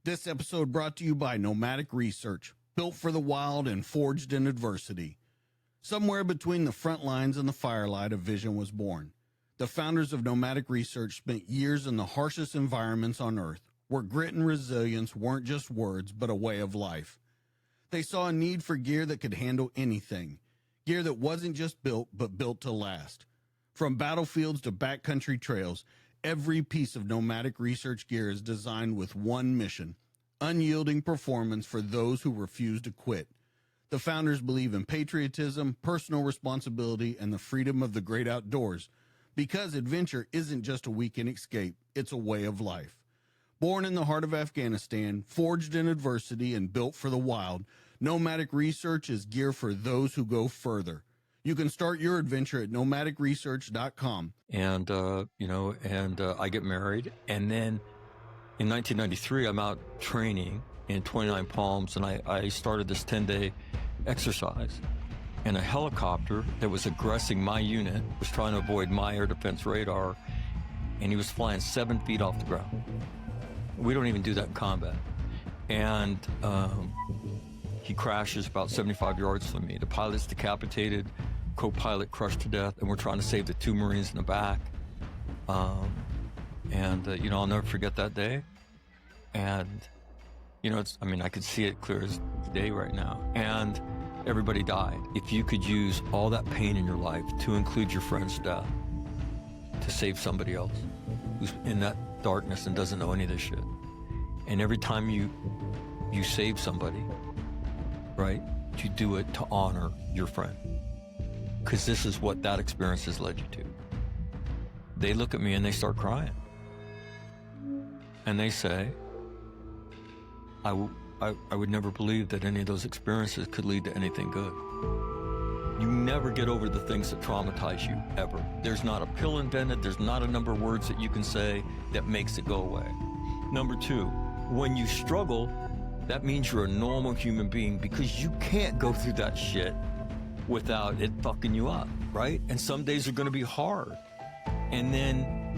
This episode brought to you by Nomadic Research, built for the wild and forged in adversity. Somewhere between the front lines and the firelight, a vision was born. The founders of Nomadic Research spent years in the harshest environments on Earth, where grit and resilience weren't just words, but a way of life. They saw a need for gear that could handle anything, gear that wasn't just built, but built to last. From battlefields to backcountry trails, every piece of Nomadic Research gear is designed with one mission: unyielding performance for those who refuse to quit. The founders believe in patriotism, personal responsibility, and the freedom of the great outdoors, because adventure isn't just a weekend escape, it's a way of life. Born in the heart of Afghanistan, forged in adversity, and built for the wild, Nomadic Research is gear for those who go further. You can start your adventure at nomadicresearch.com. And I get married. And then in 1993, I'm out training in 29 Palms, and I started this 10-day exercise. And a helicopter that was aggressing my unit was trying to avoid my air defense radar, and he was flying 7 feet off the ground. We don't even do that in combat. And he crashes about 75 yards from me. The pilot's decapitated, co-pilot crushed to death, and we're trying to save the 2 Marines in the back. I'll never forget that day. And, I could see it clear as day right now. And everybody died. If you could use all that pain in your life to include your friend's death to save somebody else who's in that darkness and doesn't know any of this shit. And every time you save somebody, right, you do it to honor your friend. Because this is what that experience has led you to. They look at me and they start crying. And they say, I would never believe that any of those experiences could lead to anything good. You never get over the things that traumatize you, ever. There's not a pill invented, there's not a number of words that you can say that makes it go away. Number 2, when you struggle, that means you're a normal human being, because you can't go through that shit without it fucking you up, right? And some days are gonna be hard.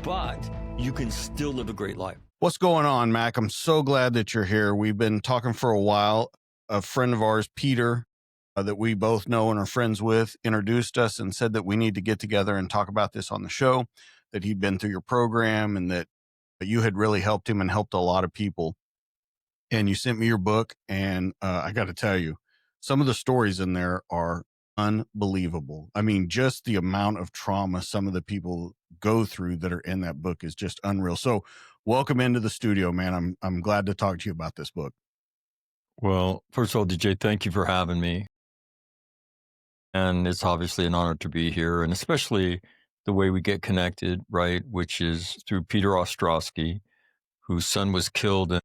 But you can still live a great life. What's going on, Mac? I'm so glad that you're here. We've been talking for a while. A friend of ours, Peter, that we both know and are friends with, introduced us and said that we need to get together and talk about this on the show, that he'd been through your program and that you had really helped him and helped a lot of people. And you sent me your book, and I got to tell you, some of the stories in there are unbelievable. I mean, just the amount of trauma some of the people go through that are in that book is just unreal. So welcome into the studio, man. I'm glad to talk to you about this book. Well, first of all, DJ, thank you for having me. And it's obviously an honor to be here, and especially the way we get connected, right, which is through Peter Ostrowski, whose son was killed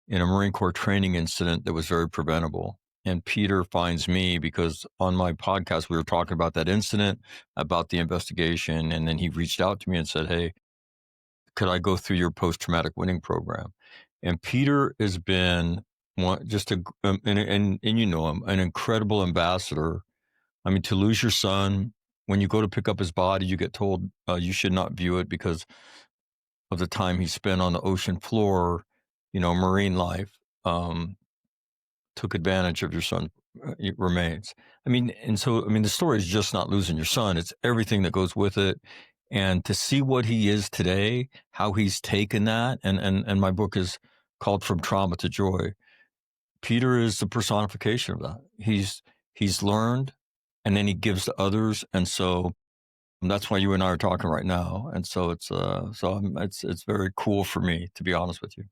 in a Marine Corps training incident that was very preventable. And Peter finds me because on my podcast, we were talking about that incident, about the investigation. And then he reached out to me and said, hey, could I go through your post-traumatic winning program? And Peter has been and you know him, an incredible ambassador. I mean, to lose your son, when you go to pick up his body, you get told you should not view it because of the time he spent on the ocean floor, marine life. Took advantage of your son's remains. The story is just not losing your son. It's everything that goes with it. And to see what he is today, how he's taken that, and my book is called From Trauma to Joy. Peter is the personification of that. He's learned, and then he gives to others. And so that's why you and I are talking right now. And so it's very cool for me, to be honest with you.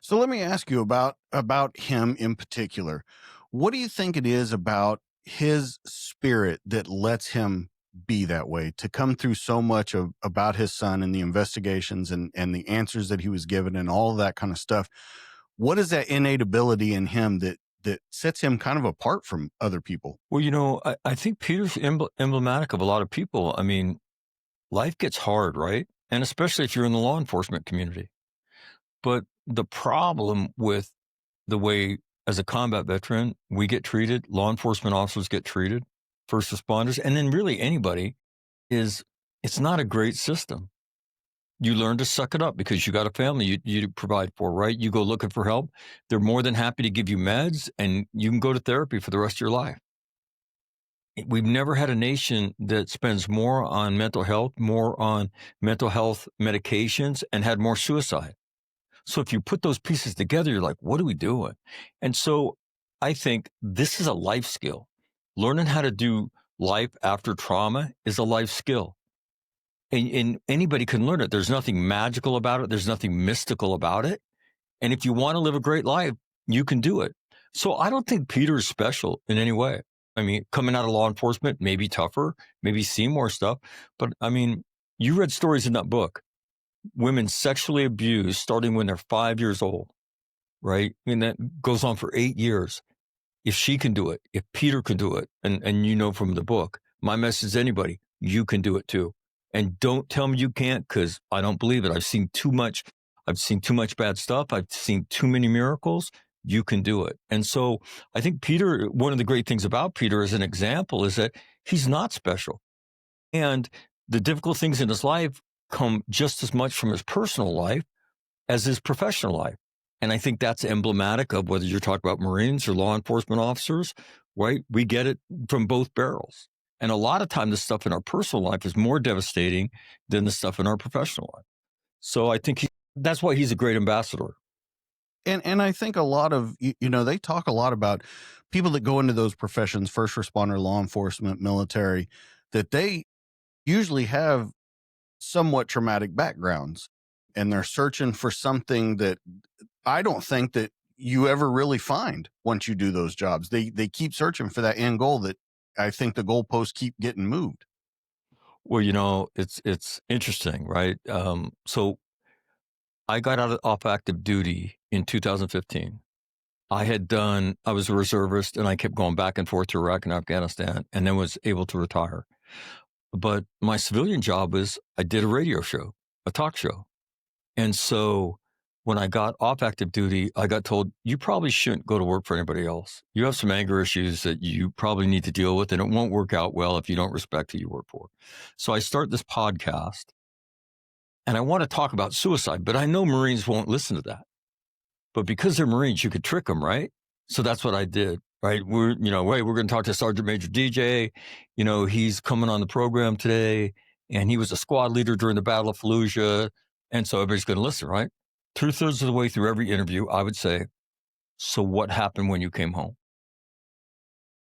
So let me ask you about him in particular. What do you think it is about his spirit that lets him be that way, to come through so much about his son and the investigations and the answers that he was given and all of that kind of stuff? What is that innate ability in him that sets him kind of apart from other people? Well, I think Peter's emblematic of a lot of people. I mean, life gets hard, right? And especially if you're in the law enforcement community. But the problem with the way, as a combat veteran, we get treated, law enforcement officers get treated, first responders, and then really anybody, is it's not a great system. you learn to suck it up because you got a family you provide for, right? You go looking for help. They're more than happy to give you meds, and you can go to therapy for the rest of your life. We've never had a nation that spends more on mental health medications, and had more suicide. So if you put those pieces together, you're like, what are we doing? And so I think this is a life skill. Learning how to do life after trauma is a life skill. And anybody can learn it. There's nothing magical about it. There's nothing mystical about it. And if you want to live a great life, you can do it. So I don't think Peter is special in any way. I mean, coming out of law enforcement, maybe tougher, maybe see more stuff. But I mean, you read stories in that book, women sexually abused starting when they're 5 years old, right? I mean, that goes on for 8 years. If she can do it, if Peter can do it, and you know from the book, my message to anybody, you can do it too. And don't tell me you can't, because I don't believe it. I've seen too much bad stuff. I've seen too many miracles. You can do it. And so I think Peter, one of the great things about Peter as an example is that he's not special. And the difficult things in his life come just as much from his personal life as his professional life. And I think that's emblematic of whether you're talking about Marines or law enforcement officers, right? We get it from both barrels. And a lot of time, the stuff in our personal life is more devastating than the stuff in our professional life. So I think that's why he's a great ambassador. And I think a lot of, they talk a lot about people that go into those professions, first responder, law enforcement, military, that they usually have somewhat traumatic backgrounds, and they're searching for something that I don't think that you ever really find once you do those jobs. They keep searching for that end goal that I think the goalposts keep getting moved. Well, it's interesting, right? So I got off active duty in 2015. I was a reservist, and I kept going back and forth to Iraq and Afghanistan, and then was able to retire. But my civilian job was I did a radio show, a talk show. And so when I got off active duty, I got told, you probably shouldn't go to work for anybody else. You have some anger issues that you probably need to deal with, and it won't work out well if you don't respect who you work for. So I start this podcast, and I want to talk about suicide, but I know Marines won't listen to that. But because they're Marines, you could trick them, right? So that's what I did, right? We're going to talk to Sergeant Major DJ. He's coming on the program today, and he was a squad leader during the Battle of Fallujah. And so everybody's going to listen, right? 2/3 of the way through every interview, I would say, so what happened when you came home?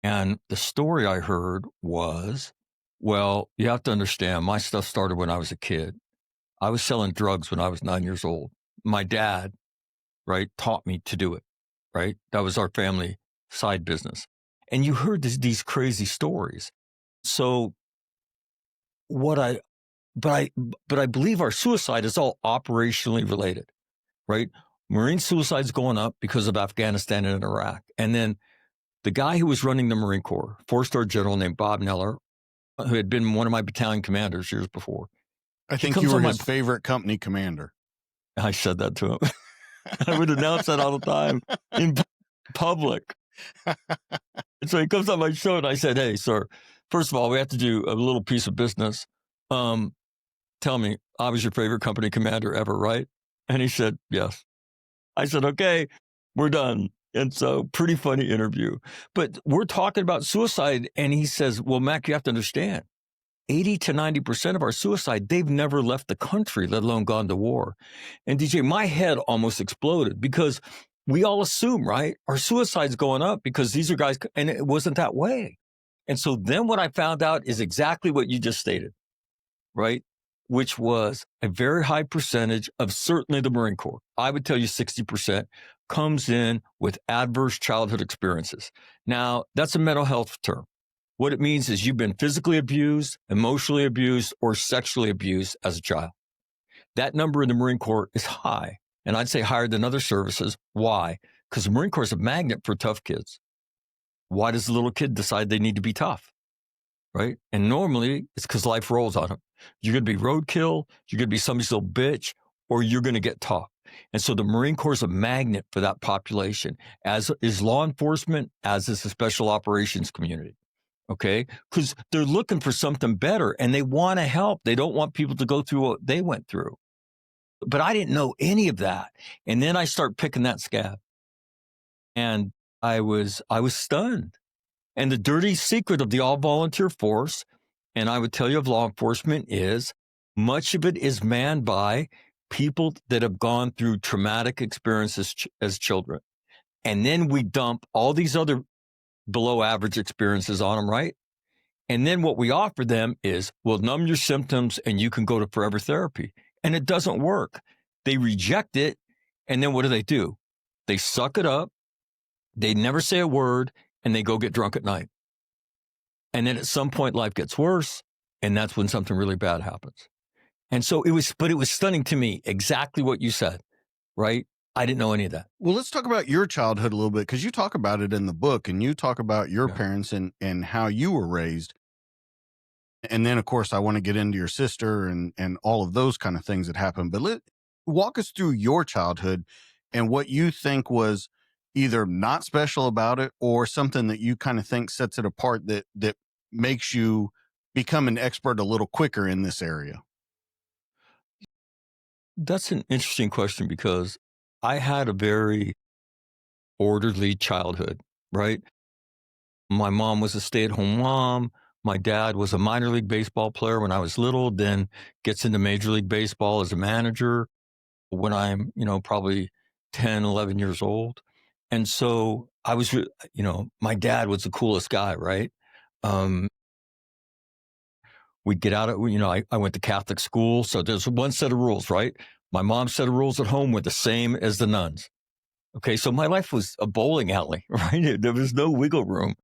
And the story I heard was, well, you have to understand, my stuff started when I was a kid. I was selling drugs when I was 9 years old. My dad, right, taught me to do it, right? That was our family side business. And you heard these crazy stories. So but I believe our suicide is all operationally related, right? Marine suicide's going up because of Afghanistan and Iraq. And then the guy who was running the Marine Corps, 4-star general named Bob Neller, who had been one of my battalion commanders years before. I think you were his favorite company commander. I said that to him. I would announce that all the time in public. And so he comes on my show, and I said, hey, sir, first of all, we have to do a little piece of business. Tell me, I was your favorite company commander ever, right? And he said, yes. I said, okay, we're done. And so pretty funny interview. But we're talking about suicide, and he says, well, Mac, you have to understand, 80 to 90% of our suicide, they've never left the country, let alone gone to war. And DJ, my head almost exploded because we all assume, right, our suicide's going up because these are guys, and it wasn't that way. And so then what I found out is exactly what you just stated, right, which was a very high percentage of certainly the Marine Corps. I would tell you 60% comes in with adverse childhood experiences. Now, that's a mental health term. What it means is you've been physically abused, emotionally abused, or sexually abused as a child. That number in the Marine Corps is high, and I'd say higher than other services. Why? Because the Marine Corps is a magnet for tough kids. Why does the little kid decide they need to be tough, right? And normally, it's because life rolls on them. You're going to be roadkill, you're going to be somebody's little bitch, or you're going to get tough. And so the Marine Corps is a magnet for that population, as is law enforcement, as is the special operations community. Okay, because they're looking for something better and they want to help. They don't want people to go through what they went through. But I didn't know any of that. And then I start picking that scab. And I was stunned. And the dirty secret of the all volunteer force, and I would tell you of law enforcement, is much of it is manned by people that have gone through traumatic experiences as children. And then we dump all these other below average experiences on them, right? And then what we offer them is, we'll numb your symptoms and you can go to forever therapy. And it doesn't work. They reject it. And then what do? They suck it up. They never say a word, and they go get drunk at night. And then at some point, life gets worse, and that's when something really bad happens. And so it was stunning to me, exactly what you said, right? I didn't know any of that. Well, let's talk about your childhood a little bit, because you talk about it in the book, and you talk about your Yeah. parents and how you were raised. And then, of course, I want to get into your sister and all of those kind of things that happened. But walk us through your childhood and what you think was either not special about it, or something that you kind of think sets it apart that makes you become an expert a little quicker in this area. That's an interesting question, because I had a very orderly childhood, right? My mom was a stay-at-home mom. My dad was a minor league baseball player when I was little, then gets into Major League Baseball as a manager when I'm, probably 10, 11 years old. And so I was, my dad was the coolest guy, right? We'd get out of, I went to Catholic school. So there's one set of rules, right? My mom's set of rules at home were the same as the nuns. Okay. So my life was a bowling alley, right? There was no wiggle room.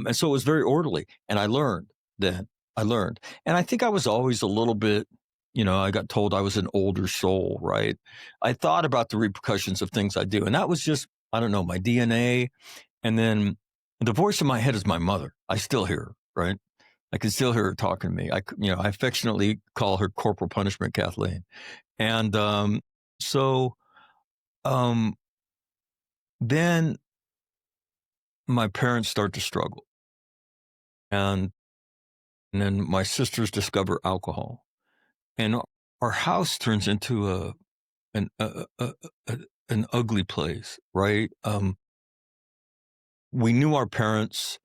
And so it was very orderly. And I learned then. And I think I was always a little bit, I got told I was an older soul, right? I thought about the repercussions of things I do. And that was just, I don't know, my DNA. And then the voice in my head is my mother. I still hear her, right? I can still hear her talking to me. I affectionately call her Corporal Punishment Kathleen. And so then my parents start to struggle. And then my sisters discover alcohol. And our house turns into an ugly place, right? We knew our parents,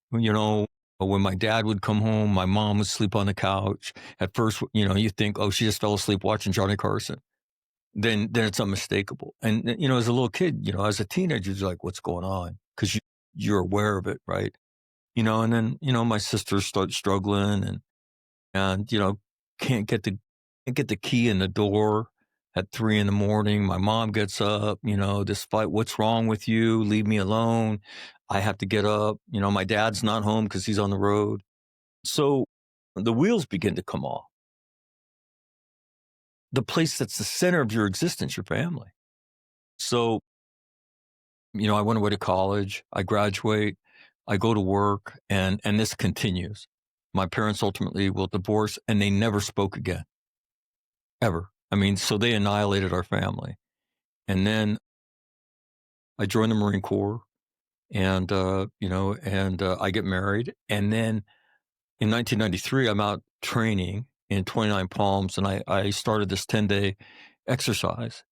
when my dad would come home, my mom would sleep on the couch. At first, you think, oh, she just fell asleep watching Johnny Carson. Then it's unmistakable. And, as a little kid, as a teenager, you're like, what's going on? Because you're aware of it, right? And then, my sisters start struggling and can't get the key in the door at 3 a.m. My mom gets up, this fight, what's wrong with you? Leave me alone. I have to get up. My dad's not home because he's on the road. So the wheels begin to come off. The place that's the center of your existence, your family. So, I went away to college, I graduate, I go to work, and this continues. My parents ultimately will divorce, and they never spoke again, ever. So they annihilated our family. And then I joined the Marine Corps, and, I get married. And then in 1993, I'm out training in 29 Palms, and I started this 10-day exercise.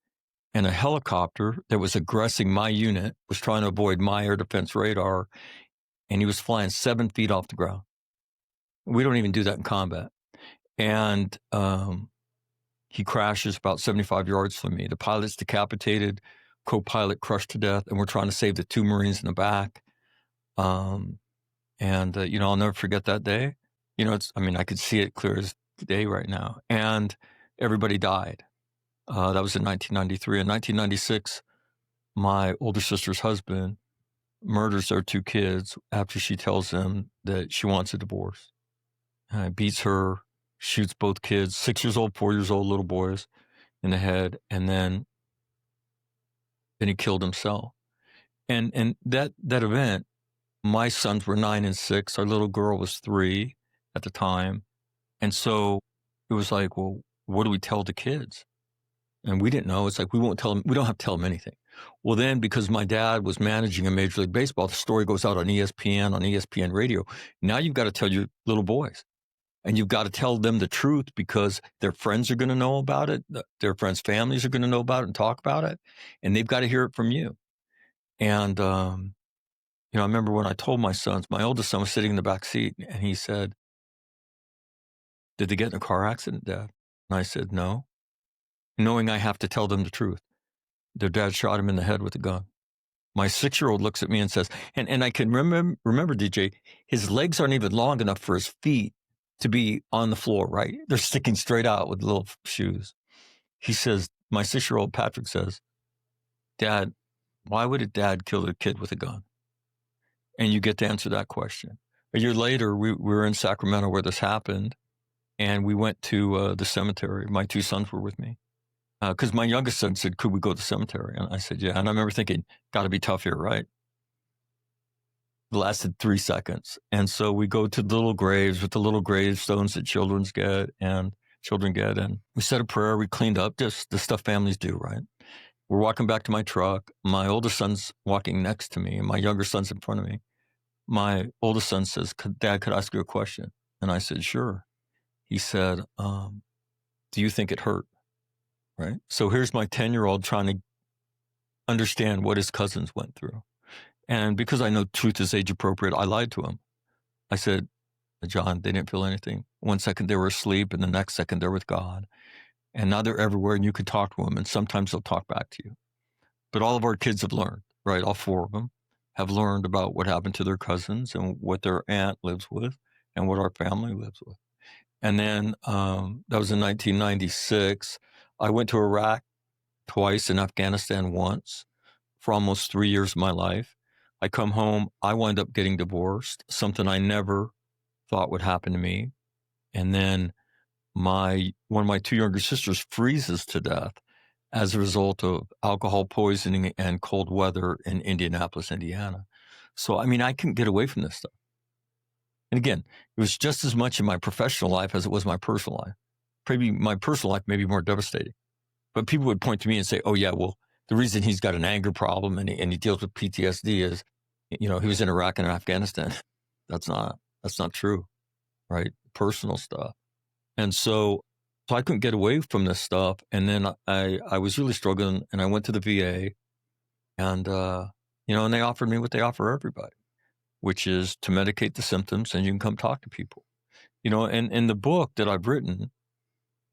And a helicopter that was aggressing my unit was trying to avoid my air defense radar, and he was flying 7 feet off the ground. We don't even do that in combat. And he crashes about 75 yards from me. The pilot's decapitated, co-pilot crushed to death, and we're trying to save the 2 Marines in the back. I'll never forget that day. I could see it clear as day right now. And everybody died. That was in 1993. In 1996, my older sister's husband murders their 2 kids after she tells them that she wants a divorce. Beats her, shoots both kids, 6 years old, 4 years old little boys, in the head, and then he killed himself. And that event, my sons were 9 and 6. Our little girl was 3 at the time. And so it was like, well, what do we tell the kids? And we didn't know. It's like, we won't tell them. We don't have to tell them anything. Well, then, because my dad was managing a Major League Baseball, the story goes out on ESPN radio. Now you've got to tell your little boys. And you've got to tell them the truth because their friends are going to know about it. Their friends' families are going to know about it and talk about it. And they've got to hear it from you. And, I remember when I told my sons, my oldest son was sitting in the back seat and he said, "Did they get in a car accident, Dad?" And I said, "No," knowing I have to tell them the truth. Their dad shot him in the head with a gun. My 6-year-old looks at me and says, and I can remember, DJ, his legs aren't even long enough for his feet to be on the floor, right? They're sticking straight out with little shoes. He says, my 6-year-old Patrick says, "Dad, why would a dad kill a kid with a gun?" And you get to answer that question. A year later, we were in Sacramento where this happened, and we went to the cemetery. My 2 sons were with me. Because my youngest son said, "Could we go to the cemetery?" And I said, "Yeah." And I remember thinking, got to be tough here, right? It lasted 3 seconds. And so we go to the little graves with the little gravestones that children get. And we said a prayer. We cleaned up, just the stuff families do, right? We're walking back to my truck. My oldest son's walking next to me, and my younger son's in front of me. My oldest son says, "Dad, could I ask you a question?" And I said, "Sure." He said, "Do you think it hurt?" Right? So here's my 10-year-old trying to understand what his cousins went through. And because I know truth is age appropriate, I lied to him. I said, "John, they didn't feel anything. 1 second they were asleep, and the next second they're with God. And now they're everywhere, and you can talk to them, and sometimes they'll talk back to you." But all of our kids have learned, right? All 4 of them have learned about what happened to their cousins and what their aunt lives with and what our family lives with. And then that was in 1996. I went to Iraq twice and Afghanistan once for almost 3 years of my life. I come home, I wind up getting divorced, something I never thought would happen to me. And then one of my 2 younger sisters freezes to death as a result of alcohol poisoning and cold weather in Indianapolis, Indiana. So, I mean, I couldn't get away from this stuff. And again, it was just as much in my professional life as it was my personal life. Maybe my personal life may be more devastating. But people would point to me and say, "Oh, yeah, well, the reason he's got an anger problem and he deals with PTSD is, he was in Iraq and Afghanistan." That's not true, right? Personal stuff. And so I couldn't get away from this stuff. And then I was really struggling, and I went to the VA, and, and they offered me what they offer everybody, which is to medicate the symptoms, and you can come talk to people. And in the book that I've written,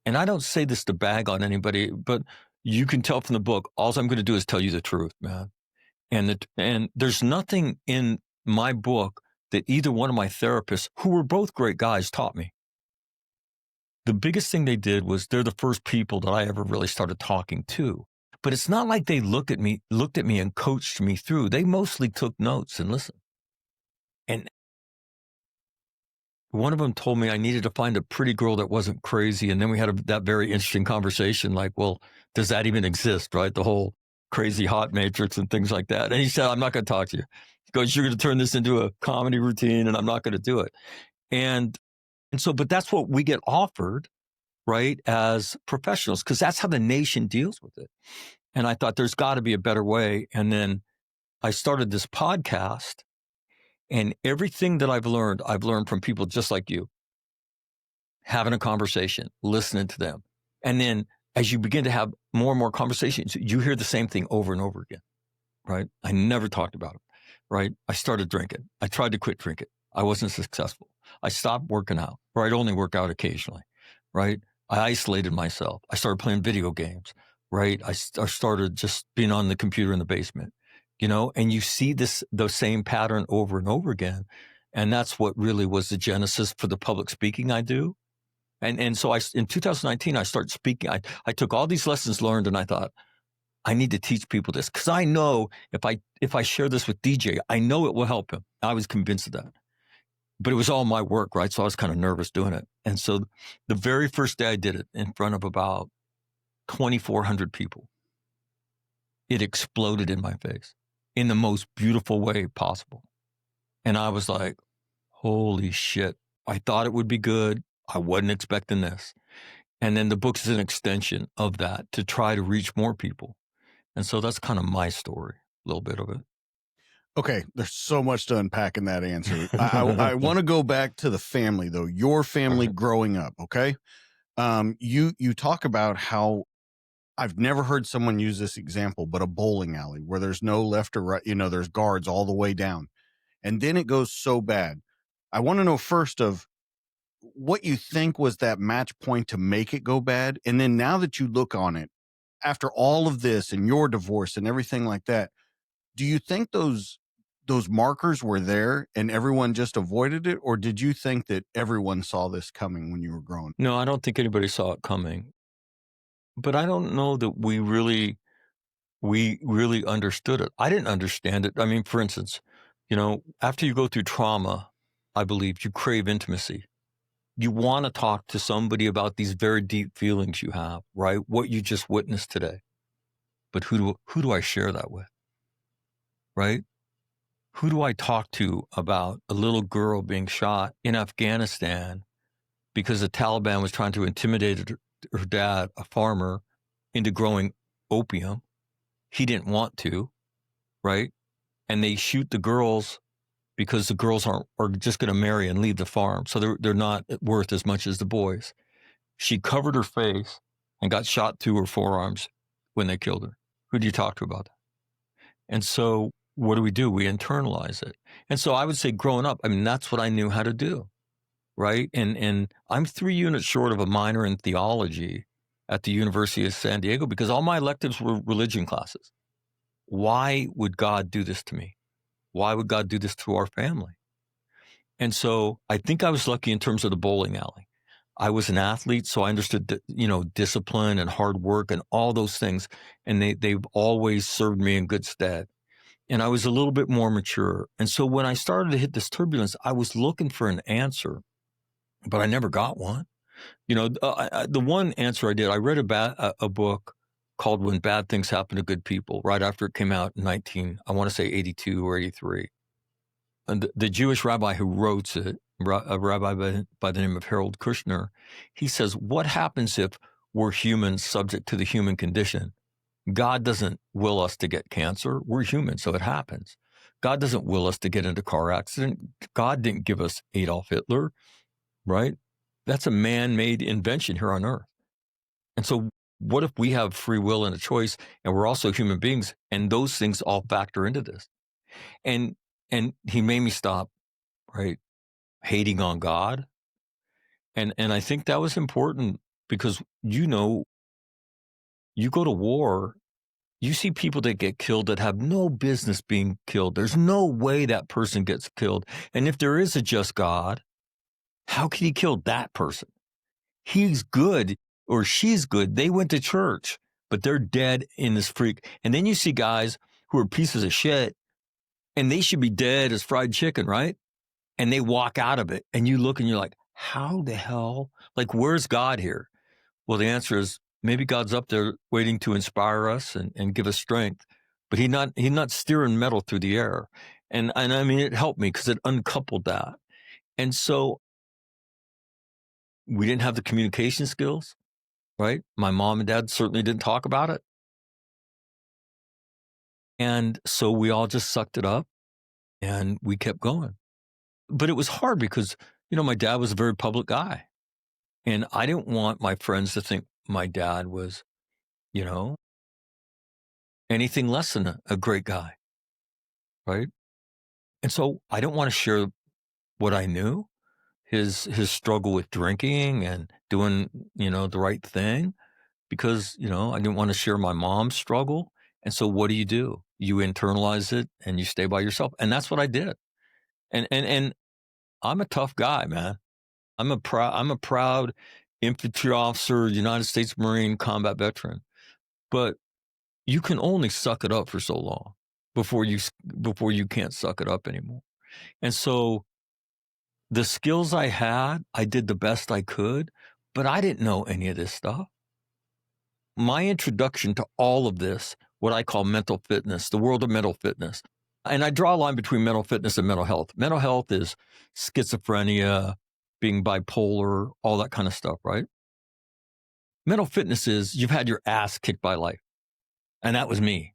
and I don't say this to bag on anybody, but you can tell from the book, all I'm going to do is tell you the truth, man. And there's nothing in my book that either one of my therapists, who were both great guys, taught me. The biggest thing they did was they're the first people that I ever really started talking to. But it's not like they looked at me and coached me through. They mostly took notes and listened. And one of them told me I needed to find a pretty girl that wasn't crazy. And then we had that very interesting conversation, like, well, does that even exist, right? The whole crazy hot matrix and things like that. And he said, "I'm not going to talk to you." He goes, "You're going to turn this into a comedy routine, and I'm not going to do it." And so, but that's what we get offered, right, as professionals, because that's how the nation deals with it. And I thought there's got to be a better way. And then I started this podcast. And everything that I've learned from people just like you, having a conversation, listening to them. And then as you begin to have more and more conversations, you hear the same thing over and over again, right? I never talked about it, right? I started drinking. I tried to quit drinking. I wasn't successful. I stopped working out, or I'd only work out occasionally, right? I isolated myself. I started playing video games, right? I started just being on the computer in the basement. And you see the same pattern over and over again. And that's what really was the genesis for the public speaking I do. And so in 2019, I started speaking. I took all these lessons learned, and I thought, I need to teach people this, because I know if I share this with DJ, I know it will help him. I was convinced of that. But it was all my work, right? So I was kind of nervous doing it. And so the very first day I did it in front of about 2,400 people, it exploded in my face in the most beautiful way possible. And I was like, holy shit. I thought it would be good. I wasn't expecting this. And then the book is an extension of that to try to reach more people. And so that's kind of my story, a little bit of it. Okay, there's so much to unpack in that answer. I want to go back to the family though. Your family growing up, okay? You talk about how I've never heard someone use this example, but a bowling alley where there's no left or right, there's guards all the way down. And then it goes so bad. I want to know first of what you think was that match point to make it go bad. And then now that you look on it, after all of this and your divorce and everything like that, do you think those markers were there and everyone just avoided it? Or did you think that everyone saw this coming when you were growing? No, I don't think anybody saw it coming. But I don't know that we really understood it. I didn't understand it. I mean, for instance, after you go through trauma, I believe you crave intimacy. You want to talk to somebody about these very deep feelings you have, right? What you just witnessed today. But who do I share that with? Right? Who do I talk to about a little girl being shot in Afghanistan because the Taliban was trying to intimidate her dad, a farmer, into growing opium? He didn't want to, right? And they shoot the girls because the girls are just going to marry and leave the farm. So they're not worth as much as the boys. She covered her face and got shot through her forearms when they killed her. Who do you talk to about that? And so what do? We internalize it. And so I would say growing up, I mean, that's what I knew how to do, right? And I'm 3 units short of a minor in theology at the University of San Diego because all my electives were religion classes. Why would God do this to me? Why would God do this to our family? And so I think I was lucky in terms of the bowling alley. I was an athlete, so I understood, discipline and hard work and all those things. And they've always served me in good stead. And I was a little bit more mature. And so when I started to hit this turbulence, I was looking for an answer, but I never got one. The one answer I did, I read a book called When Bad Things Happen to Good People right after it came out in I want to say 82 or 83. And the Jewish rabbi who wrote it, a rabbi by the name of Harold Kushner, he says, what happens if we're humans subject to the human condition? God doesn't will us to get cancer. We're human, so it happens. God doesn't will us to get into a car accident. God didn't give us Adolf Hitler, right? That's a man-made invention here on earth. And so what if we have free will and a choice, and we're also human beings, and those things all factor into this? And he made me stop, right, hating on God. And I think that was important because, you go to war, you see people that get killed that have no business being killed. There's no way that person gets killed. And if there is a just God, how can he kill that person? He's good or she's good. They went to church, but they're dead in this freak. And then you see guys who are pieces of shit and they should be dead as fried chicken, right? And they walk out of it and you look and you're like, how the hell? Like, where's God here? Well, the answer is maybe God's up there waiting to inspire us and give us strength, but he's not steering metal through the air. And I mean, it helped me because it uncoupled that. And so we didn't have the communication skills, right? My mom and dad certainly didn't talk about it. And so we all just sucked it up and we kept going. But it was hard because, my dad was a very public guy. And I didn't want my friends to think my dad was, anything less than a great guy, right? And so I didn't want to share what I knew, his struggle with drinking and doing, the right thing, because, I didn't want to share my mom's struggle. And so what do? You internalize it and you stay by yourself. And that's what I did. And I'm a tough guy, man. I'm a proud infantry officer, United States Marine combat veteran. But you can only suck it up for so long before you can't suck it up anymore. And so the skills I had, I did the best I could, but I didn't know any of this stuff. My introduction to all of this, what I call mental fitness, the world of mental fitness. And I draw a line between mental fitness and mental health. Mental health is schizophrenia, being bipolar, all that kind of stuff, right? Mental fitness is you've had your ass kicked by life. And that was me.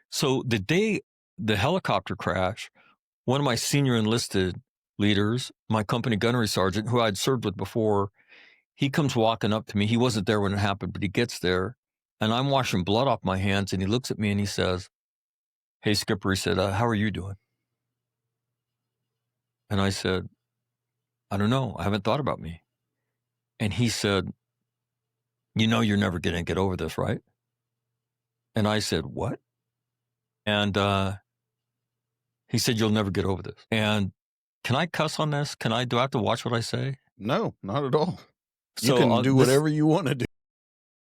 So the day the helicopter crash, one of my senior enlisted leaders, my company gunnery sergeant, who I'd served with before, he comes walking up to me. He wasn't there when it happened, but he gets there, and I'm washing blood off my hands, and he looks at me and he says, "Hey, Skipper," he said, "how are you doing?" And I said, "I don't know. I haven't thought about me." And he said, "You know you're never going to get over this, right?" And I said, "What?" And he said, "You'll never get over this." And can I cuss on this? Do I have to watch what I say? No, not at all. You So can do whatever you want to do.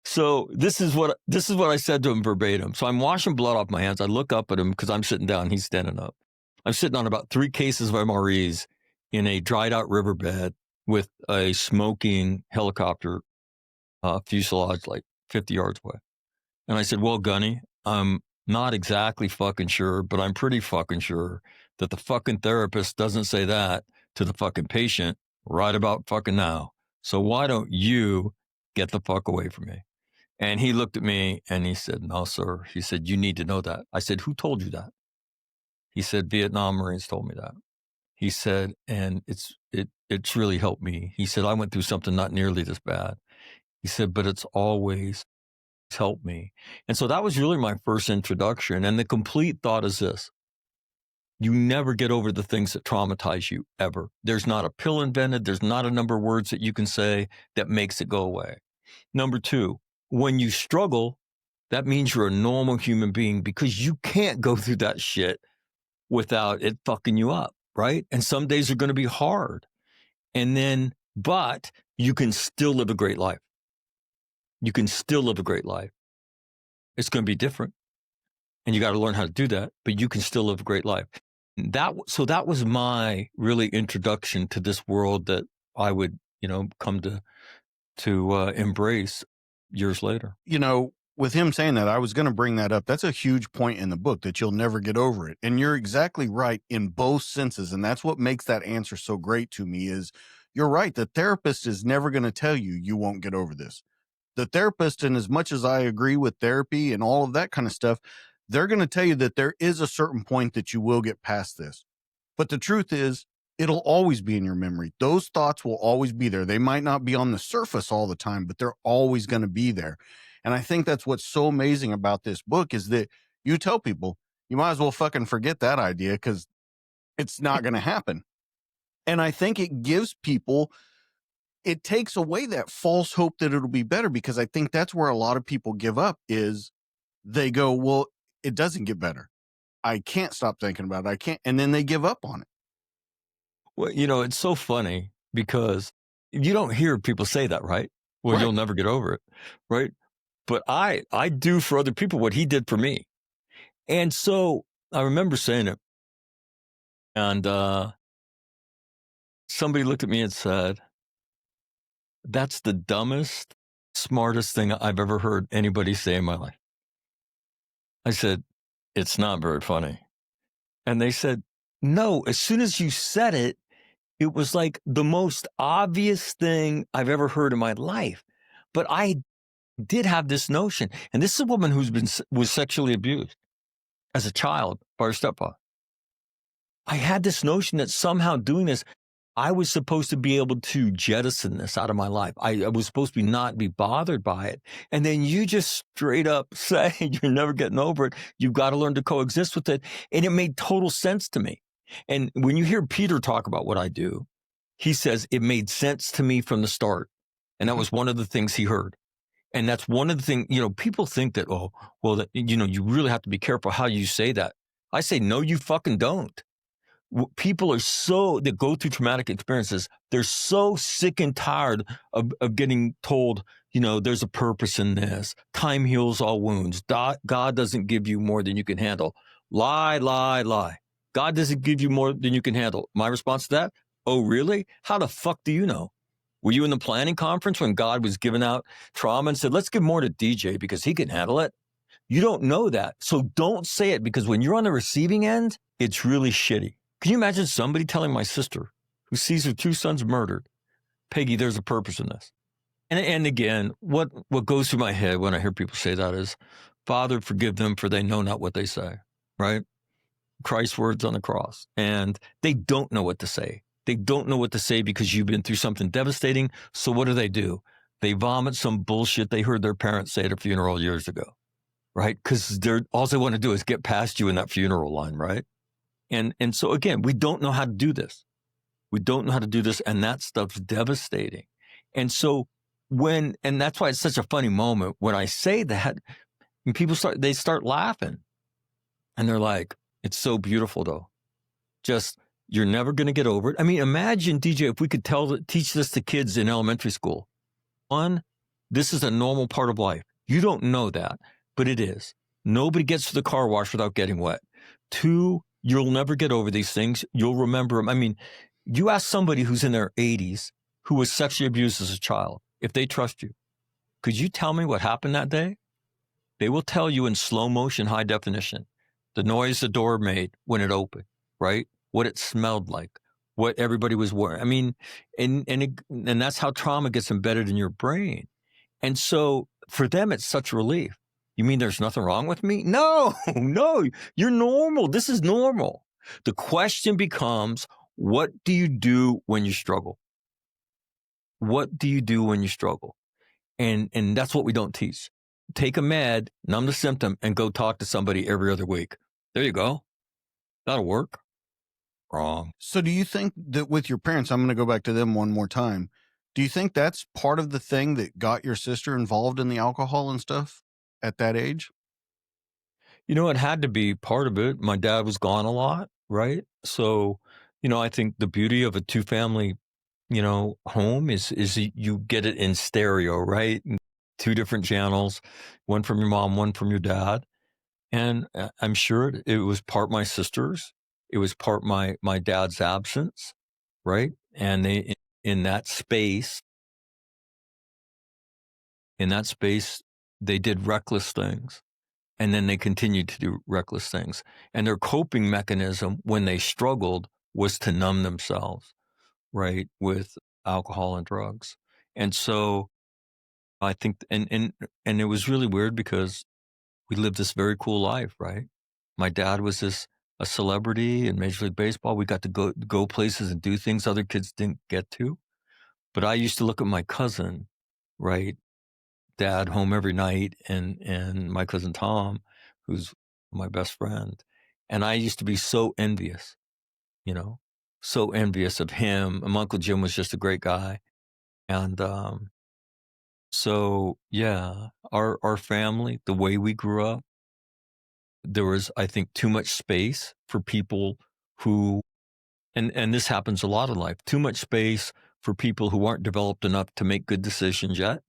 So this is what I said to him verbatim. So I'm washing blood off my hands. I look up at him because I'm sitting down. He's standing up. I'm sitting on about 3 cases of MREs in a dried out riverbed with a smoking helicopter fuselage like 50 yards away. And I said, "Well, Gunny, I'm not exactly fucking sure, but I'm pretty fucking sure that the fucking therapist doesn't say that to the fucking patient right about fucking now. So why don't you get the fuck away from me?" And he looked at me and he said, "No, sir." He said, "You need to know that." I said, "Who told you that?" He said, "Vietnam Marines told me that." He said, "And it's really helped me." He said, "I went through something not nearly this bad." He said, "But it's always helped me." And so that was really my first introduction. And the complete thought is this: you never get over the things that traumatize you, ever. There's not a pill invented. There's not a number of words that you can say that makes it go away. Number 2, when you struggle, that means you're a normal human being, because you can't go through that shit without it fucking you up, right? And some days are going to be hard. But you can still live a great life. You can still live a great life. It's going to be different, and you got to learn how to do that, but you can still live a great life. So that was my really introduction to this world that I would, come to embrace years later. With him saying that, I was going to bring that up. That's a huge point in the book, that you'll never get over it. And you're exactly right in both senses. And that's what makes that answer so great to me. Is you're right. The therapist is never going to tell you won't get over this. The therapist, and as much as I agree with therapy and all of that kind of stuff, they're going to tell you that there is a certain point that you will get past this. But the truth is, it'll always be in your memory. Those thoughts will always be there. They might not be on the surface all the time, but they're always going to be there. And I think that's what's so amazing about this book, is that you tell people, you might as well fucking forget that idea, because it's not going to happen. And I think it gives people, it takes away that false hope that it'll be better, because I think that's where a lot of people give up, is they go, well, it doesn't get better. I can't stop thinking about it. I can't. And then they give up on it. Well, it's so funny, because you don't hear people say that, right? Well, Right. You'll never get over it, right? But I do for other people what he did for me. And so I remember saying it, and somebody looked at me and said, "That's the dumbest, smartest thing I've ever heard anybody say in my life." I said, "It's not very funny." And they said, "No, as soon as you said it, it was like the most obvious thing I've ever heard in my life." But I did have this notion, and this is a woman was sexually abused as a child by her stepfather. I had this notion that somehow doing this, I was supposed to be able to jettison this out of my life. I was supposed to not be bothered by it. And then you just straight up say, you're never getting over it. You've got to learn to coexist with it. And it made total sense to me. And when you hear Peter talk about what I do, he says it made sense to me from the start. And that was one of the things he heard. And that's one of the things, people think that, you really have to be careful how you say that. I say, no, you fucking don't. People that go through traumatic experiences, they're so sick and tired of getting told, there's a purpose in this. Time heals all wounds. God doesn't give you more than you can handle. Lie, lie, lie. God doesn't give you more than you can handle. My response to that, oh, really? How the fuck do you know? Were you in the planning conference when God was giving out trauma and said, let's give more to DJ because he can handle it? You don't know that. So don't say it, because when you're on the receiving end, it's really shitty. Can you imagine somebody telling my sister, who sees her 2 sons murdered, Peggy, there's a purpose in this? And again, what goes through my head when I hear people say that is, Father, forgive them, for they know not what they say, right? Christ's words on the cross, and they don't know what to say. They don't know what to say because you've been through something devastating. So what do? They vomit some bullshit they heard their parents say at a funeral years ago, right? Because all they want to do is get past you in that funeral line, right? And so again, we don't know how to do this. We don't know how to do this, and that stuff's devastating. And so and that's why it's such a funny moment when I say that, and people start laughing, and they're like, "It's so beautiful, though. Just you're never going to get over it." I mean, imagine, DJ, if we could teach this to kids in elementary school. One, this is a normal part of life. You don't know that, but it is. Nobody gets to the car wash without getting wet. Two, you'll never get over these things. You'll remember them. I mean, you ask somebody who's in their 80s who was sexually abused as a child, if they trust you, could you tell me what happened that day? They will tell you in slow motion, high definition, the noise the door made when it opened, right? What it smelled like, what everybody was wearing. I mean, and that's how trauma gets embedded in your brain. And so for them, it's such relief. You mean there's nothing wrong with me? No, no, you're normal. This is normal. The question becomes, what do you do when you struggle? What do you do when you struggle? And that's what we don't teach. Take a med, numb the symptom, and go talk to somebody every other week. There you go. That'll work. Wrong. So do you think that with your parents, I'm going to go back to them one more time. Do you think that's part of the thing that got your sister involved in the alcohol and stuff at that age? You know, it had to be part of it. My dad was gone a lot, right? So, I think the beauty of a two-family, home is you get it in stereo, right? Two different channels, one from your mom, one from your dad. And I'm sure it was part my sister's. It was part my dad's absence, right? And they in that space, they did reckless things. And then they continued to do reckless things. And their coping mechanism when they struggled was to numb themselves, right, with alcohol and drugs. And so I think, and it was really weird because we lived this very cool life, right? My dad was a celebrity in Major League Baseball. We got to go places and do things other kids didn't get to. But I used to look at my cousin, right? Dad home every night, and my cousin Tom, who's my best friend. And I used to be so envious, so envious of him. And my Uncle Jim was just a great guy. And so, yeah, our family, the way we grew up, there was, I think, too much space for people who, and this happens a lot in life, too much space for people who aren't developed enough to make good decisions yet.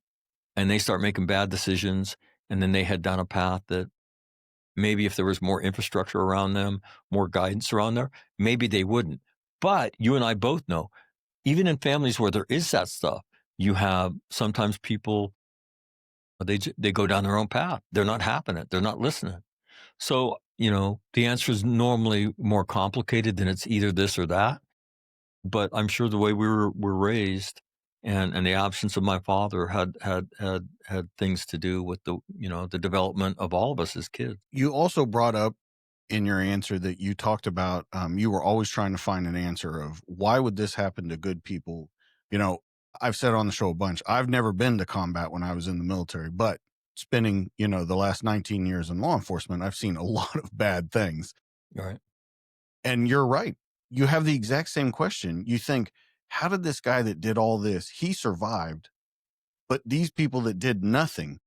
And they start making bad decisions, and then they head down a path that maybe if there was more infrastructure around them, more guidance around there, maybe they wouldn't. But you and I both know, even in families where there is that stuff, you have sometimes people, they go down their own path. They're not having it. They're not listening. So, the answer is normally more complicated than it's either this or that. But I'm sure the way we were raised and the absence of my father had things to do with the development of all of us as kids. You also brought up in your answer that you talked about, you were always trying to find an answer of why would this happen to good people? I've said on the show a bunch, I've never been to combat when I was in the military, but spending, the last 19 years in law enforcement, I've seen a lot of bad things. Right. And you're right. You have the exact same question. You think, how did this guy that did all this, he survived, but these people that did nothing,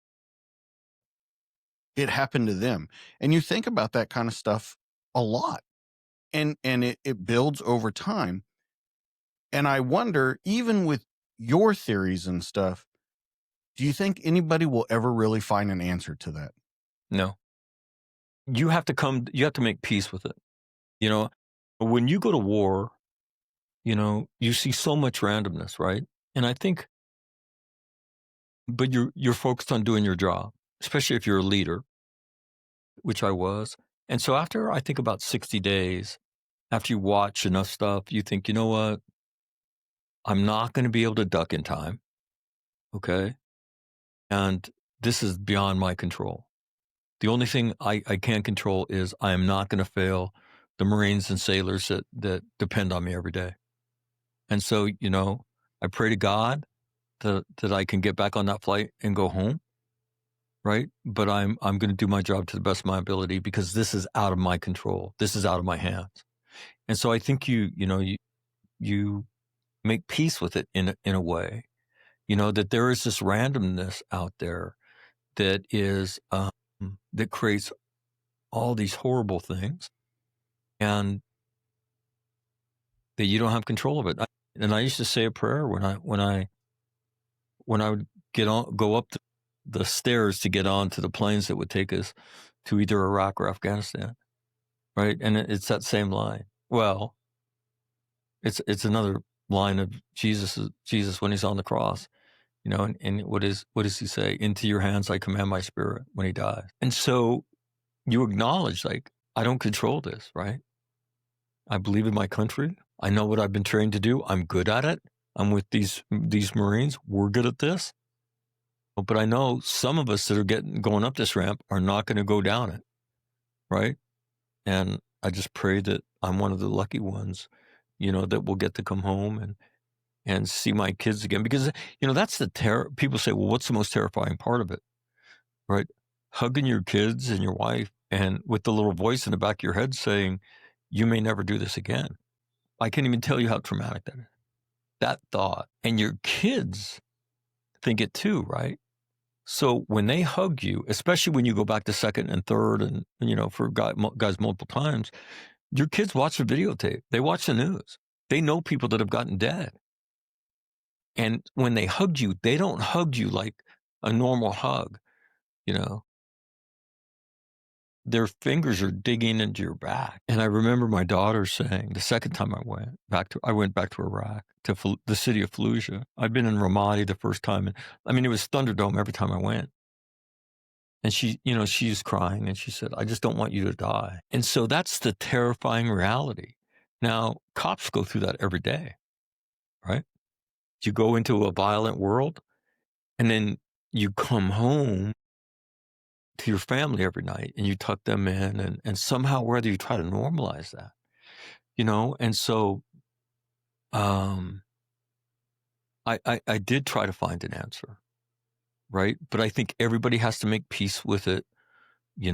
it happened to them. And you think about that kind of stuff a lot, and it builds over time. And I wonder, even with your theories and stuff, do you think anybody will ever really find an answer to that? No. You have to make peace with it. When you go to war, you see so much randomness, right? And I think, but you're focused on doing your job, especially if you're a leader, which I was. And so after, I think about 60 days, after you watch enough stuff, you think, you know what? I'm not going to be able to duck in time. Okay. And this is beyond my control. The only thing I can control is I am not going to fail the Marines and sailors that depend on me every day. And so, I pray to God that I can get back on that flight and go home, right? But I'm going to do my job to the best of my ability, because this is out of my control. This is out of my hands. And so I think you make peace with it in a way, that there is this randomness out there that is that creates all these horrible things, and that you don't have control of it. And I used to say a prayer when I would go up the stairs to get on to the planes that would take us to either Iraq or Afghanistan, right? And it's that same line. Well, it's another line of Jesus when he's on the cross, and what does he say? Into your hands I command my spirit, when he dies. And so you acknowledge, like, I don't control this, right? I believe in my country. I know what I've been trained to do. I'm good at it. I'm with these Marines. We're good at this. But I know some of us that are going up this ramp are not going to go down it, right? And I just pray that I'm one of the lucky ones, that will get to come home and see my kids again. Because, that's the terror. People say, well, what's the most terrifying part of it, right? Hugging your kids and your wife, and with the little voice in the back of your head saying, you may never do this again. I can't even tell you how traumatic that is. That thought. And your kids think it too, right? So when they hug you, especially when you go back to second and third and, for guys multiple times, your kids watch the videotape. They watch the news. They know people that have gotten dead. And when they hug you, they don't hug you like a normal hug, Their fingers are digging into your back. And I remember my daughter saying, the second time I went back to Iraq, to the city of Fallujah. I'd been in Ramadi the first time. And it was Thunderdome every time I went. And she's crying, and she said, I just don't want you to die. And so that's the terrifying reality. Now, cops go through that every day, right? You go into a violent world, and then you come home to your family every night, and you tuck them in, and somehow or other you try to normalize that, And so I did try to find an answer, right? But I think everybody has to make peace with it, in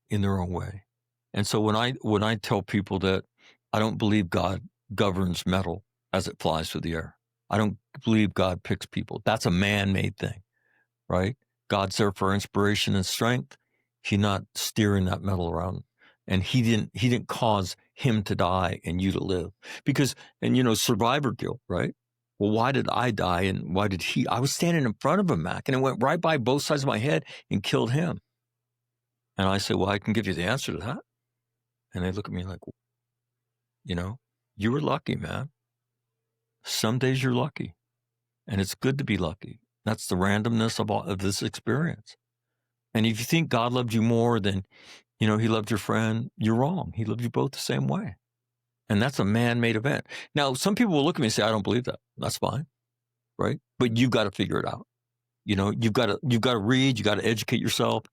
their own way. And so when I tell people that I don't believe God governs metal as it flies through the air, I don't believe God picks people. That's a man-made thing, right? God's there for inspiration and strength. He's not steering that metal around. And he didn't cause him to die and you to live. Because, survivor guilt, right? Well, why did I die and why did he? I was standing in front of him, Mac, and it went right by both sides of my head and killed him. And I say, well, I can give you the answer to that. And they look at me like, you were lucky, man. Some days you're lucky. And it's good to be lucky. That's the randomness of this experience. And if you think God loved you more than, he loved your friend, you're wrong. He loved you both the same way. And that's a man-made event. Now, some people will look at me and say, I don't believe that. That's fine, right? But you've got to figure it out. You've got to read, you got to educate yourself,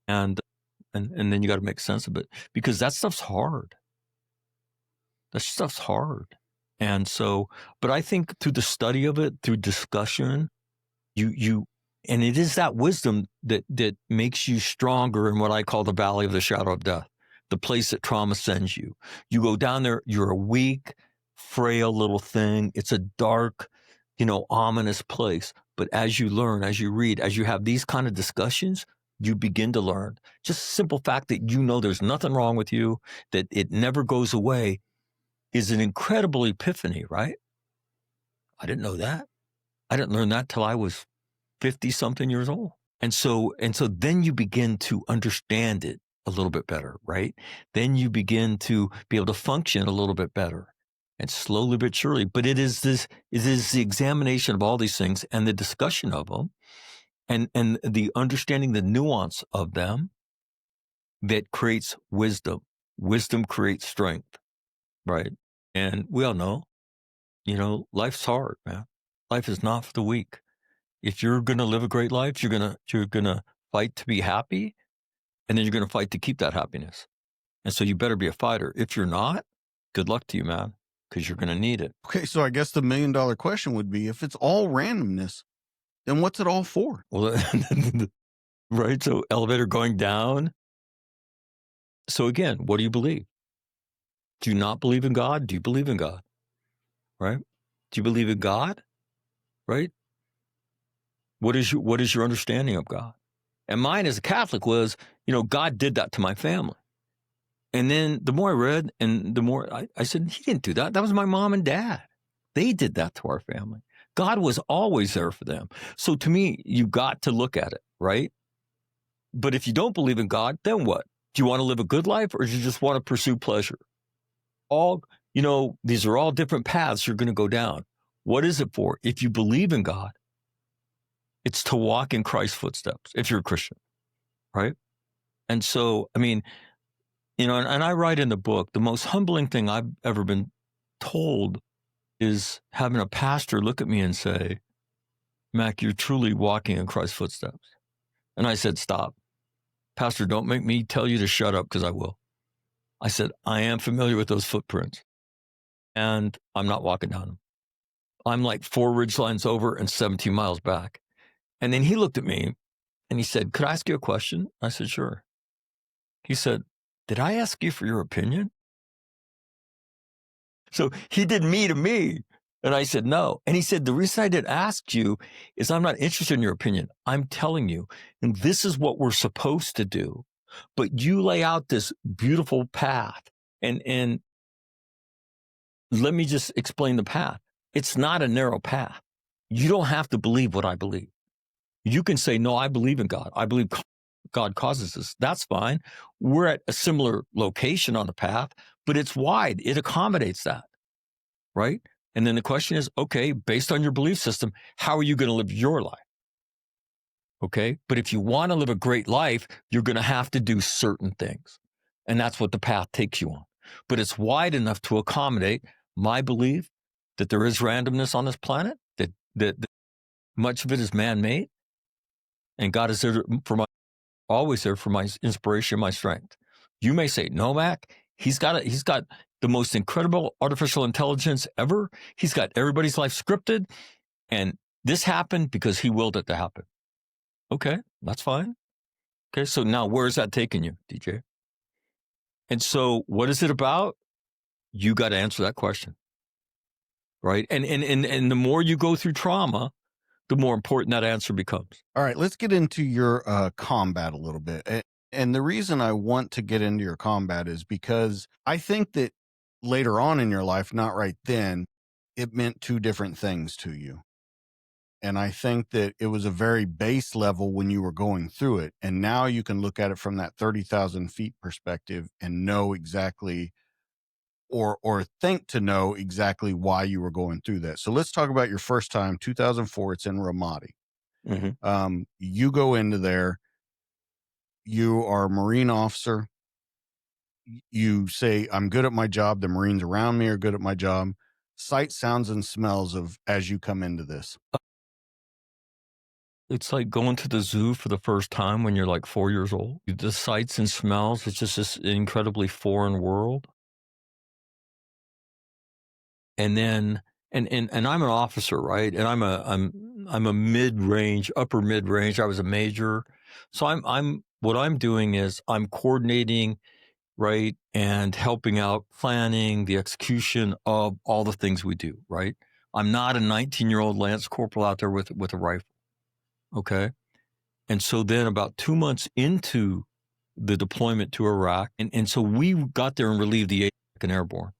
and then you got to make sense of it, because that stuff's hard. That stuff's hard. And so, but I think through the study of it, through discussion, and it is that wisdom that makes you stronger in what I call the valley of the shadow of death, the place that trauma sends you. You go down there, you're a weak, frail little thing. It's a dark, ominous place. But as you learn, as you read, as you have these kind of discussions, you begin to learn. Just the simple fact that there's nothing wrong with you, that it never goes away, is an incredible epiphany, right? I didn't know that. I didn't learn that till I was 50-something years old. And so then you begin to understand it a little bit better, right? Then you begin to be able to function a little bit better, and slowly but surely. But it is the examination of all these things and the discussion of them and the understanding the nuance of them that creates wisdom. Wisdom creates strength, right? And we all know, life's hard, man. Life is not for the weak. If you're going to live a great life, you're going to fight to be happy, and then you're going to fight to keep that happiness. And so you better be a fighter. If you're not, good luck to you, man, because you're going to need it. Okay, so I guess the $1 million question would be, if it's all randomness, then what's it all for? Well, right? So elevator going down. So again, what do you believe? Do you not believe in God? Do you believe in God? Right? Do you believe in God? Right? What is your understanding of God? And mine as a Catholic was, God did that to my family. And then the more I read and the more I said, he didn't do that. That was my mom and dad. They did that to our family. God was always there for them. So to me, you got to look at it, right? But if you don't believe in God, then what? Do you want to live a good life, or do you just want to pursue pleasure? These are all different paths you're going to go down. What is it for? If you believe in God, it's to walk in Christ's footsteps, if you're a Christian, right? And so, and I write in the book, the most humbling thing I've ever been told is having a pastor look at me and say, Mac, you're truly walking in Christ's footsteps. And I said, stop. Pastor, don't make me tell you to shut up, because I will. I said, I am familiar with those footprints, and I'm not walking down them. I'm like 4 ridgelines over and 17 miles back. And then he looked at me and he said, could I ask you a question? I said, sure. He said, did I ask you for your opinion? So he did me to me. And I said, no. And he said, the reason I didn't ask you is I'm not interested in your opinion. I'm telling you, and this is what we're supposed to do. But you lay out this beautiful path. And let me just explain the path. It's not a narrow path. You don't have to believe what I believe. You can say, no, I believe in God. I believe God causes this. That's fine. We're at a similar location on the path, but it's wide. It accommodates that, right? And then the question is, okay, based on your belief system, how are you going to live your life? Okay. But if you want to live a great life, you're going to have to do certain things. And that's what the path takes you on. But it's wide enough to accommodate my belief that there is randomness on this planet, that much of it is man-made, and God is there always there for my inspiration, my strength. You may say, no, Mac, he's got the most incredible artificial intelligence ever. He's got everybody's life scripted, and this happened because he willed it to happen. Okay, that's fine. Okay, so now where's that taking you, DJ? And so what is it about? You got to answer that question, right? And the more you go through trauma, the more important that answer becomes. All right, let's get into your combat a little bit. And the reason I want to get into your combat is because I think that later on in your life, not right then, it meant two different things to you. And I think that it was a very base level when you were going through it. And now you can look at it from that 30,000 feet perspective and know exactly, or think to know exactly why you were going through that. So let's talk about your first time, 2004. It's in Ramadi. Mm-hmm. You go into there. You are a Marine officer. You say, I'm good at my job. The Marines around me are good at my job. Sight, sounds, and smells of as you come into this. It's like going to the zoo for the first time when you're like 4 years old. The sights and smells, it's just this incredibly foreign world. And then, and I'm an officer, right? And I'm a mid-range, upper mid-range. I was a major. So what I'm doing is I'm coordinating, right? And helping out planning the execution of all the things we do, right? I'm not a 19-year-old Lance Corporal out there with a rifle. Okay. And so then about 2 months into the deployment to Iraq, and so we got there and relieved the 82nd Airborne,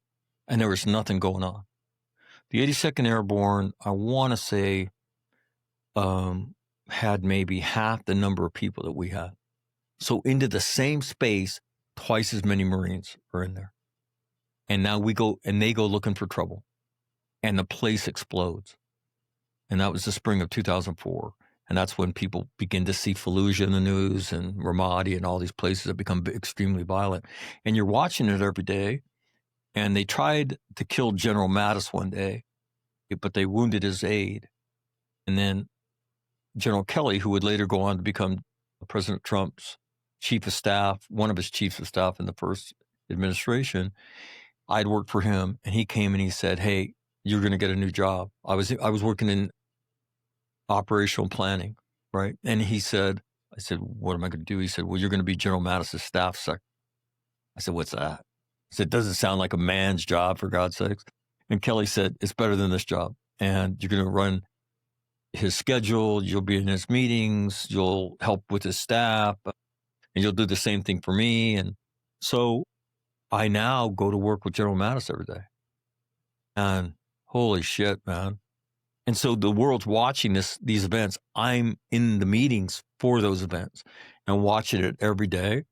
and there was nothing going on. The 82nd Airborne, I want to say, had maybe half the number of people that we had. So into the same space, twice as many Marines are in there. And now they go looking for trouble, and the place explodes. And that was the spring of 2004. And that's when people begin to see Fallujah in the news and Ramadi and all these places that become extremely violent. And you're watching it every day. And they tried to kill General Mattis one day, but they wounded his aide. And then General Kelly, who would later go on to become President Trump's chief of staff, one of his chiefs of staff in the first administration, I'd worked for him, and he came and he said, "Hey, you're going to get a new job." I was working in operational planning, right? And he said, I said, "What am I going to do?" He said, "Well, you're going to be General Mattis's staff sec." I said, "What's that?" I said, "It doesn't sound like a man's job, for God's sakes." And Kelly said, "It's better than this job. And you're going to run his schedule. You'll be in his meetings. You'll help with his staff, and you'll do the same thing for me." And so I now go to work with General Mattis every day. And holy shit, man. And so the world's watching these events. I'm in the meetings for those events and watching it every day.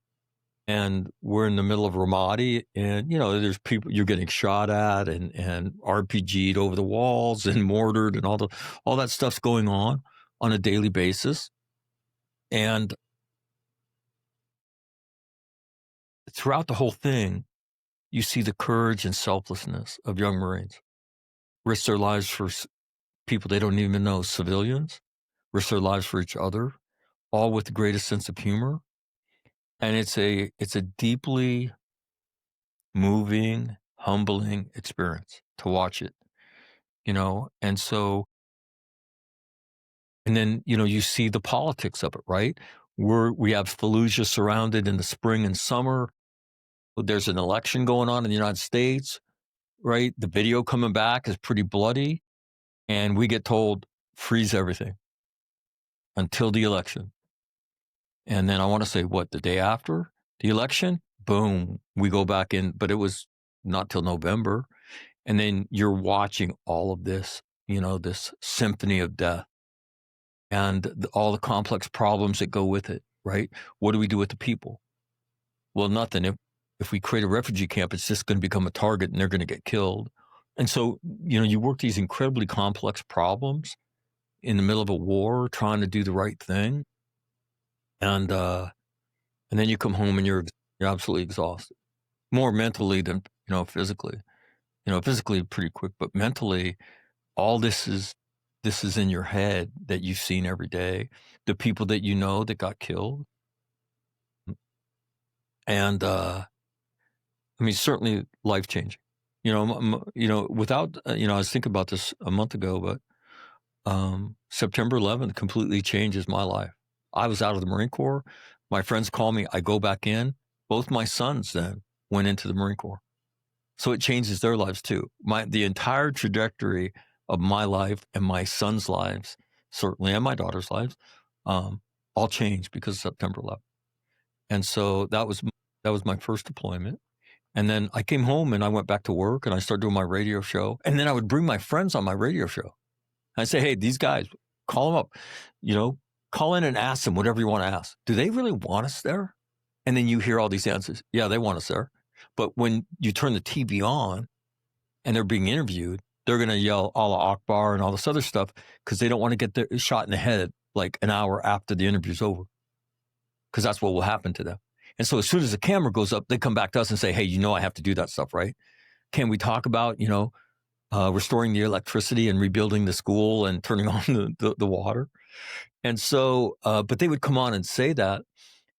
And we're in the middle of Ramadi, and there's people you're getting shot at and RPG'd over the walls and mortared, and all that stuff's going on a daily basis. And throughout the whole thing, you see the courage and selflessness of young Marines risk their lives for people they don't even know, civilians, risk their lives for each other, all with the greatest sense of humor. And it's a deeply moving, humbling experience to watch it, and so, and then, you see the politics of it, right? We have Fallujah surrounded in the spring and summer. There's an election going on in the United States, right? The video coming back is pretty bloody, and we get told, freeze everything until the election. And then I want to say, the day after the election, boom, we go back in, but it was not till November. And then you're watching all of this, this symphony of death and all the complex problems that go with it, right? What do we do with the people? Well, nothing. If we create a refugee camp, it's just going to become a target and they're going to get killed. And so, you work these incredibly complex problems in the middle of a war, trying to do the right thing. And then you come home and you're absolutely exhausted, more mentally than, physically. Physically pretty quick, but mentally, all this is in your head that you've seen every day, the people that that got killed. And certainly life-changing. Without, I was thinking about this a month ago, but September 11th completely changes my life. I was out of the Marine Corps. My friends call me. I go back in. Both my sons then went into the Marine Corps. So it changes their lives too. The entire trajectory of my life and my sons' lives, certainly, and my daughter's lives, all changed because of September 11th. And so that was my first deployment. And then I came home and I went back to work and I started doing my radio show. And then I would bring my friends on my radio show. I say, "Hey, these guys, call them up, call in and ask them whatever you want to ask. Do they really want us there?" And then you hear all these answers. Yeah, they want us there. But when you turn the TV on and they're being interviewed, they're going to yell Allah Akbar and all this other stuff because they don't want to get shot in the head like an hour after the interview's over, because that's what will happen to them. And so as soon as the camera goes up, they come back to us and say, "Hey, I have to do that stuff, right? Can we talk about, restoring the electricity and rebuilding the school and turning on the water?" And so, but they would come on and say that.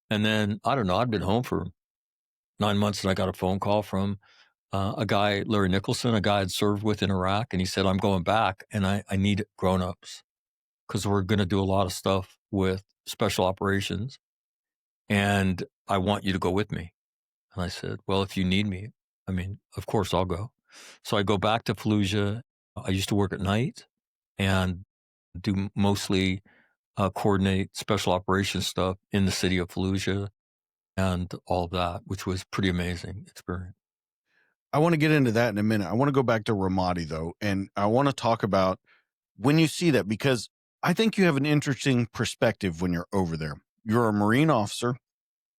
And then, I don't know, I'd been home for 9 months and I got a phone call from a guy, Larry Nicholson, a guy I'd served with in Iraq. And he said, "I'm going back and I need grown-ups because we're going to do a lot of stuff with special operations. And I want you to go with me." And I said, "Well, if you need me, of course I'll go." So I go back to Fallujah. I used to work at night and do mostly coordinate special operations stuff in the city of Fallujah and all of that, which was pretty amazing experience. I want to get into that in a minute. I want to go back to Ramadi, though, and I want to talk about when you see that, because I think you have an interesting perspective when you're over there. You're a Marine officer.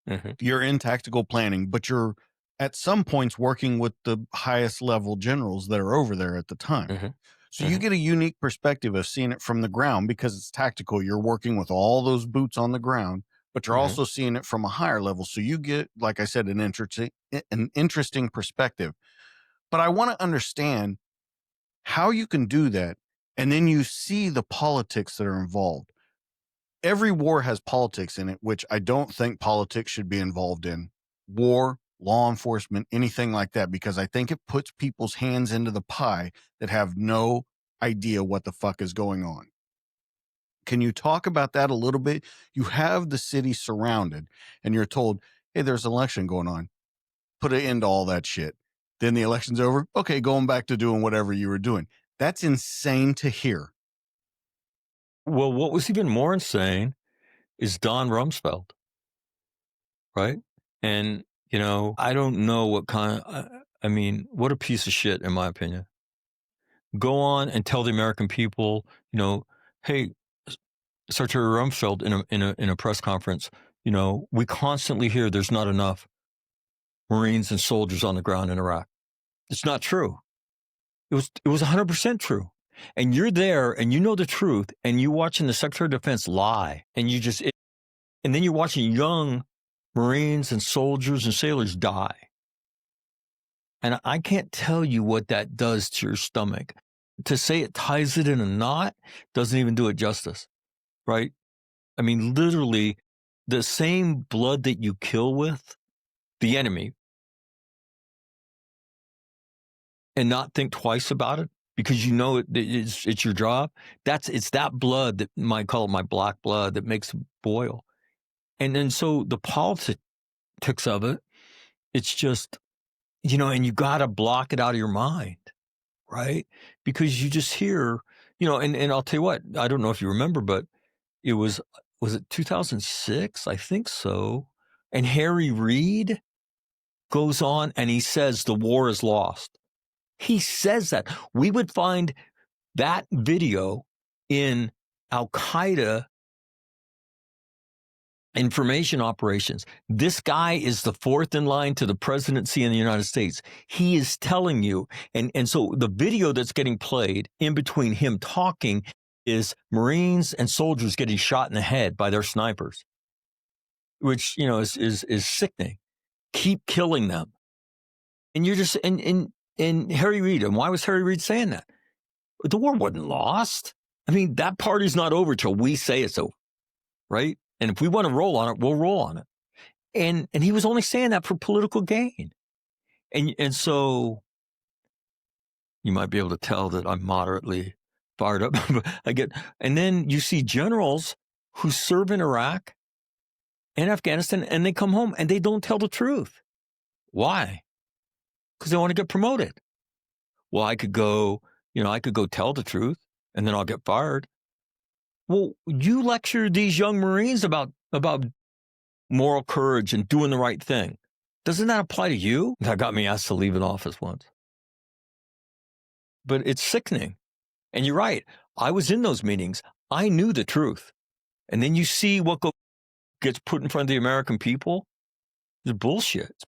Mm-hmm. You're in tactical planning, but you're at some points working with the highest level generals that are over there at the time. Mm-hmm. So you get a unique perspective of seeing it from the ground because it's tactical. You're working with all those boots on the ground, but you're also seeing it from a higher level. So you get, like I said, an interesting perspective. But I want to understand how you can do that. And then you see the politics that are involved. Every war has politics in it, which I don't think politics should be involved in. War law enforcement, anything like that, because I think it puts people's hands into the pie that have no idea what the fuck is going on. Can you talk about that a little bit? You have the city surrounded and you're told, hey, there's an election going on. Put an end to all that shit. Then the election's over. Okay, going back to doing whatever you were doing. That's insane to hear. Well, what was even more insane is Don Rumsfeld, right? And, I don't know what what a piece of shit, in my opinion. Go on and tell the American people, hey, Secretary Rumsfeld in a press conference, we constantly hear there's not enough Marines and soldiers on the ground in Iraq. It's not true. It was 100% true. And you're there and you know the truth and you're watching the Secretary of Defense lie and and then you're watching young Marines and soldiers and sailors die. And I can't tell you what that does to your stomach. To say it ties it in a knot doesn't even do it justice, right? I mean, literally, the same blood that you kill with the enemy and not think twice about it because you know it's your job. It's that blood that might call it my black blood that makes it boil. And then so the politics of it, it's just, and you got to block it out of your mind, right? Because you just hear, and I'll tell you what, I don't know if you remember, but it was it 2006? I think so. And Harry Reid goes on and he says the war is lost. He says that. We would find that video in Al-Qaeda information operations. This guy is the fourth in line to the presidency in the United States. He is telling you. And so the video that's getting played in between him talking is Marines and soldiers getting shot in the head by their snipers, which, is sickening. Keep killing them. And you're just, and Harry Reid, and why was Harry Reid saying that? The war wasn't lost. I mean, that party's not over till we say it's over, right? And if we want to roll on it, we'll roll on it. And he was only saying that for political gain. And so you might be able to tell that I'm moderately fired up. And then you see generals who serve in Iraq and Afghanistan, and they come home and they don't tell the truth. Why? Because they want to get promoted. Well, I could go tell the truth and then I'll get fired. Well, you lecture these young Marines about moral courage and doing the right thing. Doesn't that apply to you? That got me asked to leave an office once. But it's sickening. And you're right. I was in those meetings. I knew the truth. And then you see what gets put in front of the American people. It's bullshit.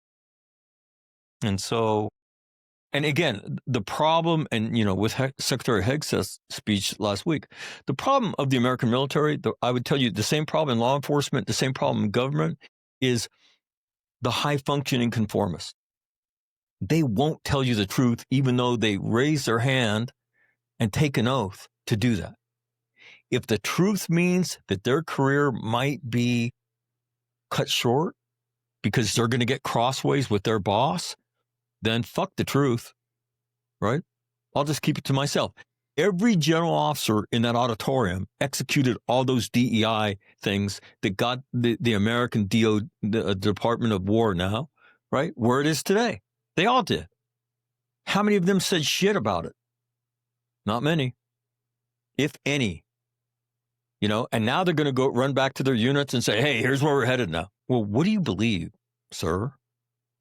And so, and again, the problem, and with Secretary Hegseth's speech last week, the problem of the American military, I would tell you the same problem in law enforcement, the same problem in government is the high-functioning conformists. They won't tell you the truth, even though they raise their hand and take an oath to do that. If the truth means that their career might be cut short because they're going to get crossways with their boss, then fuck the truth, right? I'll just keep it to myself. Every general officer in that auditorium executed all those DEI things that got the American the Department of War now, right, where it is today. They all did. How many of them said shit about it? Not many, if any. And now they're going to run back to their units and say, hey, here's where we're headed now. Well, what do you believe, sir?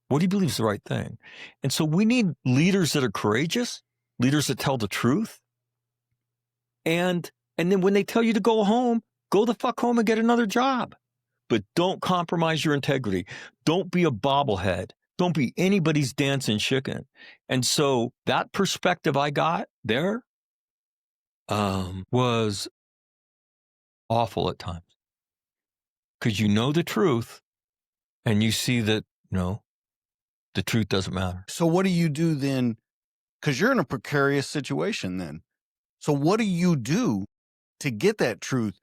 What do you believe is the right thing? And so we need leaders that are courageous, leaders that tell the truth. And then when they tell you to go home, go the fuck home and get another job. But don't compromise your integrity. Don't be a bobblehead. Don't be anybody's dancing chicken. And so that perspective I got there was awful at times. Because you know the truth and you see that, the truth doesn't matter. So what do you do then? Because you're in a precarious situation then. So what do you do to get that truth,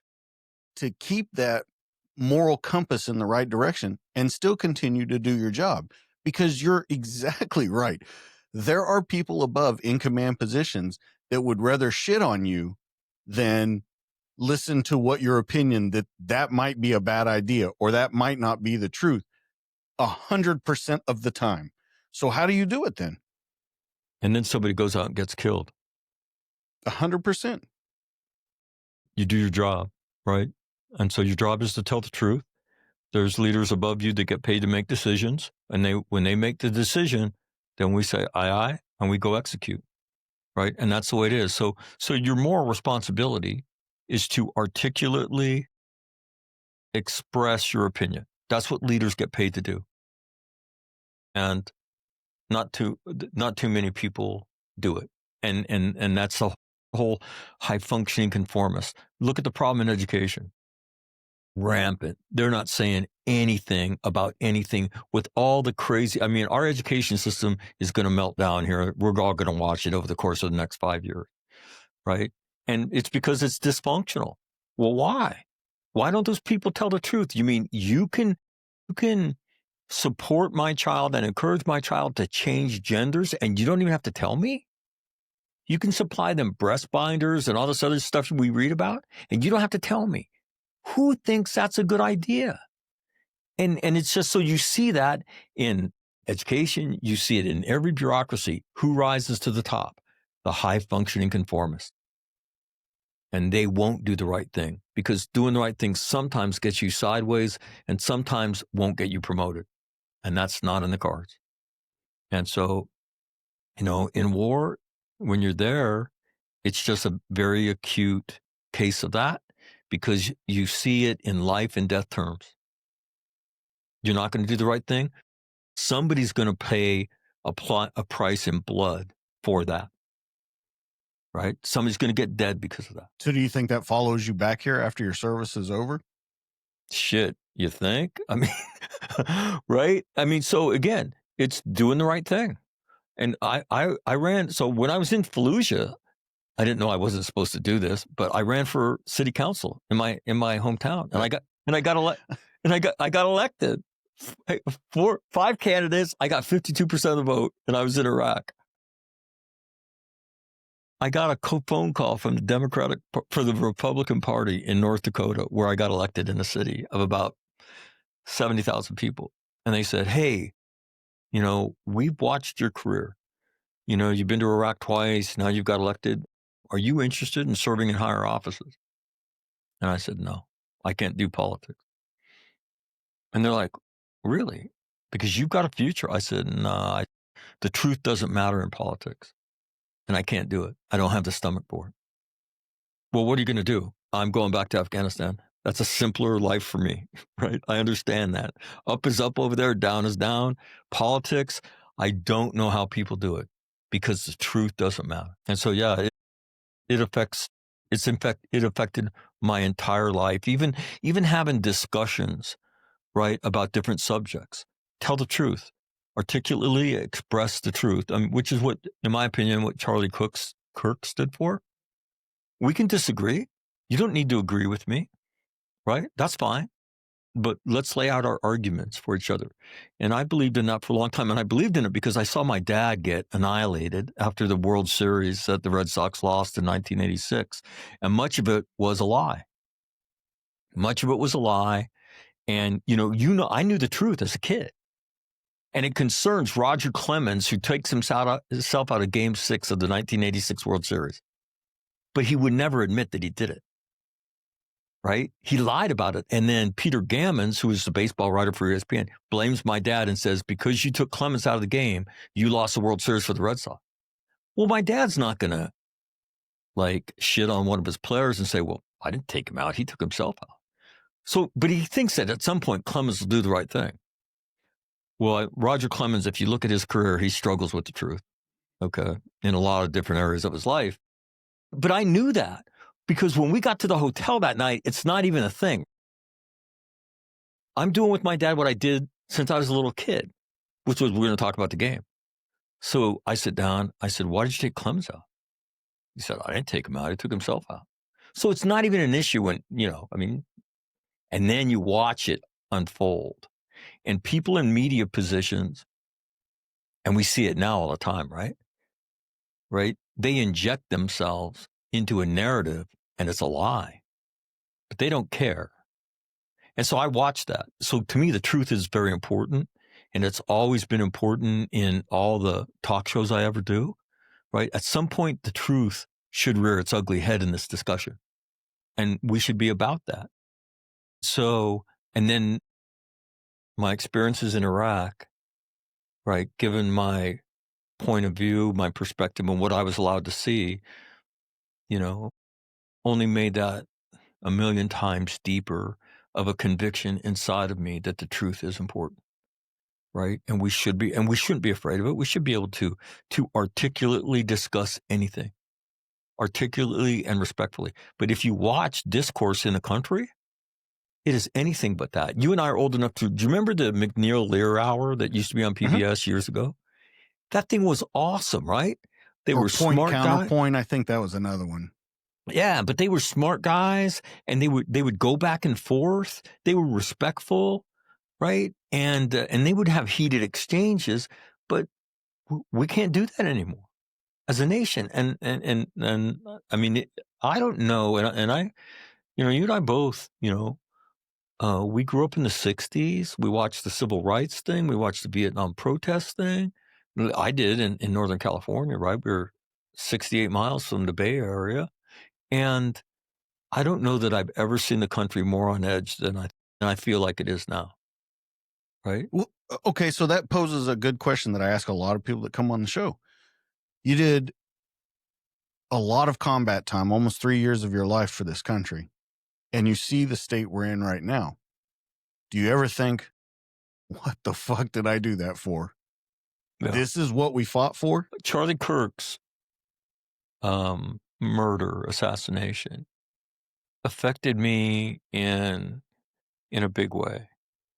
to keep that moral compass in the right direction and still continue to do your job? because you're exactly right. There are people above in command positions that would rather shit on you than listen to what your opinion that might be a bad idea or that might not be the truth 100% of the time. So how do you do it then? And then somebody goes out and gets killed. 100%. You do your job, right? And so your job is to tell the truth. There's leaders above you that get paid to make decisions. And when they make the decision, then we say, aye, aye, and we go execute, right? And that's the way it is. So your moral responsibility is to articulately express your opinion. That's what leaders get paid to do. And not too many people do it. And that's the whole high functioning conformist. Look at the problem in education. Rampant. They're not saying anything about anything with all the crazy. I mean, our education system is going to melt down here. We're all going to watch it over the course of the next 5 years, right? And it's because it's dysfunctional. Well, why? Why don't those people tell the truth? You mean you can support my child and encourage my child to change genders and you don't even have to tell me? You can supply them breast binders and all this other stuff we read about and you don't have to tell me. Who thinks that's a good idea? And it's just so you see that in education, you see it in every bureaucracy. Who rises to the top? The high functioning conformist. And they won't do the right thing because doing the right thing sometimes gets you sideways and sometimes won't get you promoted. And that's not in the cards. And so, in war, when you're there, it's just a very acute case of that because you see it in life and death terms. You're not going to do the right thing. Somebody's going to pay a price in blood for that. Right? Somebody's going to get dead because of that. So do you think that follows you back here after your service is over? Shit, you think? I mean, right? I mean, so again, it's doing the right thing. And I ran. So when I was in Fallujah, I didn't know I wasn't supposed to do this, but I ran for city council in my hometown, and I got elected. 5 candidates. I got 52% of the vote, and I was in Iraq. I got a phone call from the Republican Party in North Dakota, where I got elected in a city of about 70,000 people. And they said, hey, we've watched your career. You've been to Iraq twice. Now you've got elected. Are you interested in serving in higher offices? And I said, no, I can't do politics. And they're like, really? Because you've got a future. I said, nah, the truth doesn't matter in politics. And I can't do it. I don't have the stomach for it. Well, what are you going to do? I'm going back to Afghanistan. That's a simpler life for me, right? I understand that. Up is up over there, down is down. Politics, I don't know how people do it because the truth doesn't matter. And so, yeah, it affected my entire life. Even having discussions, right, about different subjects. Tell the truth. Articulately express the truth, which is what, in my opinion, what Charlie Kirk stood for. We can disagree. You don't need to agree with me, right? That's fine. But let's lay out our arguments for each other. And I believed in that for a long time. And I believed in it because I saw my dad get annihilated after the World Series that the Red Sox lost in 1986. And much of it was a lie. And, I knew the truth as a kid. And it concerns Roger Clemens, who takes himself out of Game 6 of the 1986 World Series. But he would never admit that he did it, right? He lied about it. And then Peter Gammons, who is the baseball writer for ESPN, blames my dad and says, because you took Clemens out of the game, you lost the World Series for the Red Sox. Well, my dad's not going to, shit on one of his players and say, well, I didn't take him out. He took himself out. So, but he thinks that at some point Clemens will do the right thing. Well, Roger Clemens, if you look at his career, he struggles with the truth, okay, in a lot of different areas of his life. But I knew that because when we got to the hotel that night, it's not even a thing. I'm doing with my dad what I did since I was a little kid, which was we're going to talk about the game. So I sit down. I said, why did you take Clemens out? He said, I didn't take him out. He took himself out. So it's not even an issue when, and then you watch it unfold. And people in media positions And we see it now all the time, right? Right? They inject themselves into a narrative and it's a lie, but they don't care. And so I watch that. So to me, the truth is very important. And it's always been important in all the talk shows I ever do, right? At some point, the truth should rear its ugly head in this discussion. And we should be about that. So, and then my experiences in Iraq, right? Given my point of view, my perspective, and what I was allowed to see, you know, only made that a million times deeper of a conviction inside of me that the truth is important. Right. And we shouldn't be afraid of it. We should be able to articulately discuss anything, articulately and respectfully. But if you watch discourse in a country, it is anything but that. You and I are old enough do you remember the McNeil-Lear hour that used to be on PBS years ago? That thing was awesome, right? They Or were point smart guys. counterpoint. I think that was another one. Yeah, but they were smart guys and they would go back and forth. They were respectful. Right. And they would have heated exchanges, but we can't do that anymore as a nation. And I mean, I don't know. And I, you and I both, we grew up in the 60s. We watched the civil rights thing. We watched the Vietnam protest thing. I did in Northern California, right? We were 68 miles from the Bay Area. And I don't know that I've ever seen the country more on edge than I feel like it is now. Right. Well, okay, so that poses a good question that I ask a lot of people that come on the show. You did a lot of combat time, almost 3 years of your life for this country, and you see the state we're in right now. Do you ever think, what the fuck did I do that for? Yeah. This is what we fought for? Charlie Kirk's assassination affected me in a big way.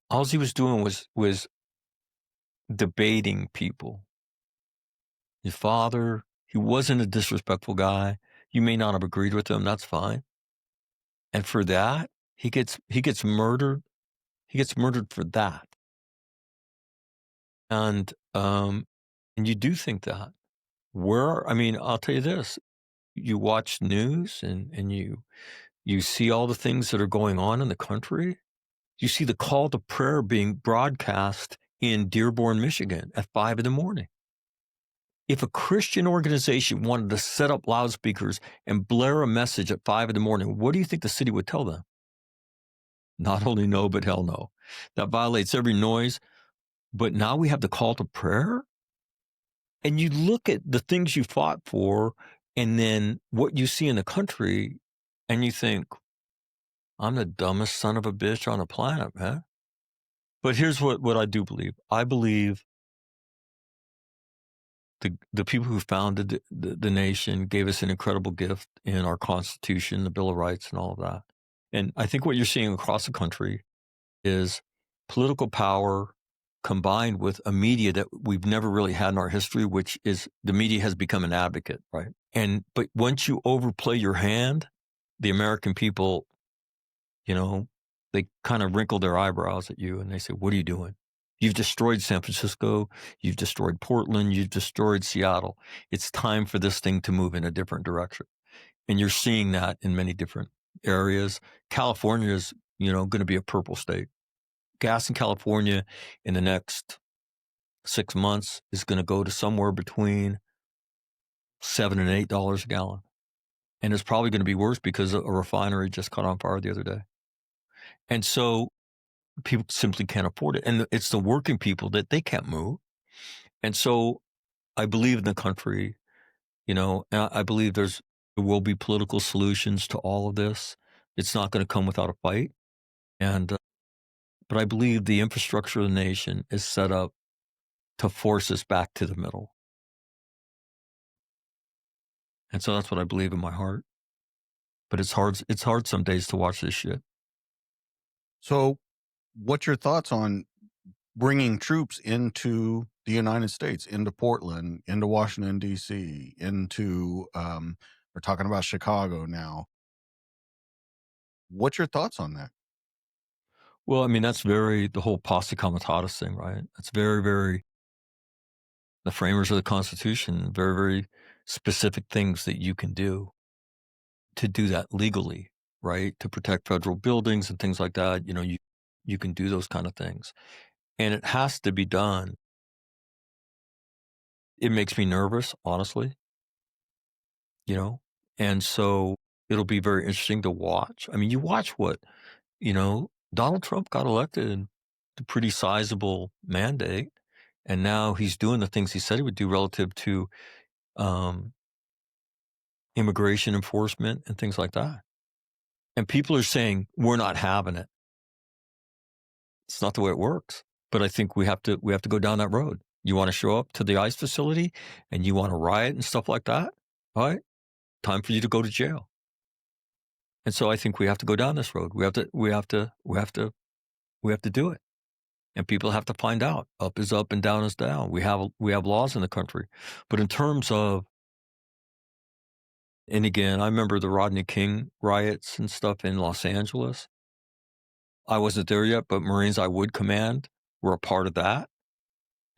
All he was doing was debating people. His father, he wasn't a disrespectful guy. You may not have agreed with him, that's fine. And for that, he gets murdered. He gets murdered for that. And you do think that. I'll tell you this. You watch news and you see all the things that are going on in the country. You see the call to prayer being broadcast in Dearborn, Michigan at 5 a.m. If a Christian organization wanted to set up loudspeakers and blare a message at 5 a.m, what do you think the city would tell them? Not only no, but hell no. That violates every noise. But now we have the call to prayer. And you look at the things you fought for and then what you see in the country and you think, I'm the dumbest son of a bitch on the planet, man. But here's what I do believe. I believe the people who founded the nation gave us an incredible gift in our Constitution, the Bill of Rights, and all of that. And I think what you're seeing across the country is political power combined with a media that we've never really had in our history, which is the media has become an advocate, right? But once you overplay your hand, the American people, they kind of wrinkle their eyebrows at you and they say, what are you doing? You've destroyed San Francisco. You've destroyed Portland. You've destroyed Seattle. It's time for this thing to move in a different direction. And you're seeing that in many different areas. California is, going to be a purple state. Gas in California in the next 6 months is going to go to somewhere between $7 and $8 a gallon. And it's probably going to be worse because a refinery just caught on fire the other day. And so people simply can't afford it. And it's the working people that they can't move. And so I believe in the country, and I believe there will be political solutions to all of this. It's not going to come without a fight. But I believe the infrastructure of the nation is set up to force us back to the middle. And so that's what I believe in my heart. But it's hard some days to watch this shit. So what's your thoughts on bringing troops into the United States, into Portland, into Washington, D.C., into, we're talking about Chicago now. What's your thoughts on that? Well, that's the whole posse comitatus thing, right? That's very, very, the framers of the Constitution, very, very specific things that you can do to do that legally, right? To protect federal buildings and things like that. You can do those kind of things. And it has to be done. It makes me nervous, honestly, and so it'll be very interesting to watch. I mean, you watch what, Donald Trump got elected a pretty sizable mandate, and now he's doing the things he said he would do relative to immigration enforcement and things like that. And people are saying, we're not having it. It's not the way it works. But I think we have to go down that road. You want to show up to the ICE facility and you want to riot and stuff like that, all right? Time for you to go to jail. And so I think we have to go down this road. We have to do it. And people have to find out. Up is up and down is down. We have laws in the country. But in terms of, and again, I remember the Rodney King riots and stuff in Los Angeles. I wasn't there yet, but Marines I would command were a part of that.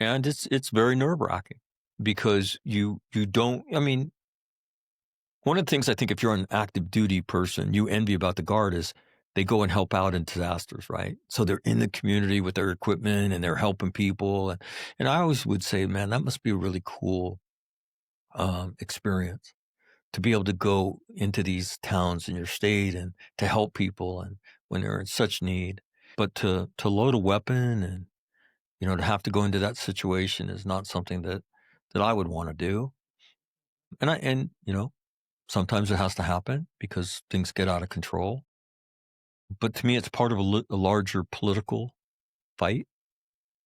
And it's very nerve-wracking because you don't, I mean, one of the things I think if you're an active duty person, you envy about the Guard is they go and help out in disasters, right? So they're in the community with their equipment and they're helping people. And I always would say, man, that must be a really cool experience to be able to go into these towns in your state and to help people and when they're in such need. But to load a weapon and, to have to go into that situation is not something that I would want to do. And sometimes it has to happen because things get out of control. But to me, it's part of a larger political fight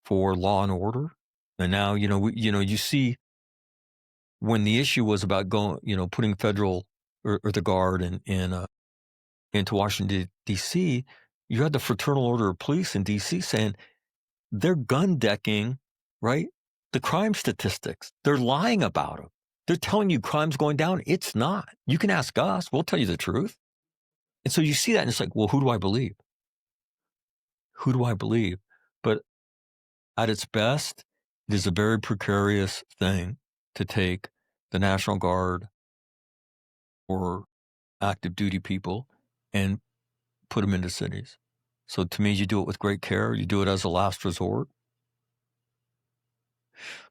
for law and order. And now, you see when the issue was about going, putting federal or the Guard into Washington, D.C., you had the Fraternal Order of Police in D.C. saying they're gun decking, right? The crime statistics. They're lying about them. They're telling you crime's going down. It's not. You can ask us. We'll tell you the truth. And so you see that and it's like, well, who do I believe? Who do I believe? But at its best, it is a very precarious thing to take the National Guard or active duty people and put them into cities. So to me, you do it with great care. You do it as a last resort.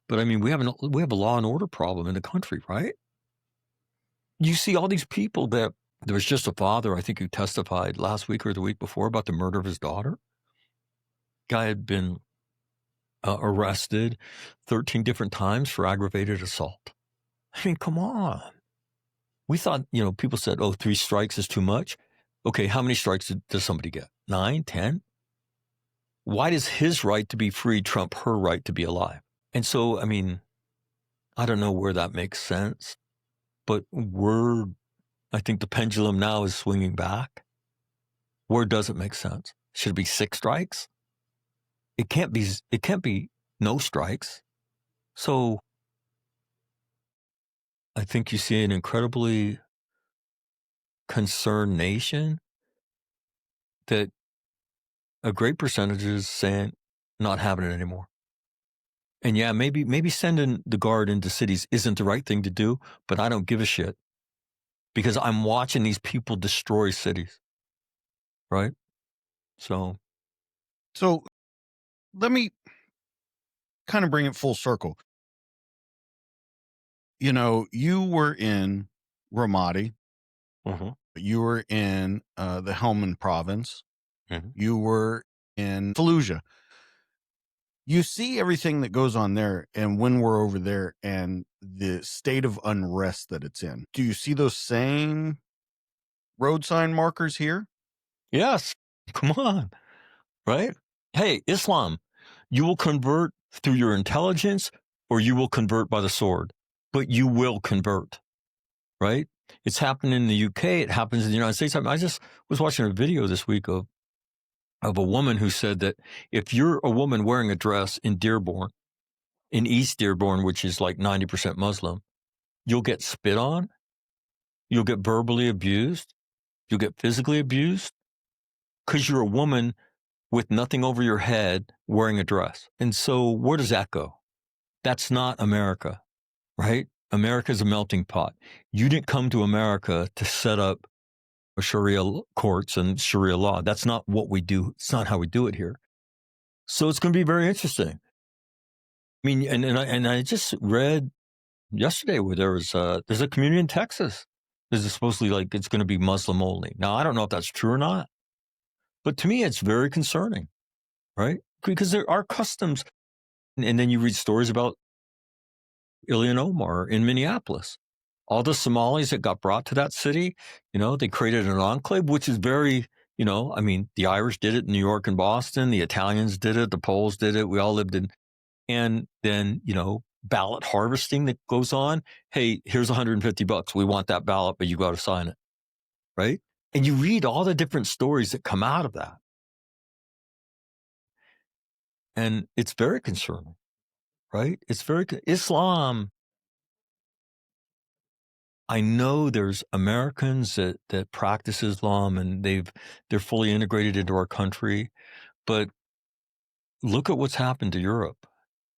But I mean, we have a law and order problem in the country, right? You see all these people that there was just a father, I think, who testified last week or the week before about the murder of his daughter. Guy had been arrested 13 different times for aggravated assault. I mean, come on. We thought, people said, 3 strikes is too much. Okay, how many strikes does somebody get? 9, 10? Why does his right to be free trump her right to be alive? And so, I mean, I don't know where that makes sense, but I think the pendulum now is swinging back. Where does it make sense? Should it be 6 strikes? It can't be no strikes. So I think you see an incredibly concerned nation that a great percentage is saying not having it anymore. And yeah, maybe sending the Guard into cities isn't the right thing to do, but I don't give a shit because I'm watching these people destroy cities, right? So let me kind of bring it full circle. You were in Ramadi. You were in the Helmand province. You were in Fallujah. You see everything that goes on there and when we're over there and the state of unrest that it's in. Do you see those same road sign markers here? Yes. Come on. Right? Hey, Islam, you will convert through your intelligence or you will convert by the sword, but you will convert, right? It's happening in the UK. It happens in the United States. I just was watching a video this week of a woman who said that if you're a woman wearing a dress in Dearborn, in East Dearborn, which is like 90% Muslim, you'll get spit on, you'll get verbally abused, you'll get physically abused because you're a woman with nothing over your head wearing a dress. And so where does that go? That's not America, right? America's a melting pot. You didn't come to America to set up Sharia courts and Sharia law. That's not what we do. It's not how we do it here. So it's going to be very interesting. I mean, and I just read yesterday where there's a community in Texas. This is supposedly like it's going to be Muslim only. Now, I don't know if that's true or not, but to me, it's very concerning, right? Because there are customs. And then you read stories about Ilhan Omar in Minneapolis. All the Somalis that got brought to that city, they created an enclave, which is very, I mean, the Irish did it in New York and Boston. The Italians did it. The Poles did it. We all lived in. And then, ballot harvesting that goes on. Hey, here's $150. We want that ballot, but you got to sign it. Right. And you read all the different stories that come out of that. And it's very concerning. Right. It's very Islam. I know there's Americans that practice Islam and they're fully integrated into our country, but look at what's happened to Europe,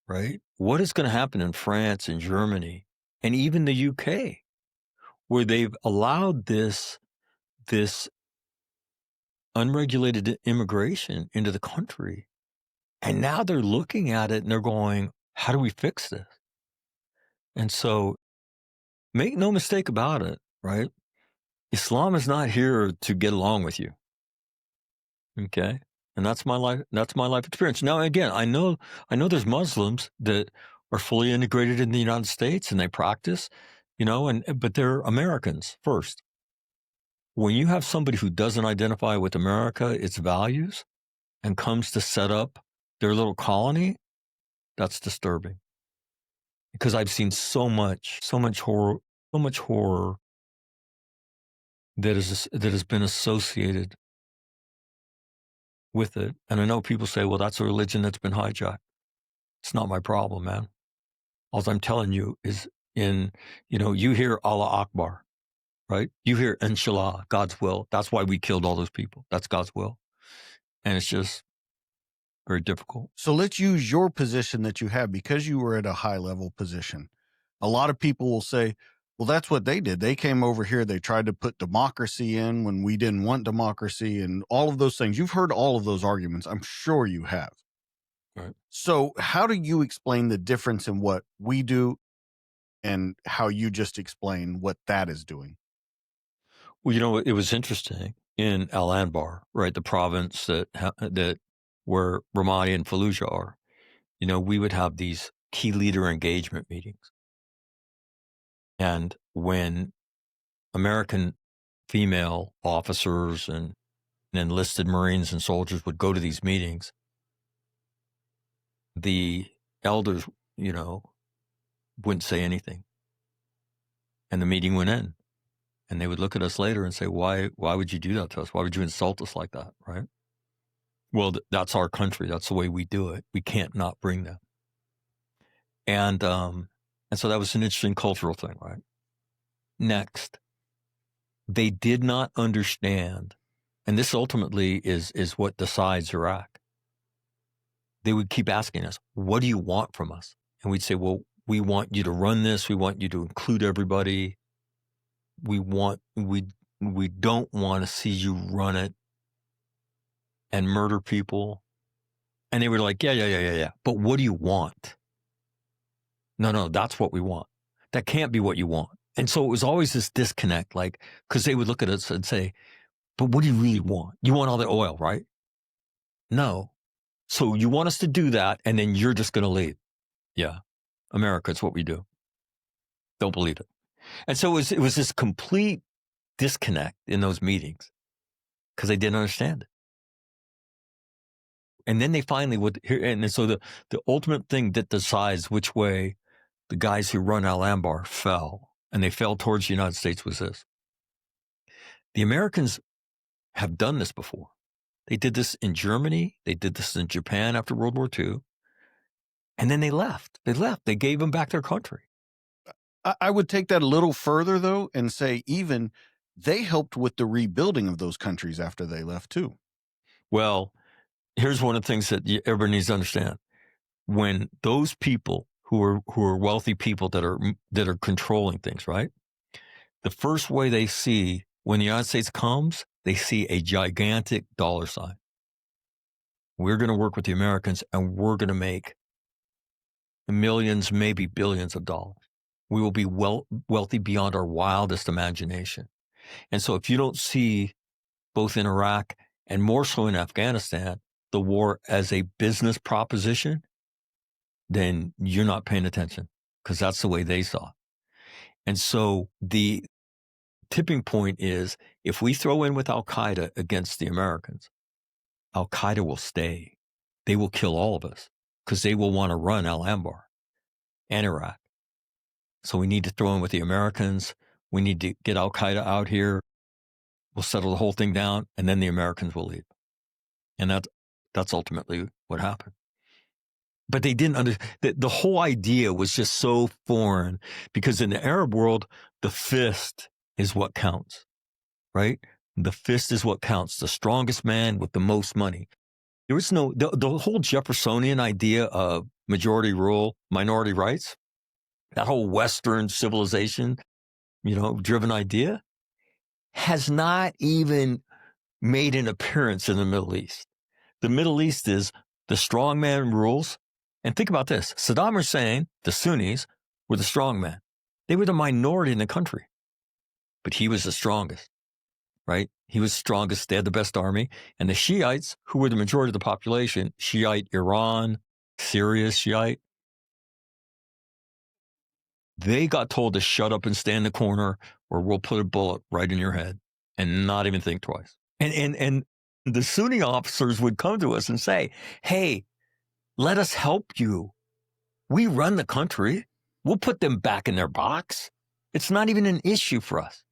right? What is going to happen in France and Germany and even the UK, where they've allowed this unregulated immigration into the country, and now they're looking at it and they're going, "How do we fix this?" And so, make no mistake about it, right? Islam is not here to get along with you. Okay. And that's my life experience. Now, again, I know there's Muslims that are fully integrated in the United States and they practice, but they're Americans first. When you have somebody who doesn't identify with America, its values, and comes to set up their little colony, that's disturbing. Because I've seen so much horror that has been associated with it. And I know people say, well, that's a religion that's been hijacked. It's not my problem, man. All I'm telling you is you hear Allah Akbar, right? You hear Inshallah, God's will. That's why we killed all those people. That's God's will. And it's just very difficult. So let's use your position that you have, because you were at a high level position. A lot of people will say, well, that's what they did. They came over here. They tried to put democracy in when we didn't want democracy and all of those things. You've heard all of those arguments. I'm sure you have. Right. So how do you explain the difference in what we do and how you just explain what that is doing? Well, it was interesting in Al Anbar, right? The province that where Ramadi and Fallujah are, we would have these key leader engagement meetings. And when American female officers and enlisted Marines and soldiers would go to these meetings, the elders, wouldn't say anything. And the meeting went in. And they would look at us later and say, why would you do that to us? Why would you insult us like that, right? Well, that's our country. That's the way we do it. We can't not bring them. And so that was an interesting cultural thing, right? Next, they did not understand, and this ultimately is what decides Iraq. They would keep asking us, what do you want from us? And we'd say, well, we want you to run this. We want you to include everybody. We don't want to see you run it and murder people. And they were like, yeah. But what do you want? No, that's what we want. That can't be what you want. And so it was always this disconnect, like, because they would look at us and say, but what do you really want? You want all the oil, right? No. So you want us to do that, and then you're just going to leave. Yeah. America, it's what we do. Don't believe it. And so it was this complete disconnect in those meetings because they didn't understand it. And then they finally would hear, and so the ultimate thing that decides which way the guys who run Al Anbar fell, and they fell towards the United States, was this. The Americans have done this before. They did this in Germany. They did this in Japan after World War II. And then they left. They gave them back their country. I would take that a little further, though, and say even they helped with the rebuilding of those countries after they left, too. Well, here's one of the things that everybody needs to understand. When those people who who are wealthy people that are controlling things, right? The first way they see when the United States comes, they see a gigantic dollar sign. We're going to work with the Americans, and we're going to make millions, maybe billions of dollars. We will be wealthy beyond our wildest imagination. And so if you don't see, both in Iraq and more so in Afghanistan, the war as a business proposition, then you're not paying attention, because that's the way they saw it. And so the tipping point is, if we throw in with Al-Qaeda against the Americans, Al-Qaeda will stay. They will kill all of us, because they will want to run Al-Anbar and Iraq. So we need to throw in with the Americans. We need to get Al-Qaeda out here. We'll settle the whole thing down, and then the Americans will leave. And that's ultimately what happened. But they didn't understand. The whole idea was just so foreign, because in the Arab world, the fist is what counts, right? The fist is what counts. The strongest man with the most money. There was the whole Jeffersonian idea of majority rule, minority rights, that whole Western civilization, driven idea, has not even made an appearance in the Middle East. The Middle East is the strong man rules. And think about this. Saddam Hussein, the Sunnis, were the strong man. They were the minority in the country. But he was the strongest, right? He was the strongest. They had the best army. And the Shiites, who were the majority of the population, Shiite Iran, Syria, Shiite, they got told to shut up and stay in the corner, or we'll put a bullet right in your head, and not even think twice. And the Sunni officers would come to us and say, hey, let us help you. We run the country. We'll put them back in their box. It's not even an issue for us.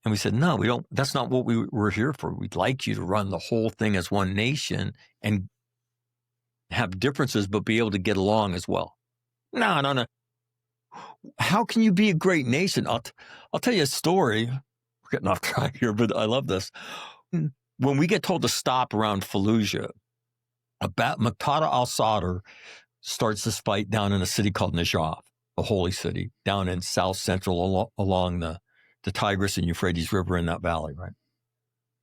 And we said, no, we don't. That's not what we're here for. We'd like you to run the whole thing as one nation and have differences, but be able to get along as well. No. How can you be a great nation? I'll tell you a story. We're getting off track here, but I love this. When we get told to stop around Fallujah, Muqtada al-Sadr starts this fight down in a city called Najaf, a holy city, down in south central along the Tigris and Euphrates River in that valley, right?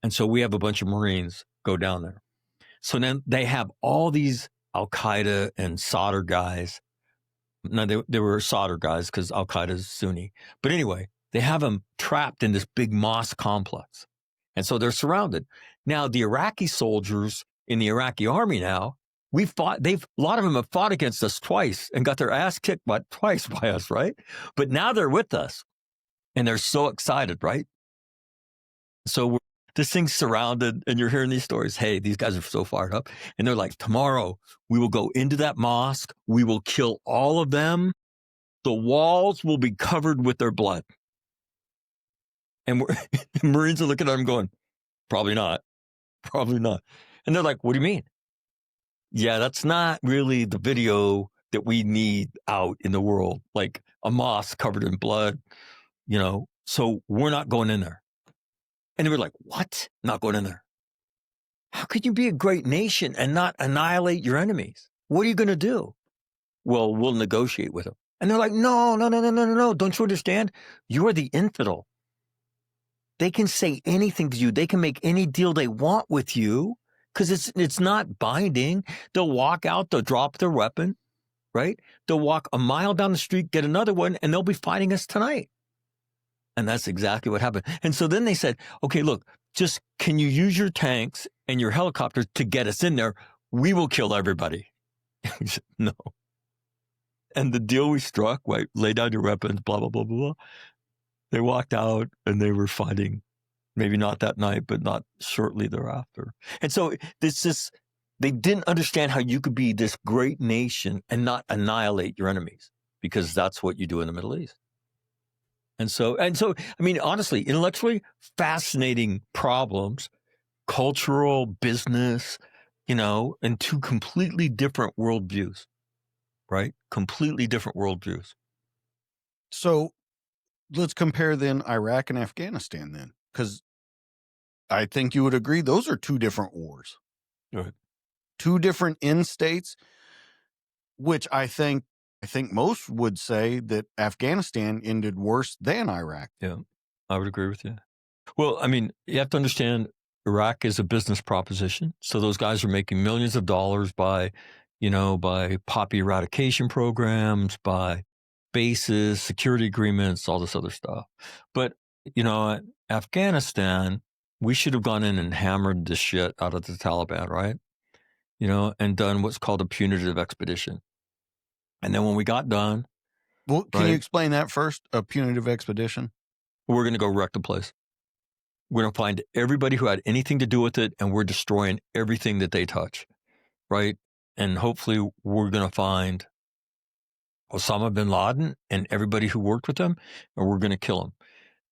And so we have a bunch of Marines go down there. So then they have all these Al-Qaeda and Sadr guys. No, they were Sadr guys because Al-Qaeda is Sunni. But anyway, they have them trapped in this big mosque complex. And so they're surrounded. Now, the Iraqi soldiers in the Iraqi army now, a lot of them have fought against us twice and got their ass kicked twice by us, right? But now they're with us and they're so excited, right? So this thing's surrounded and you're hearing these stories. Hey, these guys are so fired up. And they're like, tomorrow we will go into that mosque. We will kill all of them. The walls will be covered with their blood. And Marines are looking at them going, probably not. Probably not. And they're like, what do you mean? Yeah, that's not really the video that we need out in the world, like a mosque covered in blood, so we're not going in there. And they were like, what? Not going in there. How could you be a great nation and not annihilate your enemies? What are you going to do? Well, we'll negotiate with them. And they're like, no. Don't you understand? You're the infidel. They can say anything to you. They can make any deal they want with you because it's not binding. They'll walk out, they'll drop their weapon, right? They'll walk a mile down the street, get another one, and they'll be fighting us tonight. And that's exactly what happened. And so then they said, okay, look, just can you use your tanks and your helicopters to get us in there? We will kill everybody. We said, no. And the deal we struck, right, lay down your weapons, blah, blah, blah, blah, blah. They walked out and they were fighting, maybe not that night, but not shortly thereafter. And so they didn't understand how you could be this great nation and not annihilate your enemies, because that's what you do in the Middle East. And so, I mean, honestly, intellectually fascinating problems, cultural, business, and two completely different worldviews, right? Completely different worldviews. So let's compare then Iraq and Afghanistan then, because I think you would agree those are two different wars. Right. Two different end states, which I think I think most would say that Afghanistan ended worse than Iraq. Yeah, I would agree with you. Well, I mean, you have to understand Iraq is a business proposition. So those guys are making millions of dollars by, by poppy eradication programs, by bases, security agreements, all this other stuff. But, Afghanistan, we should have gone in and hammered the shit out of the Taliban, right? And done what's called a punitive expedition. And then when we got done, Well, can right, you explain that first? A punitive expedition? we're going to go wreck the place. We're going to find everybody who had anything to do with it, and we're destroying everything that they touch, right? And hopefully we're going to find Osama bin Laden and everybody who worked with him, and we're going to kill them.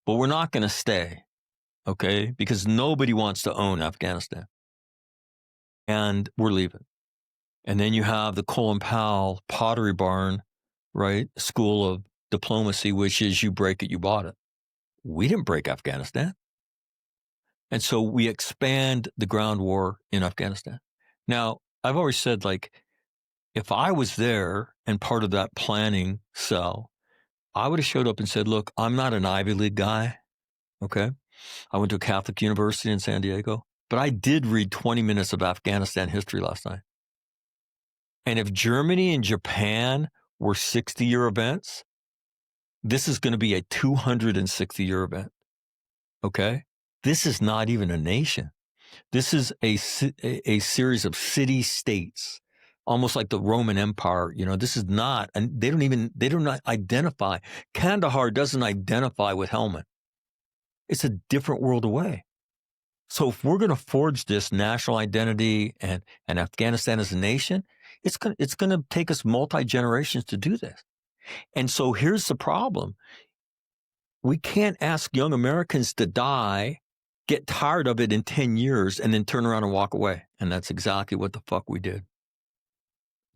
But we're not going to stay, okay? Because nobody wants to own Afghanistan. And we're leaving. And then you have the Colin Powell Pottery Barn, right? School of diplomacy, which is you break it, you bought it. We didn't break Afghanistan. And so we expand the ground war in Afghanistan. Now, I've always said, like, if I was there and part of that planning cell, I would have showed up and said, look, I'm not an Ivy League guy, okay? I went to a Catholic university in San Diego, but I did read 20 minutes of Afghanistan history last night. And if Germany and Japan were 60-year events, this is going to be a 260-year event, okay? This is not even a nation. This is a series of city-states, almost like the Roman Empire. This is not, and they do not identify. Kandahar doesn't identify with Helmand. It's a different world away. So if we're going to forge this national identity and Afghanistan as a nation, it's going to take us multi-generations to do this. And so here's the problem. We can't ask young Americans to die, get tired of it in 10 years, and then turn around and walk away. And that's exactly what the fuck we did.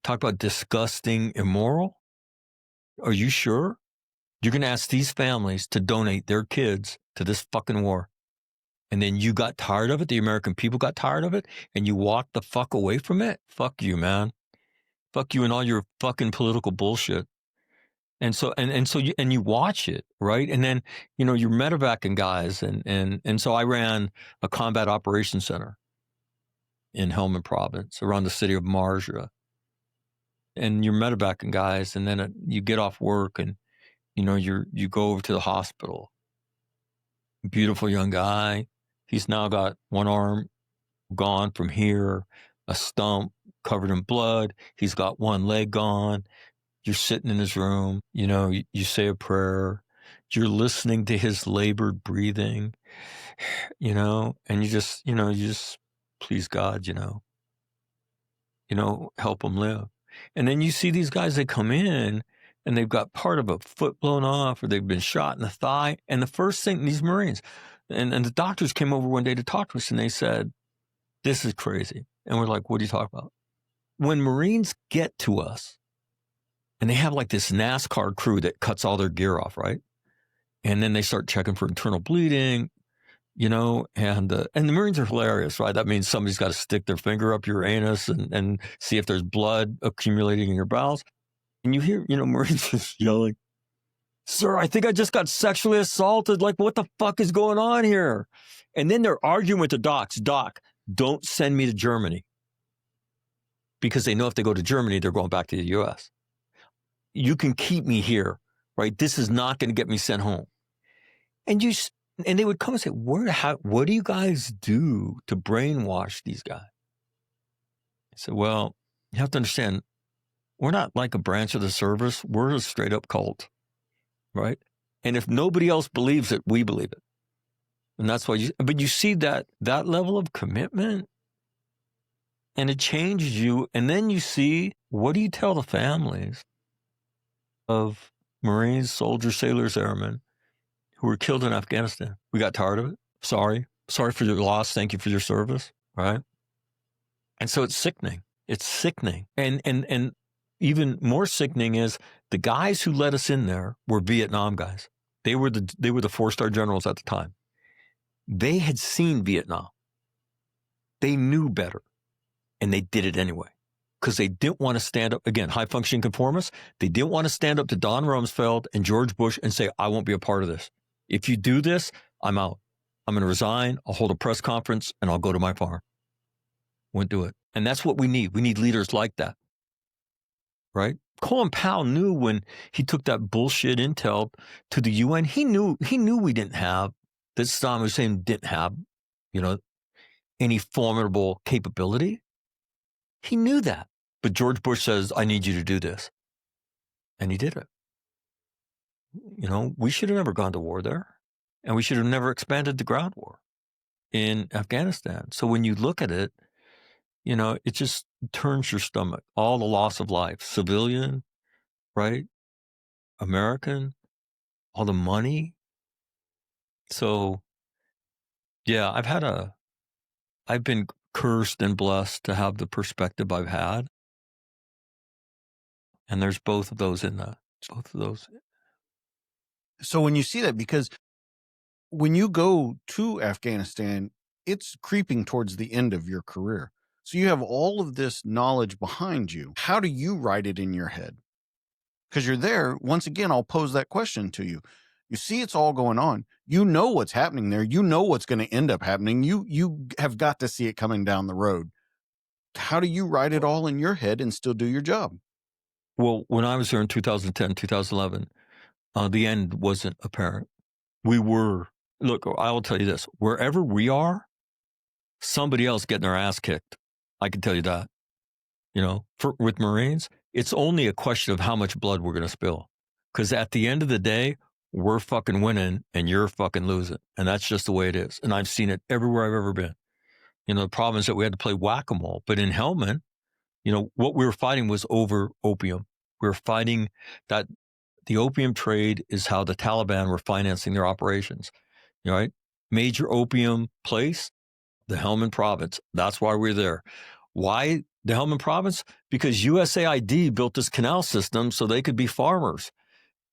Talk about disgusting, immoral. Are you sure? You're going to ask these families to donate their kids to this fucking war. And then you got tired of it. The American people got tired of it. And you walked the fuck away from it. Fuck you, man. Fuck you and all your fucking political bullshit. And so, you watch it, right? And then, you're medevacing guys. And so I ran a combat operations center in Helmand province around the city of Marja. And you're medevacing guys. And then you get off work and, you go over to the hospital. Beautiful young guy. He's now got one arm gone from here, a stump covered in blood. He's got one leg gone. You're sitting in his room, you say a prayer, you're listening to his labored breathing, and you just please God, help him live. And then you see these guys that come in and they've got part of a foot blown off or they've been shot in the thigh. And the first thing, these Marines, and the doctors came over one day to talk to us and they said, this is crazy. And we're like, what are you talking about? When Marines get to us, and they have like this NASCAR crew that cuts all their gear off, right? And then they start checking for internal bleeding, and the Marines are hilarious, right? That means somebody's got to stick their finger up your anus and see if there's blood accumulating in your bowels. And you hear, Marines just yelling, sir, I think I just got sexually assaulted. Like, what the fuck is going on here? And then they're arguing with the docs. Doc, don't send me to Germany. Because they know if they go to Germany, they're going back to the U.S. You can keep me here, right? This is not going to get me sent home. And they would come and say, what do you guys do to brainwash these guys? I said, well, you have to understand, we're not like a branch of the service. We're a straight up cult, right? And if nobody else believes it, we believe it. And that's why but you see that level of commitment and it changes you. And then you see, what do you tell the families of Marines, soldiers, sailors, airmen who were killed in Afghanistan? We got tired of it. Sorry for your loss. Thank you for your service. Right. And so it's sickening. It's sickening. And even more sickening is the guys who let us in there were Vietnam guys. They were the 4-star generals at the time. They had seen Vietnam. They knew better and they did it anyway. because they didn't want to stand up, again, high functioning conformists. They didn't want to stand up to Don Rumsfeld and George Bush and say, I won't be a part of this. If you do this, I'm out. I'm going to resign. I'll hold a press conference and I'll go to my farm. Wouldn't do it. And that's what we need. We need leaders like that. Right? Colin Powell knew when he took that bullshit intel to the UN, he knew we didn't have, that Saddam Hussein didn't have, any formidable capability. He knew that. But George Bush says, I need you to do this. And he did it. We should have never gone to war there. And we should have never expanded the ground war in Afghanistan. So when you look at it, it just turns your stomach. All the loss of life, civilian, right? American, all the money. So, yeah, I've been cursed and blessed to have the perspective I've had. And there's both of those in that. Both of those. So when you see that, because when you go to Afghanistan, it's creeping towards the end of your career. So you have all of this knowledge behind you. How do you write it in your head? Because you're there. Once again, I'll pose that question to you. You see it's all going on. You know what's happening there. You know what's going to end up happening. You have got to see it coming down the road. How do you write it all in your head and still do your job? Well, when I was there in 2010, 2011, the end wasn't apparent. Look, I will tell you this, wherever we are, somebody else getting their ass kicked. I can tell you that. With Marines, it's only a question of how much blood we're going to spill. Because at the end of the day, we're fucking winning and you're fucking losing. And that's just the way it is. And I've seen it everywhere I've ever been. The problem is that we had to play whack-a-mole. But in Helmand, what we were fighting was over opium. We were fighting that the opium trade is how the Taliban were financing their operations. Right? Major opium place, the Helmand province. That's why we're there. Why the Helmand province? Because USAID built this canal system so they could be farmers.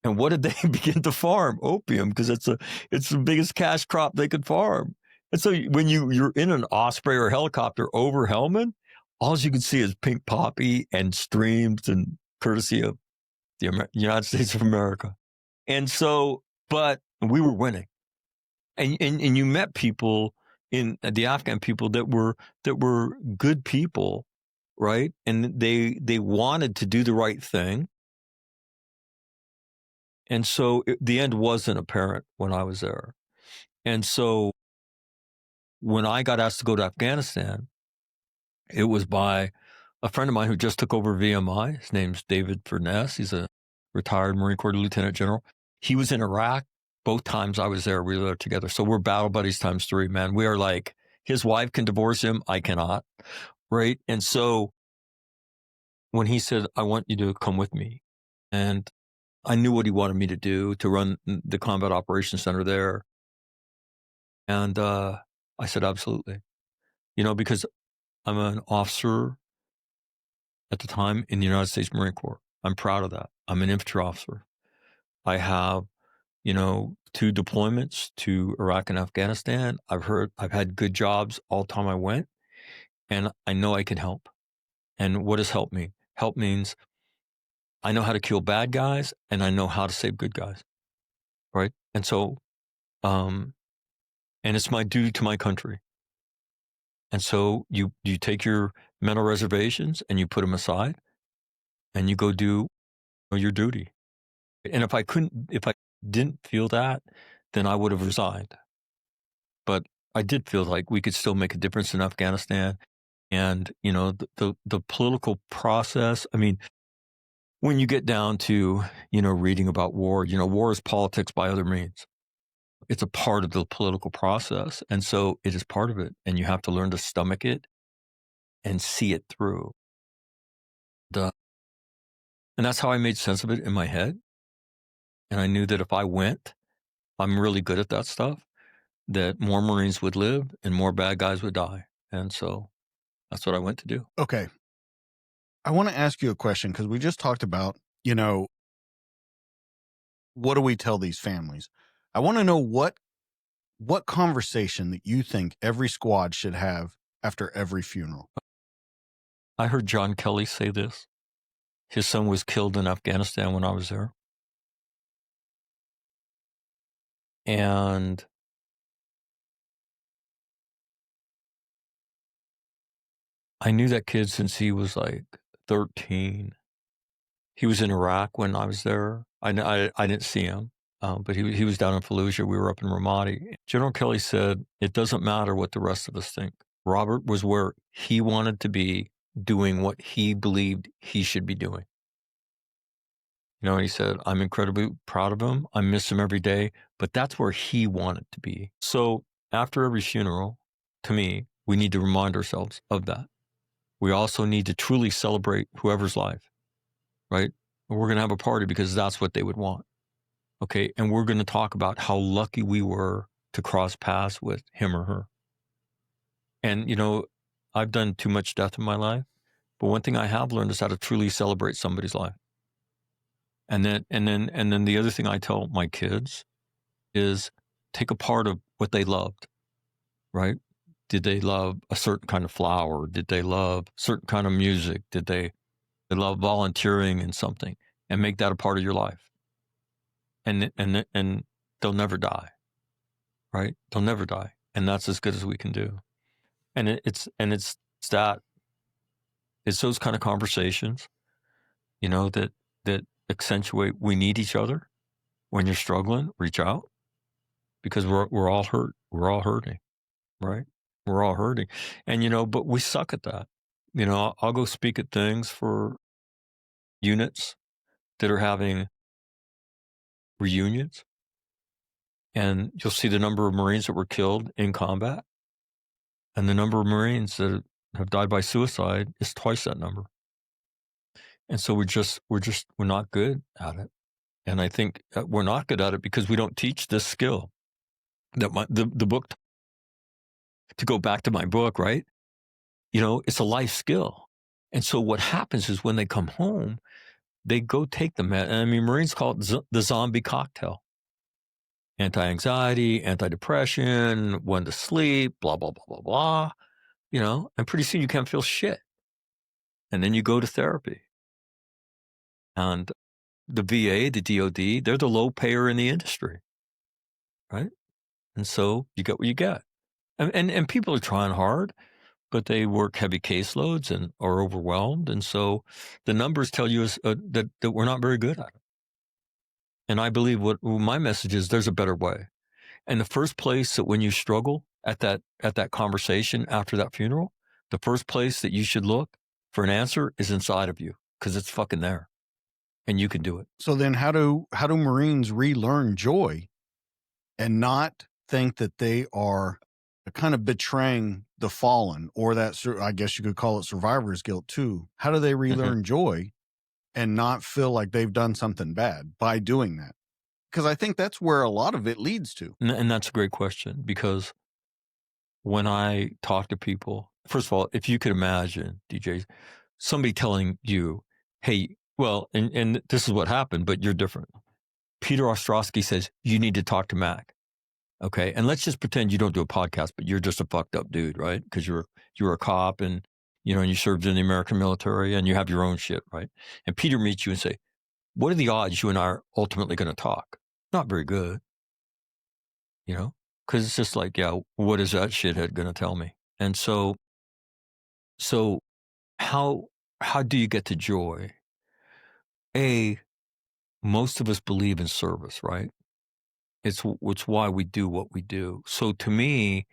And what did they begin to farm? Opium, because it's the biggest cash crop they could farm. And so when you're in an Osprey or a helicopter over Helmand, all you can see is pink poppy and streams, and courtesy of the United States of America. And so, but we were winning. And you met people in the Afghan people that were good people, right? And they wanted to do the right thing. And so the end wasn't apparent when I was there. And so when I got asked to go to Afghanistan, it was by a friend of mine who just took over VMI. His name's David Furness. He's a retired Marine Corps Lieutenant General. He was in Iraq. Both times I was there, we were there together. So we're battle buddies times 3, man. We are like, his wife can divorce him. I cannot. Right. And so when he said, I want you to come with me, and I knew what he wanted me to do, to run the Combat Operations Center there. And I said, absolutely. Because I'm an officer at the time in the United States Marine Corps. I'm proud of that. I'm an infantry officer. I have, 2 deployments to Iraq and Afghanistan. I've had good jobs all the time I went, and I know I can help. And what does help mean? Help means I know how to kill bad guys and I know how to save good guys. Right. And so, and it's my duty to my country. And so you take your mental reservations and you put them aside and you go do your duty. And if I didn't feel that, then I would have resigned. But I did feel like we could still make a difference in Afghanistan. And, the political process, I mean, when you get down to, reading about war, war is politics by other means. It's a part of the political process. And so it is part of it. And you have to learn to stomach it and see it through. And that's how I made sense of it in my head. And I knew that if I went, I'm really good at that stuff, that more Marines would live and more bad guys would die. And so that's what I went to do. Okay. I want to ask you a question, because we just talked about, what do we tell these families? I want to know what conversation that you think every squad should have after every funeral. I heard John Kelly say this. His son was killed in Afghanistan when I was there. And I knew that kid since he was like 13. He was in Iraq when I was there. I didn't see him, but he was down in Fallujah. We were up in Ramadi. General Kelly said, it doesn't matter what the rest of us think. Robert was where he wanted to be, doing what he believed he should be doing. You know, and he said, I'm incredibly proud of him. I miss him every day, but that's where he wanted to be. So after every funeral, to me, we need to remind ourselves of that. We also need to truly celebrate whoever's life, right? And we're going to have a party because that's what they would want. Okay. And we're going to talk about how lucky we were to cross paths with him or her. And, you know, I've done too much death in my life, but one thing I have learned is how to truly celebrate somebody's life. And then the other thing I tell my kids is take a part of what they loved, right? Did they love a certain kind of flower? Did they love certain kind of music? Did they love volunteering in something, and make that a part of your life? And they'll never die, right? They'll never die. And that's as good as we can do. And it's those kind of conversations, you know, that accentuate we need each other. When you're struggling, reach out, because we're all hurt. We're all hurting, right? We're all hurting. And, you know, but we suck at that. You know, I'll go speak at things for units that are having reunions, and you'll see the number of Marines that were killed in combat, and the number of Marines that have died by suicide is twice that number. And so we're not good at it. And I think we're not good at it because we don't teach this skill that the book, to go back to my book, right? You know, it's a life skill. And so what happens is when they come home, they go take the I mean, Marines call it the zombie cocktail. Anti-anxiety, anti-depression, when to sleep, blah, blah, blah, blah, blah. You know, and pretty soon you can't feel shit. And then you go to therapy. And the VA, the DOD, they're the low payer in the industry, right? And so you get what you get. And people are trying hard, but they work heavy caseloads and are overwhelmed. And so the numbers tell you that we're not very good at it. And I believe what my message is, there's a better way. And the first place that when you struggle at that conversation after that funeral, the first place that you should look for an answer is inside of you, because it's fucking there and you can do it. So then how do Marines relearn joy and not think that they are kind of betraying the fallen, or that, I guess you could call it survivor's guilt too? How do they relearn joy and not feel like they've done something bad by doing that? Because I think that's where a lot of it leads to. And that's a great question, because when I talk to people, first of all, if you could imagine, DJs, somebody telling you, hey, well, and this is what happened, but you're different. Peter Ostrowski says, you need to talk to Mac. Okay. And let's just pretend you don't do a podcast, but you're just a fucked up dude, right? Because you're a cop, and, you know, and you served in the American military and you have your own shit, right? And Peter meets you and say, what are the odds you and I are ultimately going to talk? Not very good, you know? Because it's just like, yeah, what is that shithead going to tell me? And so how do you get to joy? Most of us believe in service, right? It's why we do what we do. So to me,